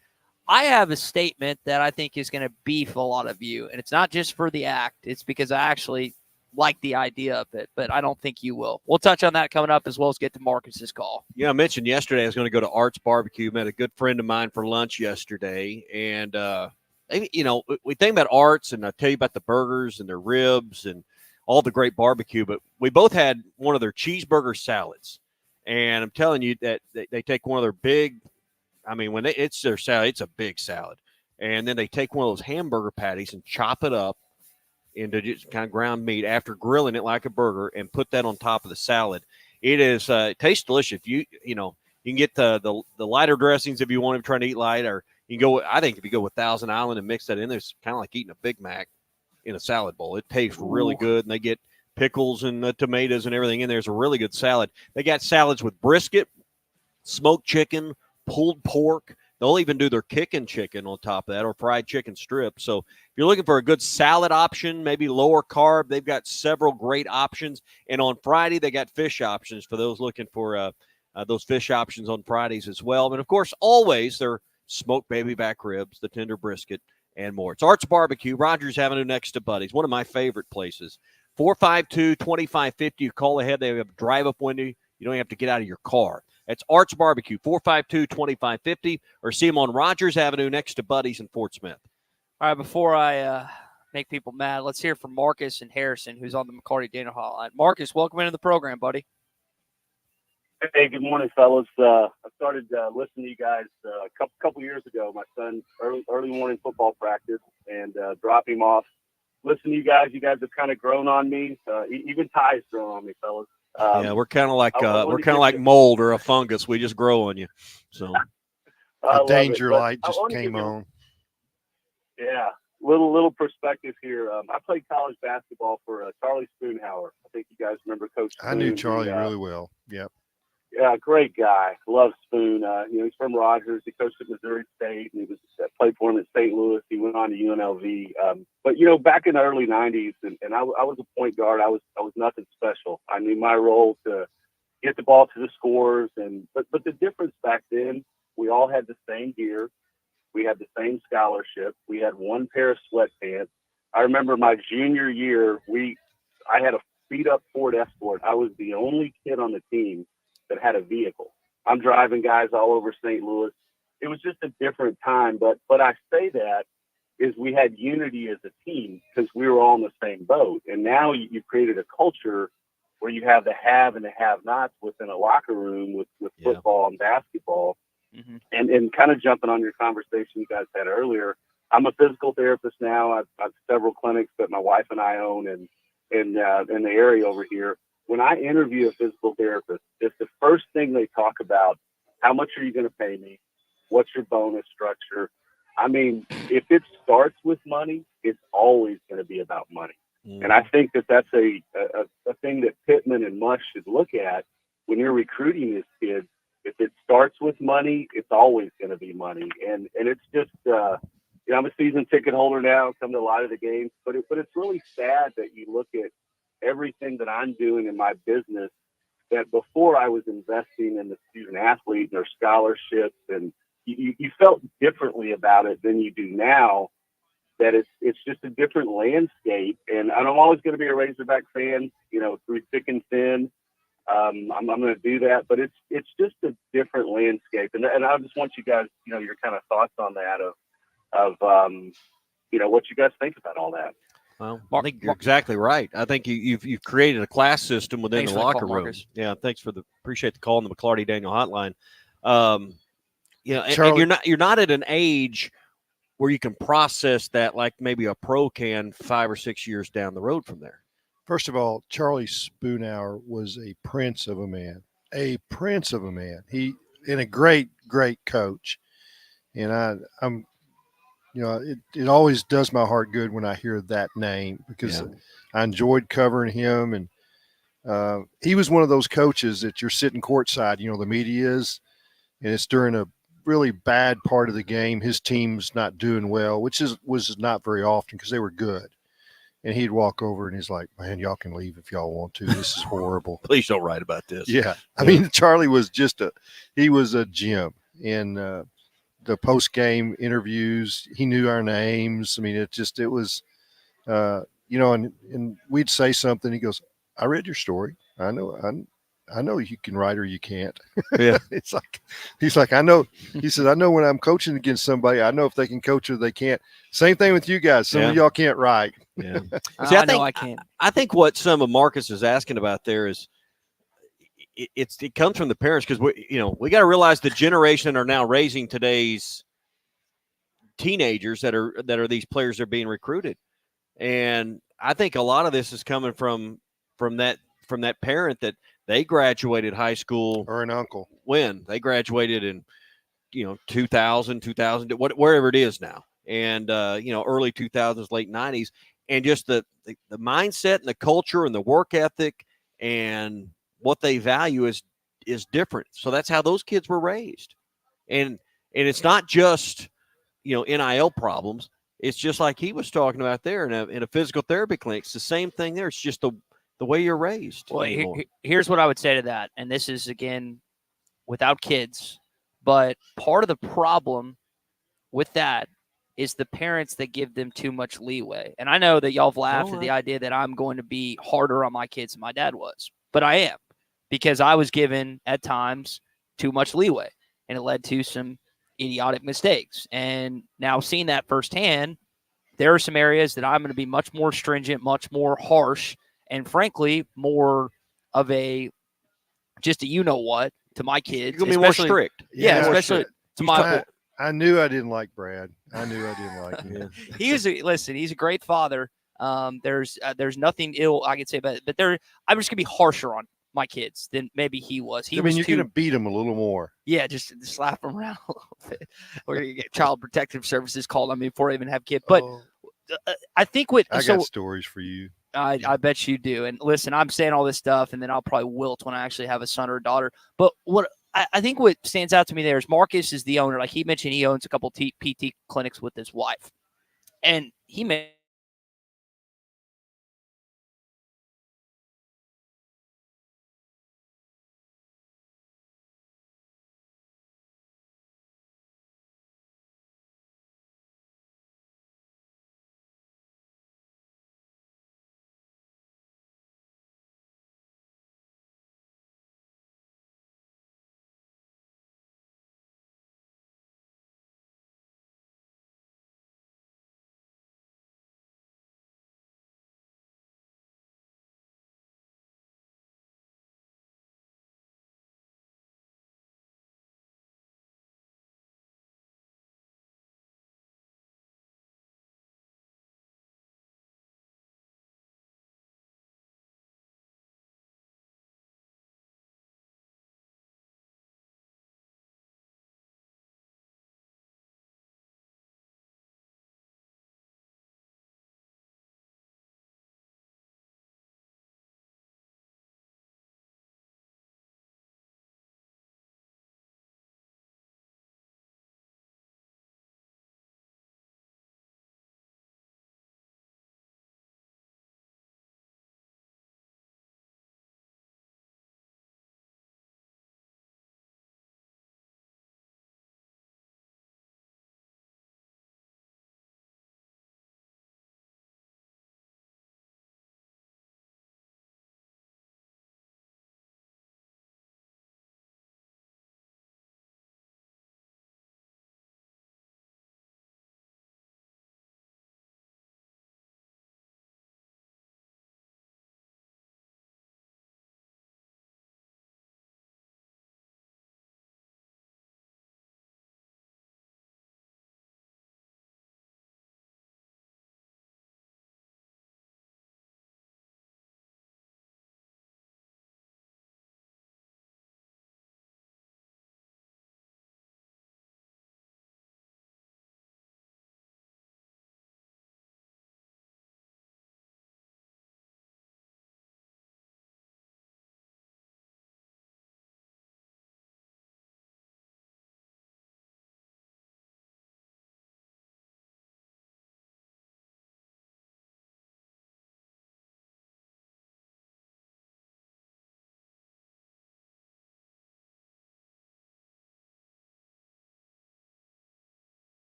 I have a statement that I think is going to beef a lot of you, and it's not just for the act. It's because I actually like the idea of it, but I don't think you will. We'll touch on that coming up, as well as get to Marcus's call.
Yeah, I mentioned yesterday I was going to go to Art's Barbecue. Met a good friend of mine for lunch yesterday, and we think about Art's, and I tell you about the burgers and their ribs and all the great barbecue, but we both had one of their cheeseburger salads, and I'm telling you that they take one of their big, when it's their salad, it's a big salad, and then they take one of those hamburger patties and chop it up into just kind of ground meat after grilling it like a burger, and put that on top of the salad. It is it tastes delicious. You can get the lighter dressings if you want to try to eat light, or you can go. I think if you go with Thousand Island and mix that in there, it's kind of like eating a Big Mac in a salad bowl. It tastes really good, and they get pickles and tomatoes and everything in there. It's a really good salad. They got salads with brisket, smoked chicken, pulled pork. They'll even do their kicking chicken on top of that, or fried chicken strips. So if you're looking for a good salad option, maybe lower carb, they've got several great options. And on Friday, they got fish options for those looking for those fish options on Fridays as well. And, of course, always their smoked baby back ribs, the tender brisket, and more. It's Art's Barbecue, Rogers Avenue next to Buddy's, one of my favorite places. 452-2550. You call ahead. They have a drive-up window. You don't have to get out of your car. That's Art's Barbecue, 452-2550, or see them on Rogers Avenue next to Buddy's in Fort Smith.
All right, before I make people mad, let's hear from Marcus and Harrison, who's on the McCarty Daniel hotline. Marcus, welcome into the program, buddy.
Hey, good morning, fellas. I started listening to you guys a couple years ago. My son, early morning football practice, and drop him off. Listen to you guys. You guys have kind of grown on me. Even Ty's grown on me, fellas.
Yeah, we're kind of like mold or a fungus. We just grow on you. So
a danger light just came on.
Yeah, little perspective here. I played college basketball for Charlie Spoonhauer. I think you guys remember Coach Spoon.
I knew Charlie really well. Yep.
Yeah, great guy. Love Spoon. He's from Rogers. He coached at Missouri State, and he played for him at St. Louis. He went on to UNLV. But back in the early '90s, and I was a point guard. I was nothing special. I knew my role to get the ball to the scores, but the difference back then, we all had the same gear. We had the same scholarship. We had one pair of sweatpants. I remember my junior year, I had a beat-up Ford Escort. I was the only kid on the team that had a vehicle. I'm driving guys all over St. Louis. It was just a different time, but I say that is we had unity as a team because we were all in the same boat. And now you created a culture where you have the have and the have-nots within a locker room with football and basketball. Mm-hmm. And kind of jumping on your conversation you guys had earlier, I'm a physical therapist now. I've several clinics that my wife and I own in the area over here. When I interview a physical therapist, it's the first thing they talk about. How much are you going to pay me? What's your bonus structure? I mean, if it starts with money, it's always going to be about money. And I think that's a thing that Pittman and Mush should look at when you're recruiting these kids. If it starts with money, it's always going to be money. And it's just, I'm a season ticket holder now, come to a lot of the games, but it's really sad that you look at everything that I'm doing in my business, that before I was investing in the student athlete and their scholarships, and you felt differently about it than you do now, that it's just a different landscape. And I'm always going to be a Razorback fan, through thick and thin. I'm going to do that, but it's just a different landscape. And I just want you guys, your kind of thoughts on that of what you guys think about all that.
Well, I think you're exactly right. I think you've created a class system within the locker room. Yeah, thanks appreciate the call on the McClarty Daniel hotline. And you're not at an age where you can process that like maybe a pro can 5 or 6 years down the road from there.
First of all, Charlie Spoonhour was a prince of a man, and a great, great coach. And I'm it always does my heart good when I hear that name, because I enjoyed covering him. And he was one of those coaches that you're sitting courtside, the media is, and it's during a really bad part of the game. His team's not doing well, which was not very often because they were good. And he'd walk over and he's like, man, y'all can leave if y'all want to. This is horrible.
Please don't write about this.
Yeah. I mean, Charlie was he was a gem. And the post-game interviews, he knew our names. I mean, it was, and we'd say something. He goes, I read your story. I know you can write or you can't.
Yeah.
He's like, I know. He said, I know when I'm coaching against somebody, I know if they can coach or they can't. Same thing with you guys. Some of y'all can't write.
Yeah.
See, I can't.
I think what some of Marcus is asking about there is it comes from the parents, because we got to realize the generation are now raising today's teenagers that are these players that are being recruited. And I think a lot of this is coming from that parent that they graduated high school,
or an uncle
when they graduated in 2000 wherever it is now, and early 2000s, late 90s, and just the mindset and the culture and the work ethic and what they value is different. So that's how those kids were raised. And it's not just NIL problems. It's just like he was talking about there in a physical therapy clinic. It's the same thing there. It's just the way you're raised.
Well, here's what I would say to that. And this is, again, without kids. But part of the problem with that is the parents that give them too much leeway. And I know that y'all have laughed at the idea that I'm going to be harder on my kids than my dad was. But I am, because I was given, at times, too much leeway. And it led to some idiotic mistakes. And now, seeing that firsthand, there are some areas that I'm going to be much more stringent, much more harsh, and frankly, more of a just a what to my kids.
You're going to be more strict.
Yeah, especially to my.
I knew I didn't like Brad. I knew I didn't like him.
He's a great father. There's nothing ill I could say about it, but I'm just going to be harsher on my kids than maybe he was.
You're going to beat him a little more.
Yeah, just slap him around a little bit. We're going to get Child Protective Services called on me before I even have kids. But I think
I got stories for you.
I bet you do. And listen, I'm saying all this stuff, and then I'll probably wilt when I actually have a son or a daughter. But what I think what stands out to me there is Marcus is the owner. Like he mentioned, he owns a couple PT clinics with his wife. And he made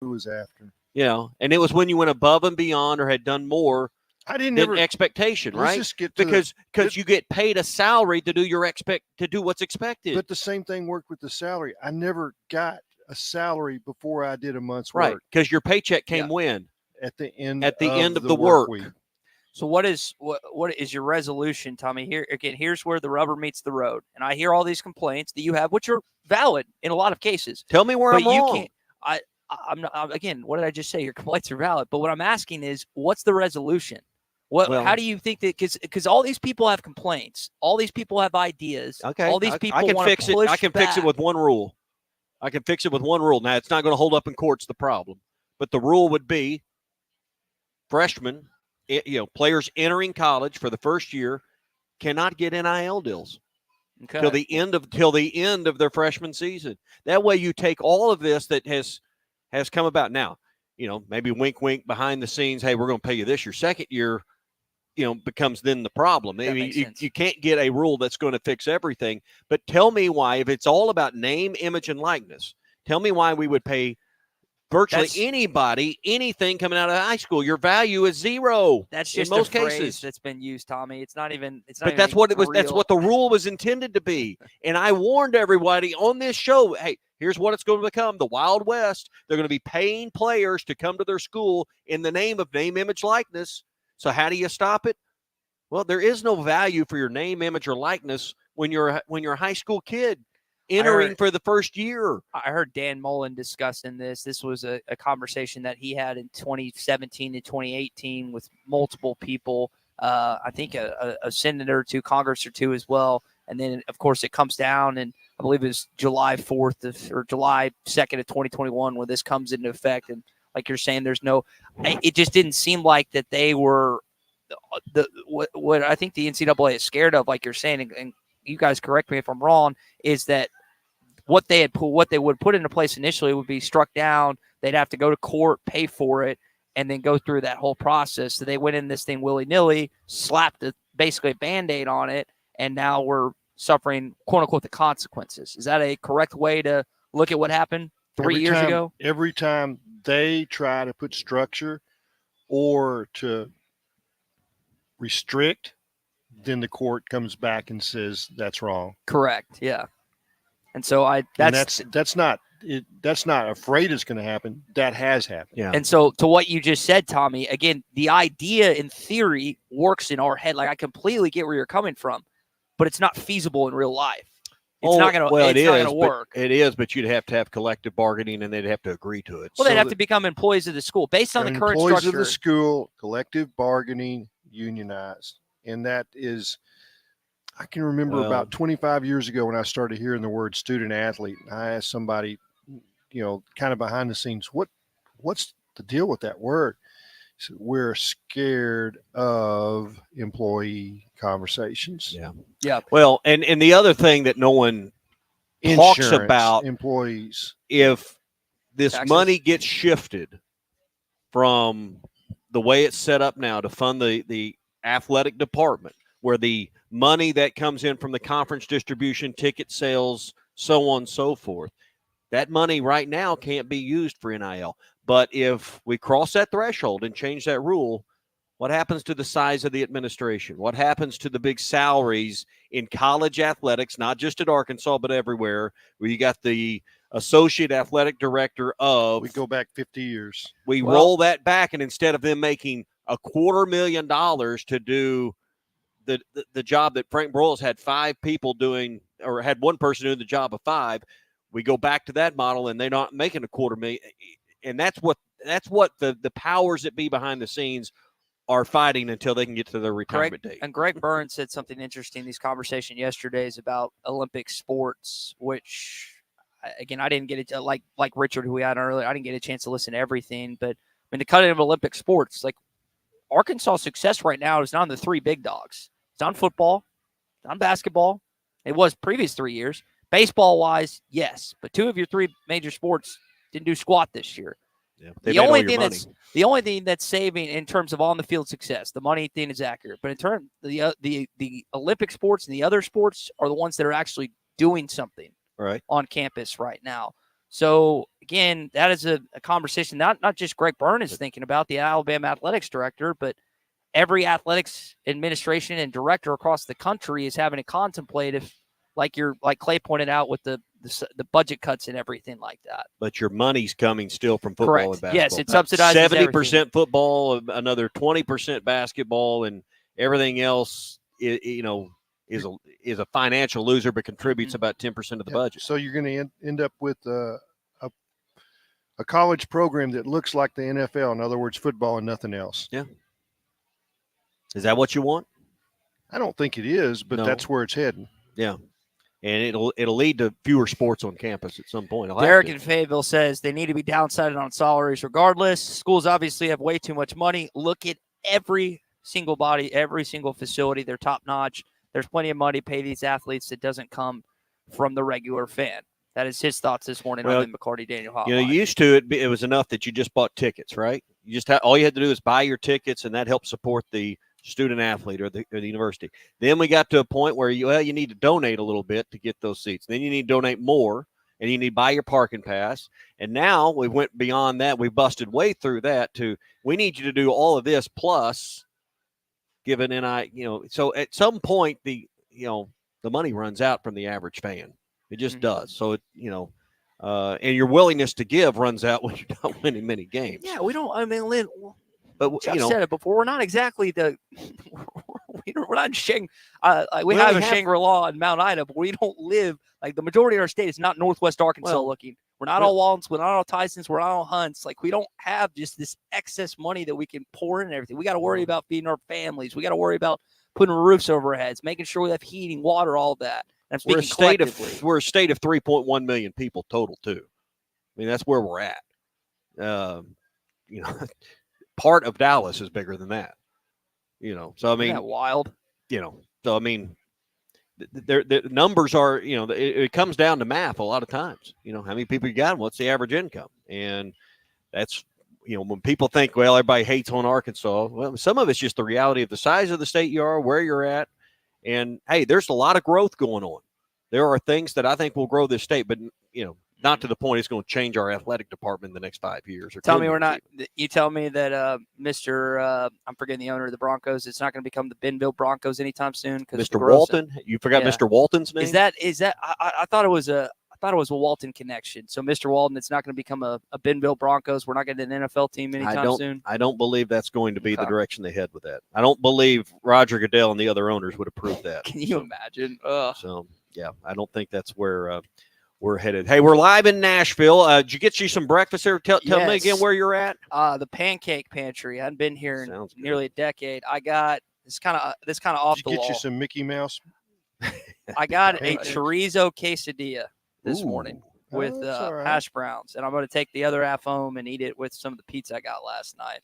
Who was after?
And it was when you went above and beyond or had done more than expectation,
let's
right?
just get to
because you get paid a salary to do what's expected.
But the same thing worked with the salary. I never got a salary before I did a month's
right,
work.
because your paycheck came when?
At the end
of the work
week.
So what is your resolution, Tommy? Here's where the rubber meets the road. And I hear all these complaints that you have, which are valid in a lot of cases.
Tell me where I'm wrong.
I'm not. Again, what did I just say? Your complaints are valid, but what I'm asking is, what's the resolution? How do you think that? Because all these people have complaints, all these people have ideas.
Okay,
all these people
I can
want
fix
to
it.
push
I can fix it
back.
with one rule. I can fix it with one rule. Now it's not going to hold up in court's the problem, but the rule would be freshmen, players entering college for the first year cannot get NIL deals till the end of their freshman season. That way, you take all of this that has come about now. Maybe wink, wink behind the scenes. Hey, we're going to pay you this. Your second year, becomes then the problem. I mean, you can't get a rule that's going to fix everything. But tell me why, if it's all about name, image, and likeness, tell me why we would pay virtually anybody anything coming out of high school. Your value is zero.
That's just
in most
a phrase
cases
that's been used, Tommy. It's not even.
But that's what it was. That's what the rule was intended to be. And I warned everybody on this show, hey, here's what it's going to become: the Wild West. They're going to be paying players to come to their school in the name of name, image, likeness. So how do you stop it? Well, there is no value for your name, image, or likeness when you're a high school kid entering for the first year.
I heard Dan Mullen discussing this. This was a conversation that he had in 2017 and 2018 with multiple people. I think a senator or two, Congress or two as well. And then, of course, it comes down, and I believe it was July 4th or July 2nd of 2021 when this comes into effect. And like you're saying, it just didn't seem like that they were what I think the NCAA is scared of, like you're saying, and you guys correct me if I'm wrong, is that what they would put into place initially would be struck down. They'd have to go to court, pay for it, and then go through that whole process. So they went in this thing willy-nilly, slapped basically a Band-Aid on it, and now we're suffering, quote-unquote, the consequences. Is that a correct way to look at what happened 3 years ago?
Every time they try to put structure or to restrict, then the court comes back and says that's wrong.
Correct. Yeah. And so
that's not afraid it's going to happen. That has happened.
Yeah.
And so to what you just said, Tommy, again, the idea in theory works in our head. Like, I completely get where you're coming from, but it's not feasible in real life. It's not going to work.
It is, but you'd have to have collective bargaining, and they'd have to agree to it.
Well, they'd have to become employees of the school based on the current
employees
structure.
of the school, collective bargaining, unionized. And that is, I can remember about 25 years ago when I started hearing the word student athlete. I asked somebody, kind of behind the scenes, what's the deal with that word? He said, we're scared of employee conversations.
Yeah.
Yeah.
Well, and the other thing that no one talks
Insurance,
about,
employees,
if this
Taxes.
money gets shifted from the way it's set up now to fund the athletic department, where the money that comes in from the conference distribution, ticket sales, so on and so forth, that money right now can't be used for NIL. But if we cross that threshold and change that rule, what happens to the size of the administration? What happens to the big salaries in college athletics, not just at Arkansas, but everywhere, where you got the associate athletic director of...
We go back 50 years.
We roll that back, and instead of them making $250,000 to do the job that Frank Broyles had 5 people doing, or had one person doing the job of 5, we go back to that model, and they're not making $250,000. And that's what the powers that be behind the scenes are fighting until they can get to their retirement date.
And Greg Burns said something interesting. These conversations yesterday is about Olympic sports, which, again, I didn't get it like Richard, who we had earlier. I didn't get a chance to listen to everything, but I mean, the cutting of Olympic sports, like Arkansas' success right now is not on the 3 big dogs. It's on football, it's on basketball. It was previous 3 years. Baseball-wise, yes, but 2 of your 3 major sports didn't do squat this year.
Yeah,
the only thing that's saving in terms of on the field success, the money thing is accurate, but in terms the Olympic sports and the other sports are the ones that are actually doing something
right
on campus right now. So, again, that is a conversation not just Greg Byrne is thinking about, the Alabama athletics director, but every athletics administration and director across the country is having to contemplate if, like Clay pointed out, with the budget cuts and everything like that.
But your money's coming still from football
Correct.
and basketball.
Yes, it subsidizes
70%
everything.
football, another 20% basketball, and everything else, is a financial loser, but contributes about 10% of the budget.
So you're going to end up with a college program that looks like the NFL. In other words, football and nothing else.
Yeah. Is that what you want?
I don't think it is, but
No.
that's where it's heading.
Yeah. And it'll lead to fewer sports on campus at some point.
Derek in Fayetteville says they need to be downsized on salaries regardless. Schools obviously have way too much money. Look at every single body, every single facility. They're top-notch. There's plenty of money to pay these athletes that doesn't come from the regular fan. That is his thoughts this morning on the McCarty Daniel Hotline.
Used to it was enough that you just bought tickets, right? You just all you had to do is buy your tickets, and that helped support the student athlete or the university. Then we got to a point where you need to donate a little bit to get those seats. Then you need to donate more, and you need to buy your parking pass. And now we went beyond that. We busted way through that to we need you to do all of this plus give an So at some point the money runs out from the average fan. It just does. So and your willingness to give runs out when you're not winning many games.
Yeah, we don't. I mean, Lynn.
But
Jeff said it before. We're not exactly we're not in we have a Shangri-La in Mount Ida, but we don't live like the majority of our state is not Northwest Arkansas looking. We're not all Waltons. We're not all Tysons. We're not all Hunts. Like we don't have just this excess money that we can pour in everything. We got to worry about feeding our families. We got to worry about putting roofs over our heads, making sure we have heating, water, all of that. And
we're a state of 3.1 million people total too. I mean that's where we're at. Part of Dallas is bigger than that, So I mean,
isn't that wild,
So I mean, the numbers are, it comes down to math a lot of times. How many people you got, and what's the average income, and that's when people think, well, everybody hates on Arkansas. Well, some of it's just the reality of the size of the state you are, where you're at, and hey, there's a lot of growth going on. There are things that I think will grow this state, but not to the point it's going to change our athletic department in the next 5 years.
Tell me we're not. You tell me that Mr. I'm forgetting the owner of the Broncos. It's not going to become the Bentonville Broncos anytime soon.
Mr. Walton. You forgot Mr. Walton's name.
Is that? I thought it was a Walton connection. So Mr. Walton, it's not going to become a Bentonville Broncos. We're not getting an NFL team anytime soon.
I don't believe that's going to be the direction they head with that. I don't believe Roger Goodell and the other owners would approve that.
Can you imagine?
So yeah, I don't think that's where. We're headed. Hey, we're live in Nashville. Did you get you some breakfast there? Tell me again where you're at.
The Pancake Pantry. I hadn't been here in nearly a decade. I got this kind of off the wall.
Did you get you some Mickey Mouse?
I got a chorizo quesadilla this morning with hash browns, and I'm going to take the other half home and eat it with some of the pizza I got last night.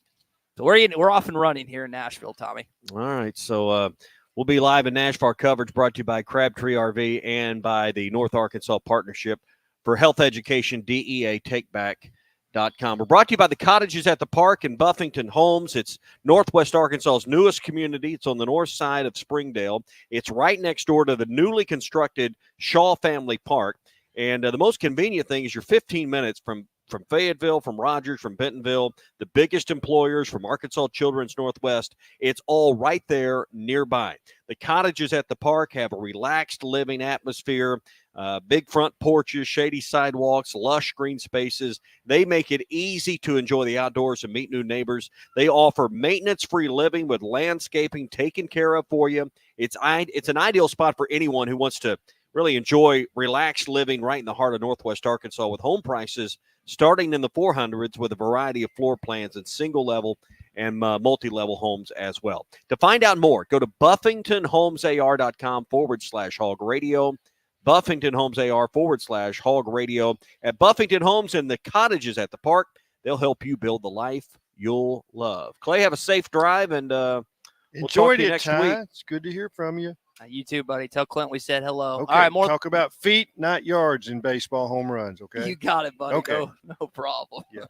So we're off and running here in Nashville, Tommy.
All right, so. We'll be live in Nashville. Coverage brought to you by Crabtree RV and by the North Arkansas Partnership for Health Education, DEA Takeback.com. We're brought to you by the Cottages at the Park in Buffington Homes. It's Northwest Arkansas's newest community. It's on the north side of Springdale. It's right next door to the newly constructed Shaw Family Park. And the most convenient thing is you're 15 minutes from Fayetteville, from Rogers, from Bentonville, the biggest employers, from Arkansas Children's Northwest. It's all right there nearby. The Cottages at the Park have a relaxed living atmosphere, big front porches, shady sidewalks, lush green spaces. They make it easy to enjoy the outdoors and meet new neighbors. They offer maintenance-free living with landscaping taken care of for you. It's an ideal spot for anyone who wants to really enjoy relaxed living right in the heart of Northwest Arkansas with home prices starting in the 400s with a variety of floor plans and single-level and multi-level homes as well. To find out more, go to BuffingtonHomesAR.com/Hog Radio. BuffingtonHomesAR/Hog Radio. At Buffington Homes and the Cottages at the Park, they'll help you build the life you'll love. Clay, have a safe drive, and we'll
enjoyed
talk to you
it,
next
Ty.
week.
It's good to hear from you.
You too, buddy. Tell Clint we said hello.
Okay,
all right, more
talk about feet, not yards in baseball home runs, okay?
You got it, buddy.
Okay.
No problem.
Yeah.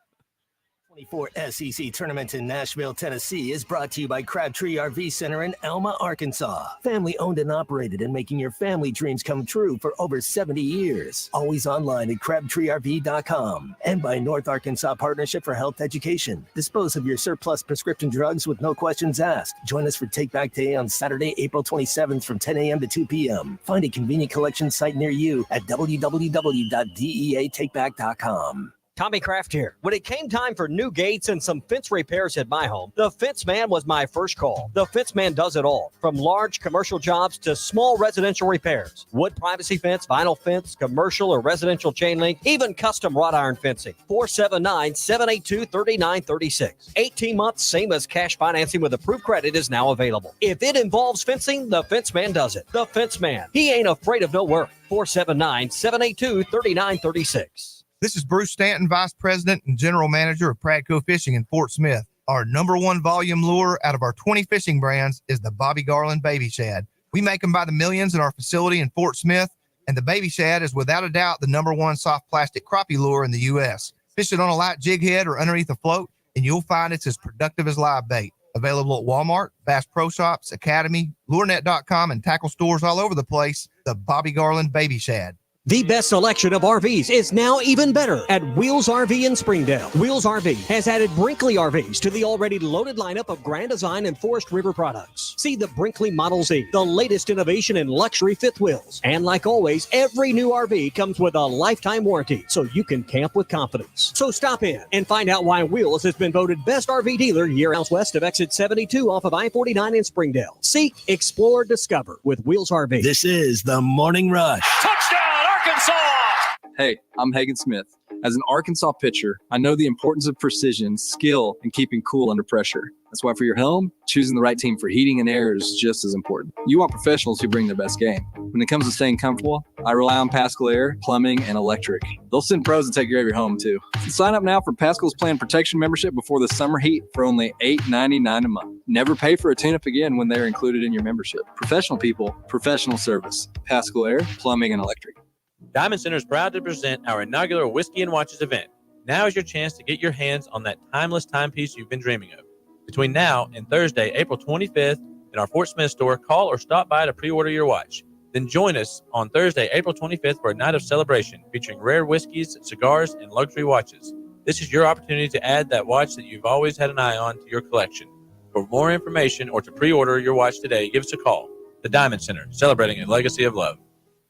For SEC Tournament in Nashville, Tennessee is brought to you by Crabtree RV Center in Alma, Arkansas. Family owned and operated and making your family dreams come true for over 70 years. Always online at crabtreerv.com. And by North Arkansas Partnership for Health Education. Dispose of your surplus prescription drugs with no questions asked. Join us for Take Back Day on Saturday, April 27th from 10 a.m. to 2 p.m. Find a convenient collection site near you at www.deatakeback.com.
Tommy Kraft here. When it came time for new gates and some fence repairs at my home, the Fence Man was my first call. The Fence Man does it all, from large commercial jobs to small residential repairs. Wood privacy fence, vinyl fence, commercial or residential chain link, even custom wrought iron fencing. 479-782-3936. 18 months, same as cash financing with approved credit is now available. If it involves fencing, the Fence Man does it. The Fence Man. He ain't afraid of no work. 479-782-3936.
This is Bruce Stanton, Vice President and General Manager of Pradco Fishing in Fort Smith. Our number one volume lure out of our 20 fishing brands is the Bobby Garland Baby Shad. We make them by the millions in our facility in Fort Smith, and the Baby Shad is without a doubt the number one soft plastic crappie lure in the U.S. Fish it on a light jig head or underneath a float, and you'll find it's as productive as live bait. Available at Walmart, Bass Pro Shops, Academy, LureNet.com, and tackle stores all over the place. The Bobby Garland Baby Shad.
The best selection of RVs is now even better at Wheels RV in Springdale. Wheels RV has added Brinkley RVs to the already loaded lineup of Grand Design and Forest River products. See the Brinkley Model Z, the latest innovation in luxury fifth wheels. And like always, every new RV comes with a lifetime warranty, so you can camp with confidence. So stop in and find out why Wheels has been voted best RV dealer year round west of exit 72 off of I-49 in Springdale. Seek, explore, discover with Wheels RV.
This is the Morning Rush.
Touchdown, Arkansas!
Hey, I'm Hagan Smith. As an Arkansas pitcher, I know the importance of precision, skill, and keeping cool under pressure. That's why for your home, choosing the right team for heating and air is just as important. You want professionals who bring their best game. When it comes to staying comfortable, I rely on Pascal Air, Plumbing, and Electric. They'll send pros to take care of your home, too. So sign up now for Pascal's Plan Protection membership before the summer heat for only $8.99 a month. Never pay for a tune-up again when they're included in your membership. Professional people, professional service. Pascal Air, Plumbing, and Electric.
Diamond Center is proud to present our inaugural Whiskey and Watches event. Now is your chance to get your hands on that timeless timepiece you've been dreaming of. Between now and Thursday, April 25th, in our Fort Smith store, call or stop by to pre-order your watch. Then join us on Thursday, April 25th for a night of celebration featuring rare whiskeys, cigars, and luxury watches. This is your opportunity to add that watch that you've always had an eye on to your collection. For more information or to pre-order your watch today, give us a call. The Diamond Center, celebrating a legacy of love.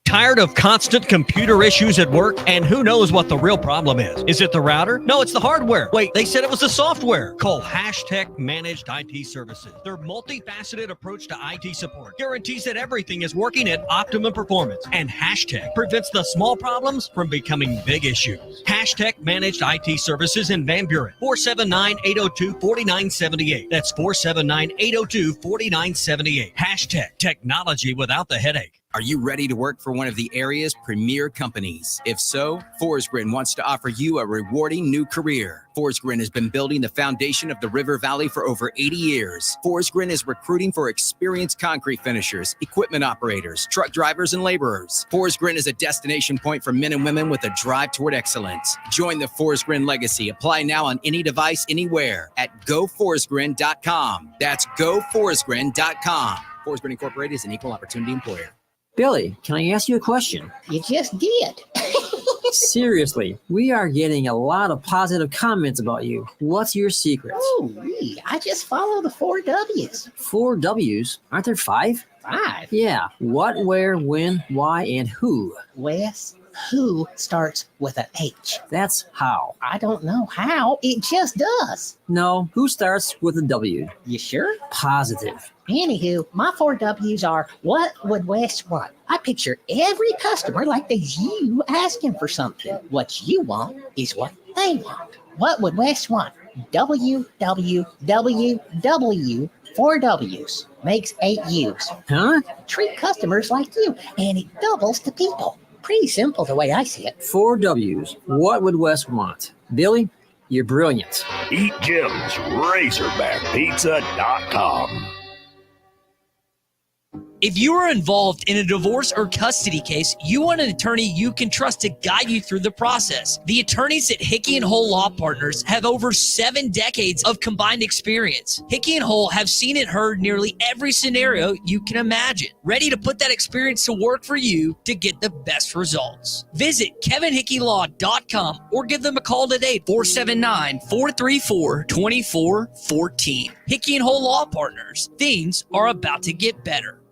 Tired of constant computer issues at work? And who knows what the real problem is? Is it the router? No, it's the hardware. Wait, they said it was the software. Call Hashtag Managed IT Services. Their multifaceted approach to IT support guarantees that everything is working at optimum performance. And Hashtag prevents the small problems from becoming big issues. Hashtag Managed IT Services in Van Buren. 479-802-4978. That's 479-802-4978. Hashtag Technology without the headache.
Are you ready to work for one of the area's premier companies? If so, Forsgren wants to offer you a rewarding new career. Forsgren has been building the foundation of the River Valley for over 80 years. Forsgren is recruiting for experienced concrete finishers, equipment operators, truck drivers, and laborers. Forsgren is a destination point for men and women with a drive toward excellence. Join the Forsgren legacy. Apply now on any device, anywhere at goforsgren.com. That's goforsgren.com. Forsgren Incorporated is an equal opportunity employer.
Billy, can I ask you a question?
You just did.
Seriously, we are getting a lot of positive comments about you. What's your secret?
Oh, I just follow the 4 W's.
4 W's? Aren't there 5?
5?
Yeah. What, where, when, why, and who?
Wes, who starts with an H?
That's how.
I don't know how. It just does.
No, who starts with a W?
You sure?
Positive.
Anywho, my 4 W's are, what would Wes want? I picture every customer like there's you asking for something. What you want is what they want. What would Wes want? WWWW, 4 W's. Makes 8 U's.
Huh?
Treat customers like you, and it doubles to people. Pretty simple the way I see it.
4 W's. What would Wes want? Billy, you're brilliant.
Eat Jim's RazorbackPizza.com.
If you are involved in a divorce or custody case, you want an attorney you can trust to guide you through the process. The attorneys at Hickey & Hole Law Partners have over 7 decades of combined experience. Hickey & Hole have seen and heard nearly every scenario you can imagine, ready to put that experience to work for you to get the best results. Visit kevinhickeylaw.com or give them a call today, 479-434-2414. Hickey & Hole Law Partners. Things are about to get better.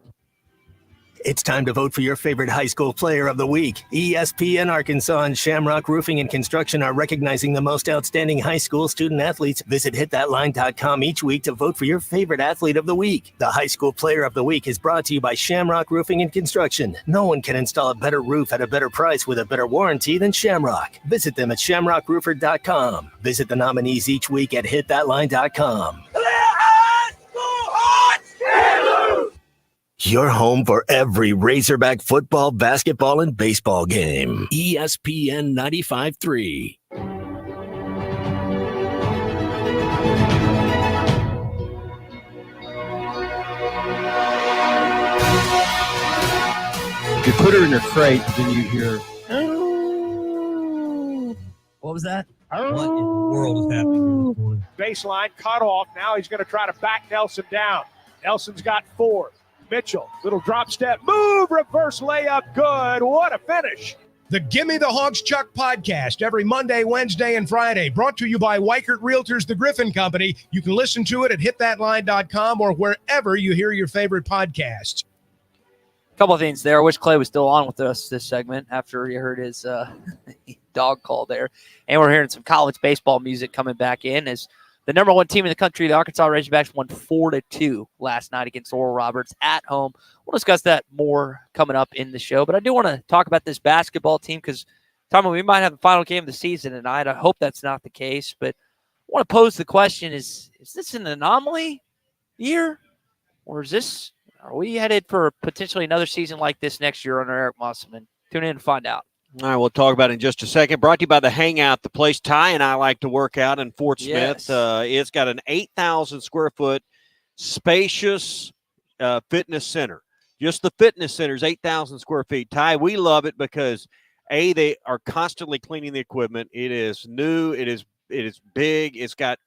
It's time to vote for your favorite high school player of the week. ESPN Arkansas and Shamrock Roofing and Construction are recognizing the most outstanding high school student athletes. Visit hitthatline.com each week to vote for your favorite athlete of the week. The high school player of the week is brought to you by Shamrock Roofing and Construction. No one can install a better roof at a better price with a better warranty than Shamrock. Visit them at shamrockroofer.com. Visit the nominees each week at hitthatline.com. Your home for every Razorback football, basketball, and baseball game. ESPN 95.3.
You put her in her crate, then you hear,
What was that?
what in the world is happening here this morning?
Baseline cut off. Now he's going to try to back Nelson down. Nelson's got 4. Mitchell, little drop step, move, reverse layup, good. What a finish.
The Gimme the Hogs Chuck podcast every Monday, Wednesday, and Friday, brought to you by Weichert Realtors, the Griffin Company. You can listen to it at hitthatline.com or wherever you hear your favorite podcasts.
A couple of things there. I wish Clay was still on with us this segment after he heard his dog call there. And we're hearing some college baseball music coming back in as the number 1 team in the country, the Arkansas Razorbacks, won 4-2 last night against Oral Roberts at home. We'll discuss that more coming up in the show. But I do want to talk about this basketball team because, Tommy, we might have the final game of the season tonight. I hope that's not the case. But I want to pose the question, is this an anomaly year? Or are we headed for potentially another season like this next year under Eric Musselman? Tune in and find out.
All right, we'll talk about it in just a second. Brought to you by The Hangout, the place Ty and I like to work out in Fort Smith.
Yes.
It's got an 8,000 square foot spacious fitness center. Just the fitness center is 8,000 square feet. Ty, we love it because, A, they are constantly cleaning the equipment. It is new. It is big. It's got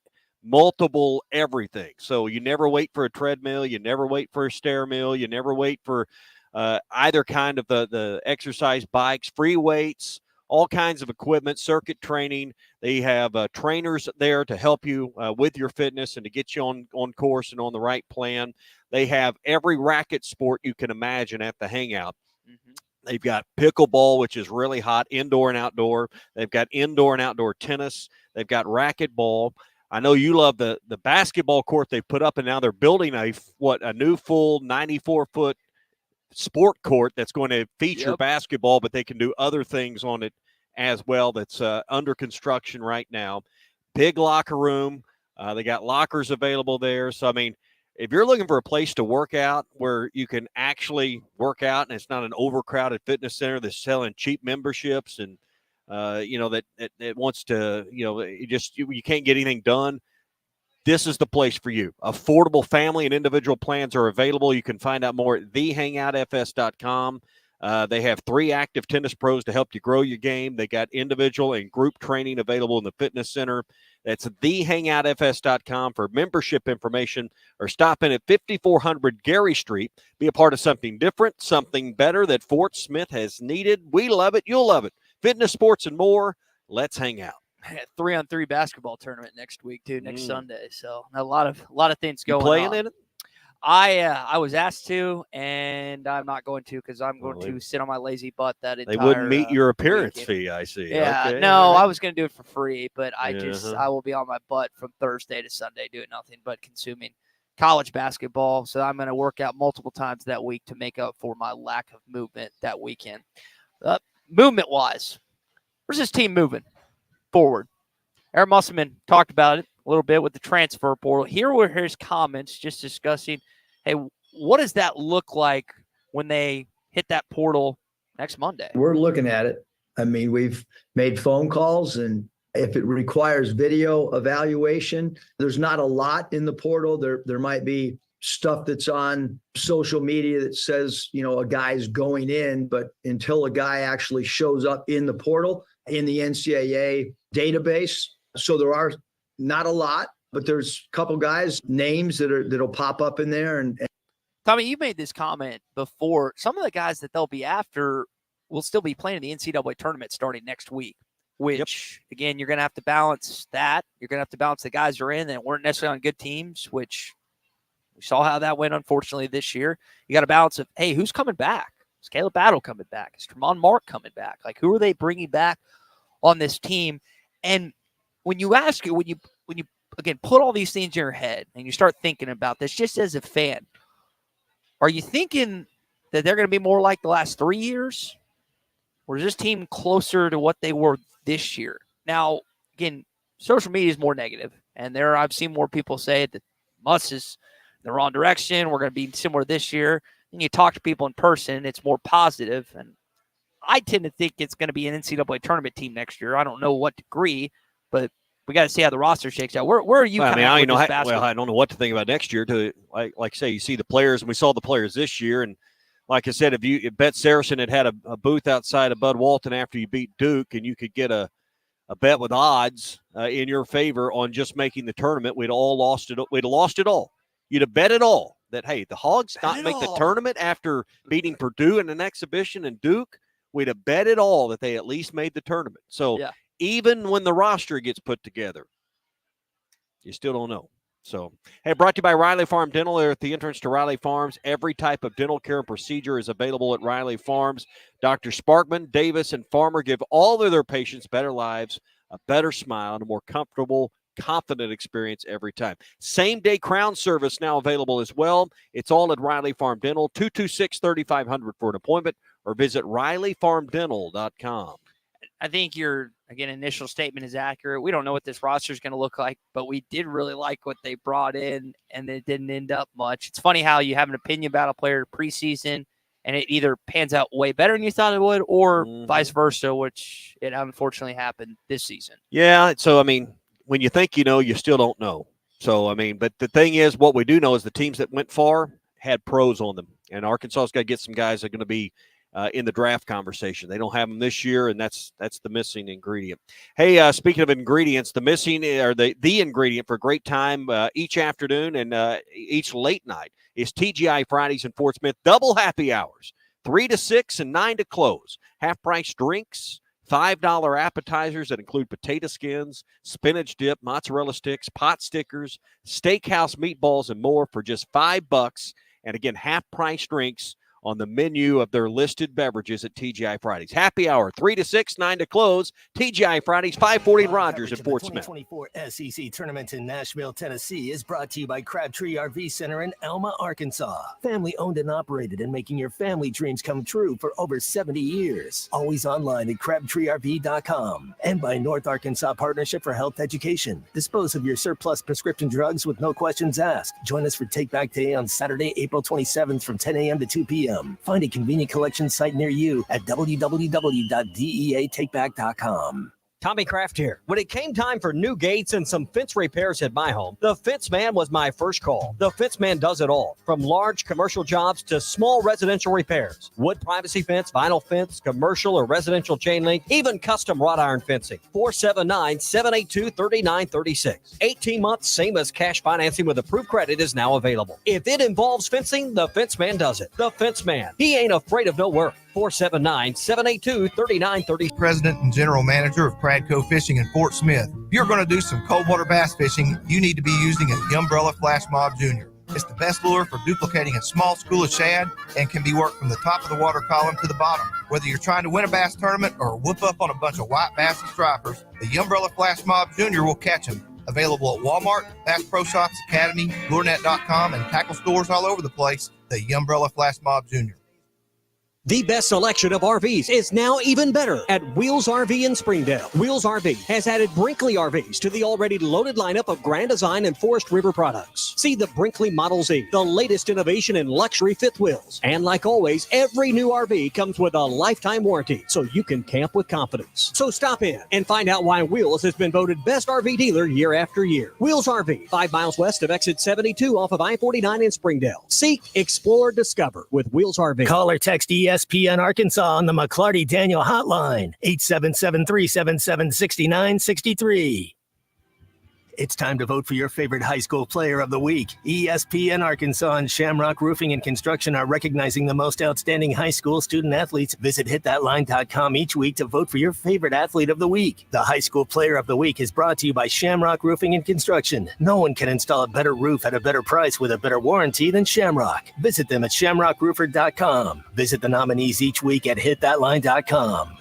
multiple everything. So you never wait for a treadmill. You never wait for a stair mill. You never wait for either kind of the exercise bikes, free weights, all kinds of equipment, circuit training. They have trainers there to help you with your fitness and to get you on course and on the right plan. They have every racket sport you can imagine at the Hangout.
Mm-hmm.
They've got pickleball, which is really hot, indoor and outdoor. They've got indoor and outdoor tennis. They've got racquetball. I know you love the basketball court they put up, and now they're building a new full 94-foot sport court that's going to feature basketball, but they can do other things on it as well. That's under construction right now. Big locker room. They got lockers available there. So, I mean, if you're looking for a place to work out where you can actually work out and it's not an overcrowded fitness center that's selling cheap memberships and, that wants to, you can't get anything done, this is the place for you. Affordable family and individual plans are available. You can find out more at thehangoutfs.com. They have 3 active tennis pros to help you grow your game. They got individual and group training available in the fitness center. That's thehangoutfs.com for membership information, or stop in at 5400 Gary Street. Be a part of something different, something better that Fort Smith has needed. We love it. You'll love it. Fitness, sports, and more. Let's hang out.
3-on-3 basketball tournament next week too, next Sunday. So a lot of things going on.
Playing in it?
I was asked to, and I'm not going to because I'm going to sit on my lazy butt that entire.
They wouldn't meet your appearance
weekend.
fee, I see.
Yeah,
okay.
no, I was going to do it for free, but I will be on my butt from Thursday to Sunday doing nothing but consuming college basketball. So I'm going to work out multiple times that week to make up for my lack of movement that weekend. Movement-wise, where's this team moving forward? Aaron Musselman talked about it a little bit with the transfer portal. Here were his comments just discussing, hey, what does that look like when they hit that portal next Monday?
We're looking at it. I mean, we've made phone calls, and if it requires video evaluation, there's not a lot in the portal. There might be
stuff that's on social media that says, a guy's going in, but until a guy actually shows up in the portal, in the NCAA database. So there are not a lot, but there's a couple guys, names that'll pop up in there. And
Tommy, you made this comment before. Some of the guys that they'll be after will still be playing in the NCAA tournament starting next week, which, again, you're going to have to balance that. You're going to have to balance the guys who are in that weren't necessarily on good teams, which we saw how that went, unfortunately, this year. You got a balance of, hey, who's coming back? Is Caleb Battle coming back? Is Tremont Mark coming back? Like, who are they bringing back on this team? And when you again, put all these things in your head and you start thinking about this just as a fan, are you thinking that they're going to be more like the last 3 years? Or is this team closer to what they were this year? Now, again, social media is more negative. And I've seen more people say that Muss is in the wrong direction. We're going to be similar this year. And you talk to people in person, it's more positive. And I tend to think it's going to be an NCAA tournament team next year. I don't know what degree, but we got to see how the roster shakes out. Where are you?
I don't know what to think about next year. Like say, you see the players, and we saw the players this year. And like I said, if Bet Saracen had a booth outside of Bud Walton after you beat Duke, and you could get a bet with odds in your favor on just making the tournament, we'd all lost it. We'd have lost it all. You'd have bet it all that, hey, the Hogs not make the tournament after beating Purdue in an exhibition and Duke. We'd have bet it all that they at least made the tournament. So even when the roster gets put together, you still don't know. So, hey, brought to you by Riley Farm Dental. They're at the entrance to Riley Farms. Every type of dental care and procedure is available at Riley Farms. Dr. Sparkman, Davis, and Farmer give all of their patients better lives, a better smile, and a more comfortable, confident experience every time. Same-day crown service now available as well. It's all at Riley Farm Dental, 226-3500 for an appointment, or visit RileyFarmDental.com.
I think your, again, initial statement is accurate. We don't know what this roster is going to look like, but we did really like what they brought in, and it didn't end up much. It's funny how you have an opinion about a player preseason, and it either pans out way better than you thought it would, or vice versa, which it unfortunately happened this season.
Yeah, so, when you think you know, you still don't know. So, but the thing is, what we do know is the teams that went far had pros on them, and Arkansas's got to get some guys that are going to be in the draft conversation. They don't have them this year, and that's the missing ingredient. Hey, speaking of ingredients, the missing or the ingredient for a great time each afternoon and each late night is TGI Fridays in Fort Smith. Double happy hours, 3 to 6 and 9 to close. Half-price drinks, $5 appetizers that include potato skins, spinach dip, mozzarella sticks, pot stickers, steakhouse meatballs, and more for just $5. And again, half-price drinks on the menu of their listed beverages at TGI Fridays. Happy hour, 3 to 6, 9 to close. TGI Fridays, 540 Rogers in Fort Smith.
The 2024 SEC Tournament in Nashville, Tennessee is brought to you by Crabtree RV Center in Elma, Arkansas. Family owned and operated and making your family dreams come true for over 70 years. Always online at crabtreerv.com. And by North Arkansas Partnership for Health Education. Dispose of your surplus prescription drugs with no questions asked. Join us for Take Back Day on Saturday, April 27th from 10 a.m. to 2 p.m. Find a convenient collection site near you at www.deatakeback.com.
Tommy Kraft here. When it came time for new gates and some fence repairs at my home, the Fence Man was my first call. The Fence Man does it all, from large commercial jobs to small residential repairs. Wood privacy fence, vinyl fence, commercial or residential chain link, even custom wrought iron fencing. 479-782-3936. 18 months, same as cash financing with approved credit is now available. If it involves fencing, the Fence Man does it. The Fence Man. He ain't afraid of no work. 479-782-3930.
President and General Manager of Pradco Fishing in Fort Smith. If you're going to do some cold water bass fishing, you need to be using a Umbrella Flash Mob Jr. It's the best lure for duplicating a small school of shad and can be worked from the top of the water column to the bottom. Whether you're trying to win a bass tournament or whoop up on a bunch of white bass and stripers, the Umbrella Flash Mob Jr. will catch them. Available at Walmart, Bass Pro Shops, Academy, LureNet.com, and tackle stores all over the place. The Umbrella Flash Mob Jr.
The best selection of RVs is now even better at Wheels RV in Springdale. Wheels RV has added Brinkley RVs to the already loaded lineup of Grand Design and Forest River products. See the Brinkley Model Z, the latest innovation in luxury fifth wheels. And like always, every new RV comes with a lifetime warranty, so you can camp with confidence. So stop in and find out why Wheels has been voted best RV dealer year after year. Wheels RV, 5 miles west of exit 72 off of I-49 in Springdale. Seek, explore, discover with Wheels RV.
Call or text ESPN Arkansas on the McClarty Daniel hotline, 877-377-6963. It's time to vote for your favorite high school player of the week. ESPN Arkansas and Shamrock Roofing and Construction are recognizing the most outstanding high school student athletes. Visit hitthatline.com each week to vote for your favorite athlete of the week. The high school player of the week is brought to you by Shamrock Roofing and Construction. No one can install a better roof at a better price with a better warranty than Shamrock. Visit them at shamrockroofer.com. Visit the nominees each week at hitthatline.com.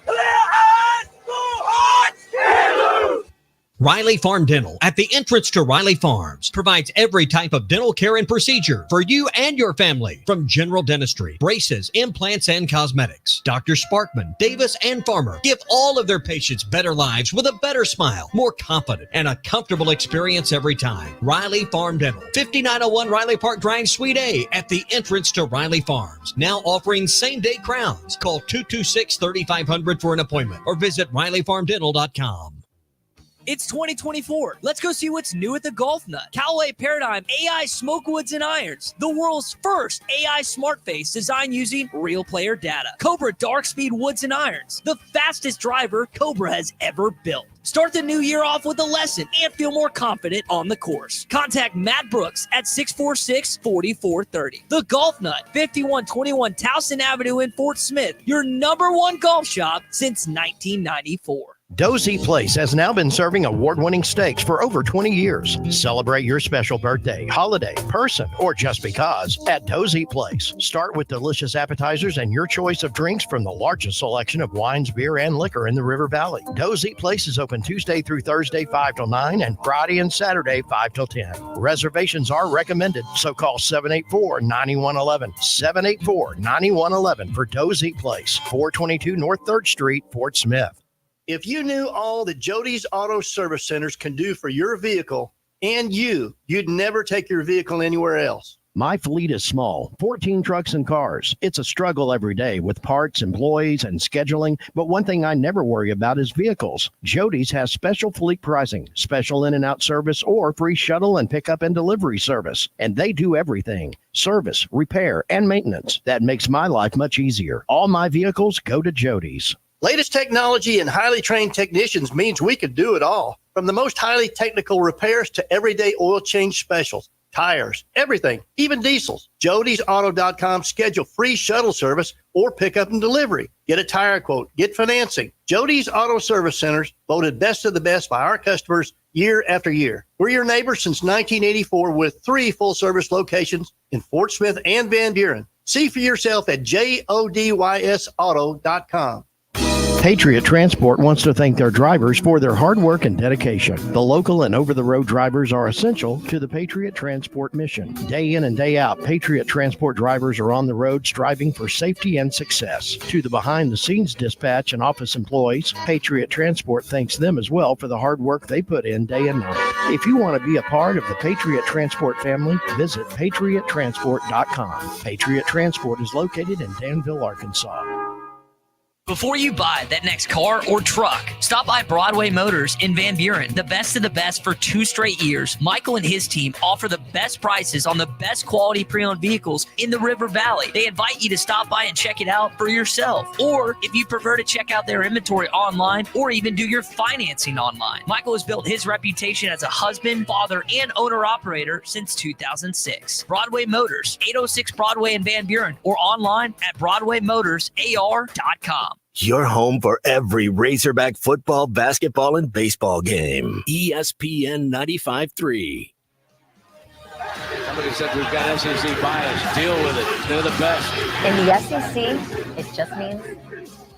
Riley Farm Dental at the entrance to Riley Farms provides every type of dental care and procedure for you and your family, from general dentistry, braces, implants, and cosmetics. Dr. Sparkman, Davis, and Farmer give all of their patients better lives with a better smile, more confident, and a comfortable experience every time. Riley Farm Dental, 5901 Riley Park Drive, Suite A, at the entrance to Riley Farms. Now offering same-day crowns. Call 226-3500 for an appointment or visit RileyFarmDental.com.
It's 2024. Let's go see what's new at the Golf Nut. Callaway Paradigm AI Smoke Woods and Irons. The world's first AI smart face designed using real player data. Cobra Dark Speed Woods and Irons. The fastest driver Cobra has ever built. Start the new year off with a lesson and feel more confident on the course. Contact Matt Brooks at 646-4430. The Golf Nut, 5121 Towson Avenue in Fort Smith. Your #1 golf shop since 1994.
Dozy Place has now been serving award-winning steaks for over 20 years. Celebrate your special birthday, holiday, person, or just because at Dozy Place. Start with delicious appetizers and your choice of drinks from the largest selection of wines, beer, and liquor in the River Valley. Dozy Place is open Tuesday through Thursday 5 till 9 and Friday and Saturday 5 till 10. Reservations are recommended, so call 784-9111. 784-9111 for Dozy Place, 422 North 3rd Street, Fort Smith.
If you knew all that Jody's Auto Service Centers can do for your vehicle and you'd never take your vehicle anywhere else.
My fleet is small, 14 trucks and cars. It's a struggle every day with parts, employees, and scheduling, but one thing I never worry about is vehicles. Jody's has special fleet pricing, special in and out service, or free shuttle and pickup and delivery service. And they do everything: service, repair, and maintenance. That makes my life much easier. All my vehicles go to Jody's.
Latest technology and highly trained technicians means we could do it all. From the most highly technical repairs to everyday oil change specials, tires, everything, even diesels. Jody'sAuto.com. Schedule free shuttle service or pickup and delivery. Get a tire quote. Get financing. Jody's Auto Service Centers, voted best of the best by our customers year after year. We're your neighbors since 1984 with 3 full-service locations in Fort Smith and Van Buren. See for yourself at JODYSAuto.com.
Patriot Transport wants to thank their drivers for their hard work and dedication. The local and over-the-road drivers are essential to the Patriot Transport mission. Day in and day out, Patriot Transport drivers are on the road striving for safety and success. To the behind-the-scenes dispatch and office employees, Patriot Transport thanks them as well for the hard work they put in day and night. If you want to be a part of the Patriot Transport family, visit patriottransport.com. Patriot Transport is located in Danville, Arkansas.
Before you buy that next car or truck, stop by Broadway Motors in Van Buren. The best of the best for 2 straight years. Michael and his team offer the best prices on the best quality pre-owned vehicles in the River Valley. They invite you to stop by and check it out for yourself. Or if you prefer to check out their inventory online or even do your financing online. Michael has built his reputation as a husband, father, and owner-operator since 2006. Broadway Motors, 806 Broadway in Van Buren, or online at BroadwayMotorsAR.com.
Your home for every Razorback football, basketball, and baseball game. ESPN 95.3.
Somebody said we've got SEC bias. Deal with it. They're the best.
In the SEC, it just means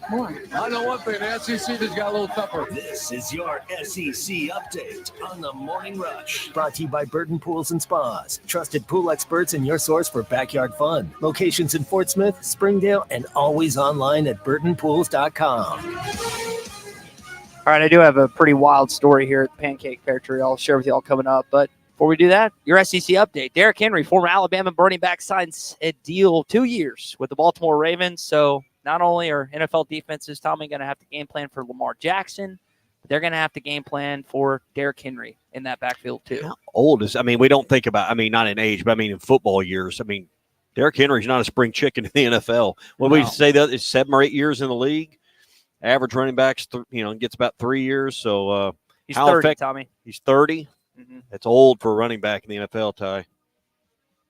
more.
I know one thing, the SEC just got a little tougher.
This is your SEC update on the Morning Rush. Brought to you by Burton Pools and Spas. Trusted pool experts and your source for backyard fun. Locations in Fort Smith, Springdale, and always online at burtonpools.com.
All right, I do have a pretty wild story here at the Pancake Factory I'll share with y'all coming up. But before we do that, your SEC update. Derrick Henry, former Alabama running back, signs a deal 2 years with the Baltimore Ravens. So not only are NFL defenses, Tommy, going to have to game plan for Lamar Jackson, but they're going to have to game plan for Derrick Henry in that backfield too.
How old is, we don't think about, not in age, but in football years. Derrick Henry's not a spring chicken in the NFL. What we say that is 7 or 8 years in the league. Average running backs, gets about 3 years. So
he's 30, Tommy.
He's 30.
Mm-hmm.
That's old for a running back in the NFL, Ty.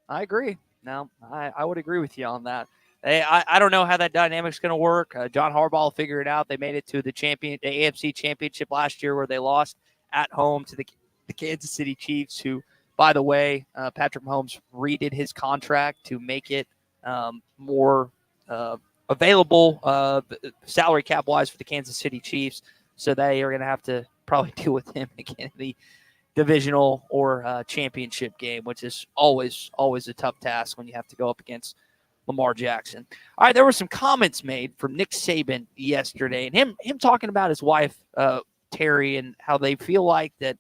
I agree. No, I would agree with you on that. Hey, I don't know how that dynamic's going to work. John Harbaugh will figure it out. They made it to the AFC Championship last year where they lost at home to the Kansas City Chiefs, who, by the way, Patrick Mahomes redid his contract to make it more available salary cap-wise for the Kansas City Chiefs. So they are going to have to probably deal with him again in the divisional or championship game, which is always a tough task when you have to go up against Lamar Jackson. All right, there were some comments made from Nick Saban yesterday, and him talking about his wife, Terry, and how they feel like that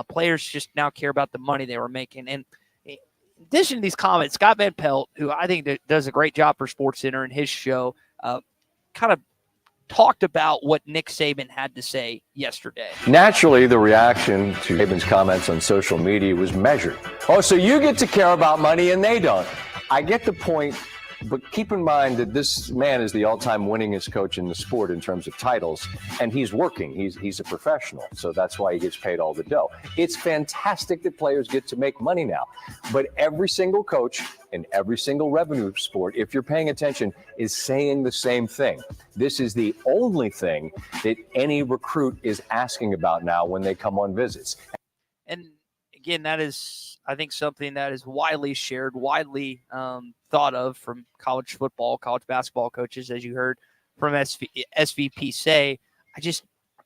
players just now care about the money they were making. And in addition to these comments, Scott Van Pelt, who I think does a great job for SportsCenter in his show, kind of talked about what Nick Saban had to say yesterday.
Naturally, the reaction to Saban's comments on social media was measured. Oh, so you get to care about money and they don't. I get the point, but keep in mind that this man is the all-time winningest coach in the sport in terms of titles, and he's working. He's a professional, so that's why he gets paid all the dough. It's fantastic that players get to make money now, but every single coach in every single revenue sport, if you're paying attention, is saying the same thing. This is the only thing that any recruit is asking about now when they come on visits.
And again, that is, I think, something that is widely shared, widely thought of from college football, college basketball coaches, as you heard from SVP say.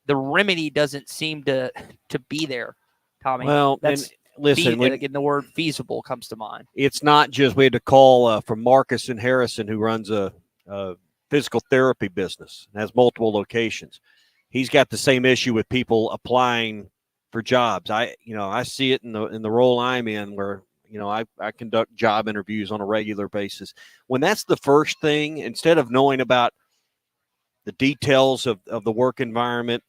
The remedy doesn't seem to be there, Tommy.
Well,
that's
listen,
again, the word feasible comes to mind.
It's not just, we had to call from Marcus and Harrison, who runs a physical therapy business and has multiple locations. He's got the same issue with people applying for jobs. I see it in the role I'm in, where I conduct job interviews on a regular basis. When that's the first thing, instead of knowing about the details of the work environment,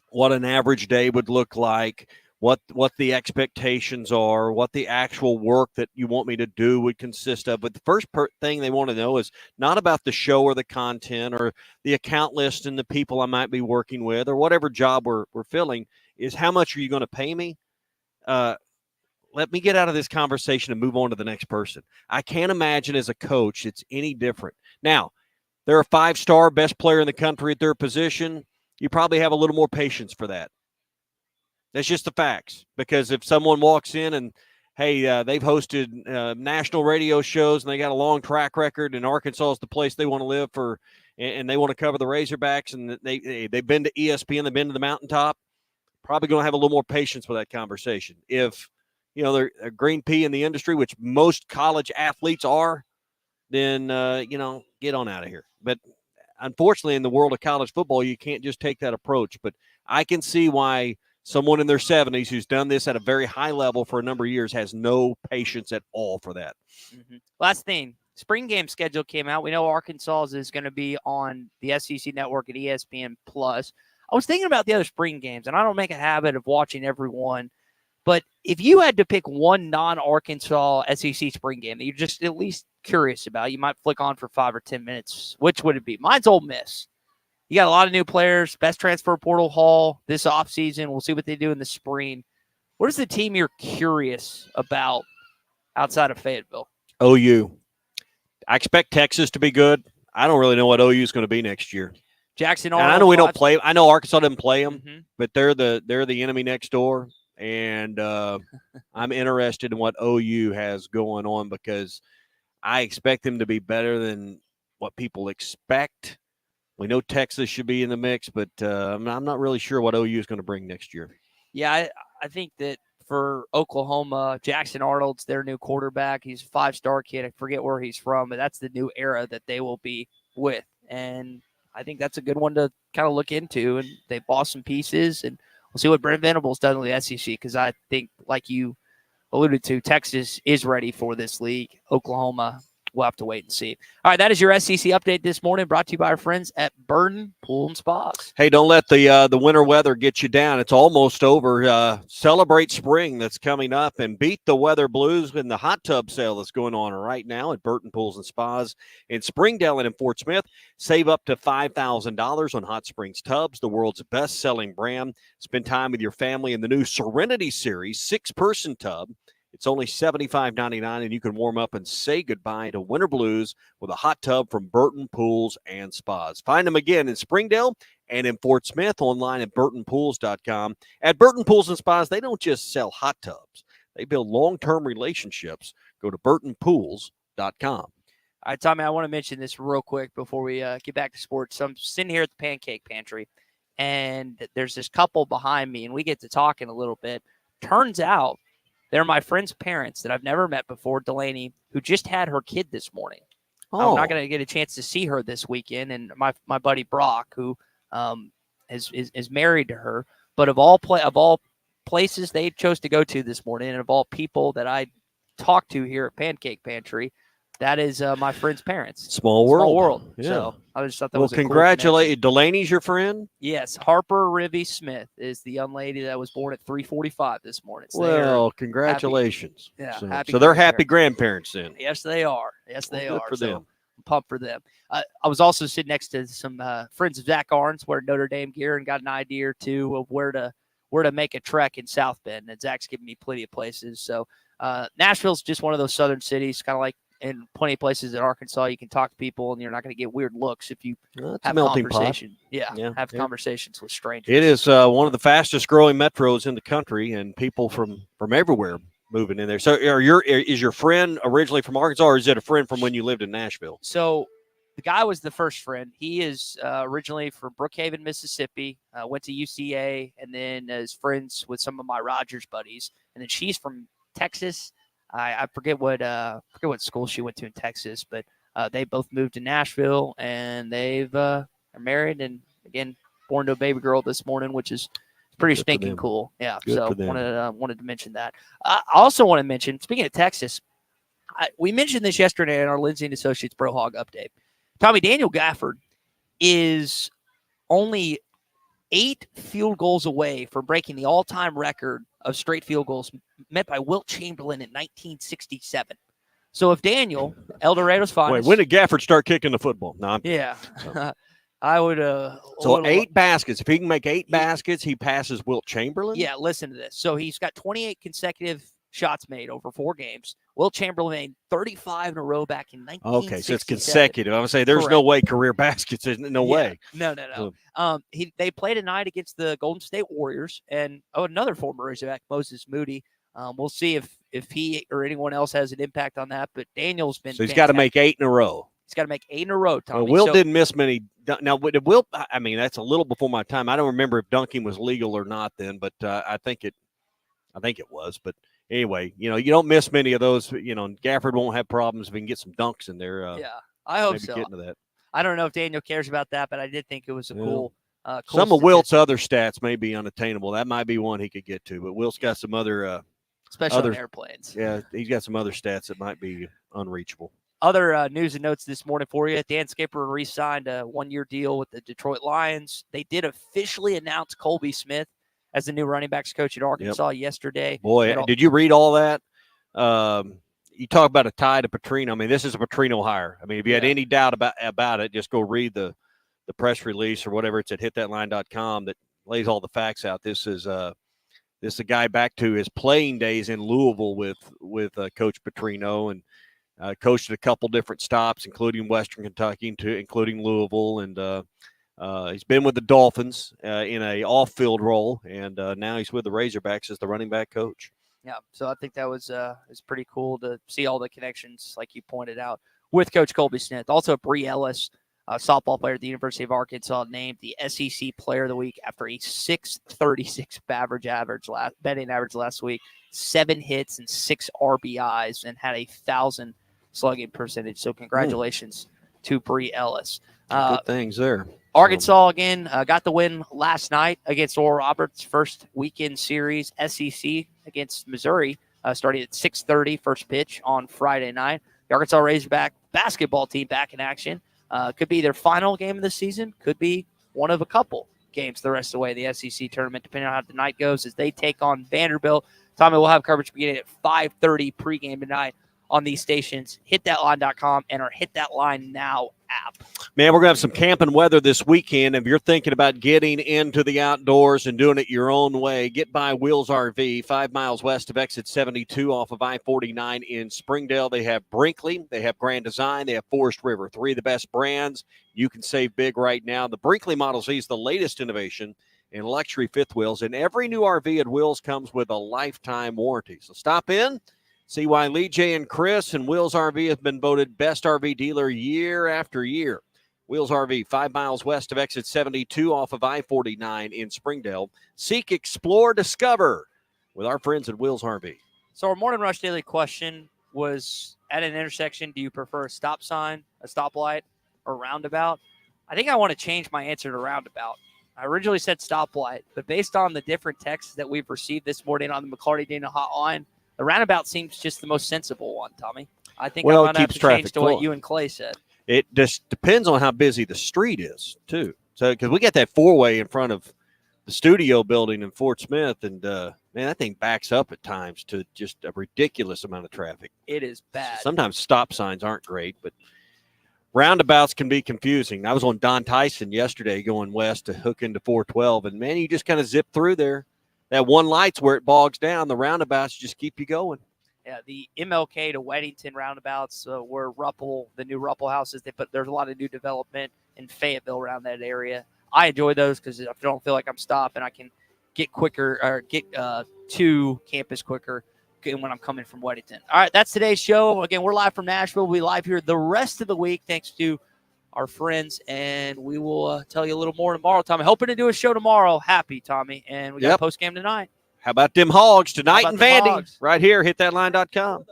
what an average day would look like, what the expectations are, what the actual work that you want me to do would consist of. But the first thing they want to know is not about the show or the content or the account list and the people I might be working with or whatever job we're filling, is how much are you going to pay me? Let me get out of this conversation and move on to the next person. I can't imagine as a coach it's any different. Now, they're a 5-star best player in the country at their position. You probably have a little more patience for that. That's just the facts. Because if someone walks in and, hey, they've hosted national radio shows and they got a long track record and Arkansas is the place they want to live for, and they want to cover the Razorbacks, and they've been to ESPN, they've been to the mountaintop, probably going to have a little more patience with that conversation. If they're a green pea in the industry, which most college athletes are, then, get on out of here. But unfortunately, in the world of college football, you can't just take that approach. But I can see why someone in their 70s who's done this at a very high level for a number of years has no patience at all for that.
Mm-hmm. Last thing, spring game schedule came out. We know Arkansas is going to be on the SEC network at ESPN+. I was thinking about the other spring games, and I don't make a habit of watching every one. But if you had to pick one non-Arkansas SEC spring game that you're just at least curious about, you might flick on for 5 or 10 minutes, which would it be? Mine's Ole Miss. You got a lot of new players, best transfer portal haul this offseason. We'll see what they do in the spring. What is the team you're curious about outside of Fayetteville?
OU. I expect Texas to be good. I don't really know what OU is going to be next year.
Jackson
Arnold. I know we don't play. I know Arkansas didn't play them, but they're the enemy next door. and I'm interested in what OU has going on because I expect them to be better than what people expect. We know Texas should be in the mix, but I'm not really sure what OU is going to bring next year.
Yeah, I think that for Oklahoma, Jackson Arnold's their new quarterback. He's a 5-star kid. I forget where he's from, but that's the new era that they will be with. And I think that's a good one to kind of look into. And they bought some pieces, and we'll see what Brent Venables does with the SEC because I think, like you alluded to, Texas is ready for this league. Oklahoma, we'll have to wait and see. All right, that is your SEC update this morning, brought to you by our friends at Burden Pool and Spas.
Hey, don't let the winter weather get you down. It's almost over. Celebrate spring that's coming up and beat the weather blues in the hot tub sale that's going on right now at Burton Pools and Spas in Springdale and in Fort Smith. Save up to $5,000 on Hot Springs Tubs, the world's best-selling brand. Spend time with your family in the new Serenity Series 6-person tub. It's only $75.99, and you can warm up and say goodbye to winter blues with a hot tub from Burton Pools and Spas. Find them again in Springdale and in Fort Smith, online at burtonpools.com. At Burton Pools and Spas, they don't just sell hot tubs. They build long-term relationships. Go to burtonpools.com.
All right, Tommy, I want to mention this real quick before we get back to sports. So I'm sitting here at the Pancake Pantry, and there's this couple behind me, and we get to talking a little bit. Turns out they're my friend's parents that I've never met before, Delaney, who just had her kid this morning.
Oh.
I'm not going to get a chance to see her this weekend. And my buddy Brock, who is married to her, but of all places they chose to go to this morning, and of all people that I talked to here at Pancake Pantry, that is my friend's parents.
Small world.
Small world.
Yeah.
So I just thought that was a cool
congratulate. Delaney's your friend?
Yes. Harper Rivy Smith is the young lady that was born at 3:45 this morning. So
well, congratulations.
Happy
so they're happy grandparents then.
Yes, they are. Yes, they
good
are.
for them.
I'm pumped for them. I was also sitting next to some friends of Zach Arns, wearing Notre Dame gear, and got an idea or two of where to make a trek in South Bend. And Zach's giving me plenty of places. So Nashville's just one of those southern cities, kind of like in plenty of places in Arkansas. You can talk to people, and you're not going to get weird looks if you have conversation. Have conversations with strangers.
It is one of the fastest growing metros in the country, and people from everywhere moving in there. So is your friend originally from Arkansas, or is it a friend from when you lived in Nashville?
So the guy was the first friend. He is originally from Brookhaven, Mississippi, went to UCA, and then is friends with some of my Rogers buddies. And then she's from Texas. I forget what school she went to in Texas, but they both moved to Nashville, and they've are married, and again born to a baby girl this morning, which is pretty stinking cool. Yeah,
Good
so
for them.
wanted to mention that. I also want to mention, speaking of Texas, we mentioned this yesterday in our Lindsay and Associates Bro Hog update. Tommy, Daniel Gafford is only 8 field goals away from breaking the all-time record of straight field goals met by Wilt Chamberlain in 1967. So if Daniel, El Dorado's finest.
Wait, when did Gafford start kicking the football? No,
I would.
So 8 baskets. If he can make 8 baskets, he passes Wilt Chamberlain?
Yeah, listen to this. So he's got 28 consecutive shots made over 4 games. Wilt Chamberlain made 35 in a row back in 1967.
Okay, so it's consecutive. I would say there's no way career baskets. There's no way.
No. They played tonight against the Golden State Warriors, and another former Razorback, Moses Moody. We'll see if he or anyone else has an impact on that. But Daniel's been.
So he's got to make 8 in a row.
He's got to make 8 in a row, Tommy.
Well, Wilt didn't miss many. Now, Wilt, I mean, that's a little before my time. I don't remember if dunking was legal or not then, but I think it was. But anyway, you don't miss many of those. Gafford won't have problems if he can get some dunks in there.
I hope so.
Get into that.
I don't know if Daniel cares about that, but I did think it was a cool
some of Wilt's other stats may be unattainable. That might be one he could get to, but Wilt's got some other
especially on airplanes.
Yeah, he's got some other stats that might be unreachable.
Other news and notes this morning for you. Dan Skipper re-signed a 1-year deal with the Detroit Lions. They did officially announce Colby Smith as the new running backs coach at Arkansas yesterday.
Boy, did you read all that? You talk about a tie to Petrino. I mean, this is a Petrino hire. I mean, if you had any doubt about it, just go read the press release or whatever. It's at hitthatline.com that lays all the facts out. This is a guy back to his playing days in Louisville with Coach Petrino, and coached at a couple different stops, including Western Kentucky, including Louisville, and He's been with the Dolphins in a off-field role, and now he's with the Razorbacks as the running back coach.
Yeah, so I think that was pretty cool to see all the connections, like you pointed out, with Coach Colby Smith. Also, Bree Ellis, softball player at the University of Arkansas, named the SEC Player of the Week after a 636 batting average last week, 7 hits and 6 RBIs, and had 1,000 slugging percentage. So congratulations to Bree Ellis.
Good things there.
Arkansas, again, got the win last night against Oral Roberts, first weekend series, SEC against Missouri, starting at 6:30, first pitch on Friday night. The Arkansas Razorback basketball team back in action. Could be their final game of the season, could be one of a couple games the rest of the way, the SEC tournament, depending on how the night goes, as they take on Vanderbilt. Tommy, we'll have coverage beginning at 5:30 pregame tonight on these stations. HitThatLine.com and our Hit That Line Now app.
Man, we're going to have some camping weather this weekend. If you're thinking about getting into the outdoors and doing it your own way, get by Wheels RV, 5 miles west of exit 72 off of I-49 in Springdale. They have Brinkley, they have Grand Design, they have Forest River, 3 of the best brands. You can save big right now. The Brinkley Model Z is the latest innovation in luxury fifth wheels, and every new RV at Wheels comes with a lifetime warranty. So stop in. See why Lee J and Chris and Wheels RV have been voted best RV dealer year after year. Wheels RV, 5 miles west of exit 72 off of I-49 in Springdale. Seek, explore, discover with our friends at Wheels RV.
So our Morning Rush Daily question was, at an intersection, do you prefer a stop sign, a stoplight, or roundabout? I think I want to change my answer to roundabout. I originally said stoplight, but based on the different texts that we've received this morning on the McCarty-Dana hotline, the roundabout seems just the most sensible one, Tommy. I think I'm going to have to change to what you and Clay said.
It just depends on how busy the street is, too. So, because we got that 4-way in front of the studio building in Fort Smith, and, man, that thing backs up at times to just a ridiculous amount of traffic.
It is bad.
Sometimes stop signs aren't great, but roundabouts can be confusing. I was on Don Tyson yesterday going west to hook into 412, and, man, you just kind of zip through there. That one light's where it bogs down. The roundabouts just keep you going.
Yeah, the MLK to Weddington roundabouts where the new Ruppel houses, there's a lot of new development in Fayetteville around that area. I enjoy those because I don't feel like I'm stopping. I can get quicker or get to campus quicker when I'm coming from Weddington. All right, that's today's show. Again, we're live from Nashville. We'll be live here the rest of the week thanks to our friends, and we will tell you a little more tomorrow, Tommy. Hoping to do a show tomorrow. Happy, Tommy. And we got post game tonight.
How about them Hogs tonight in Vandy? Right here, hitthatline.com.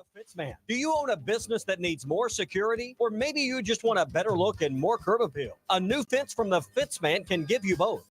Do you own a business that needs more security? Or maybe you just want a better look and more curb appeal? A new fence from the Fitzman can give you both.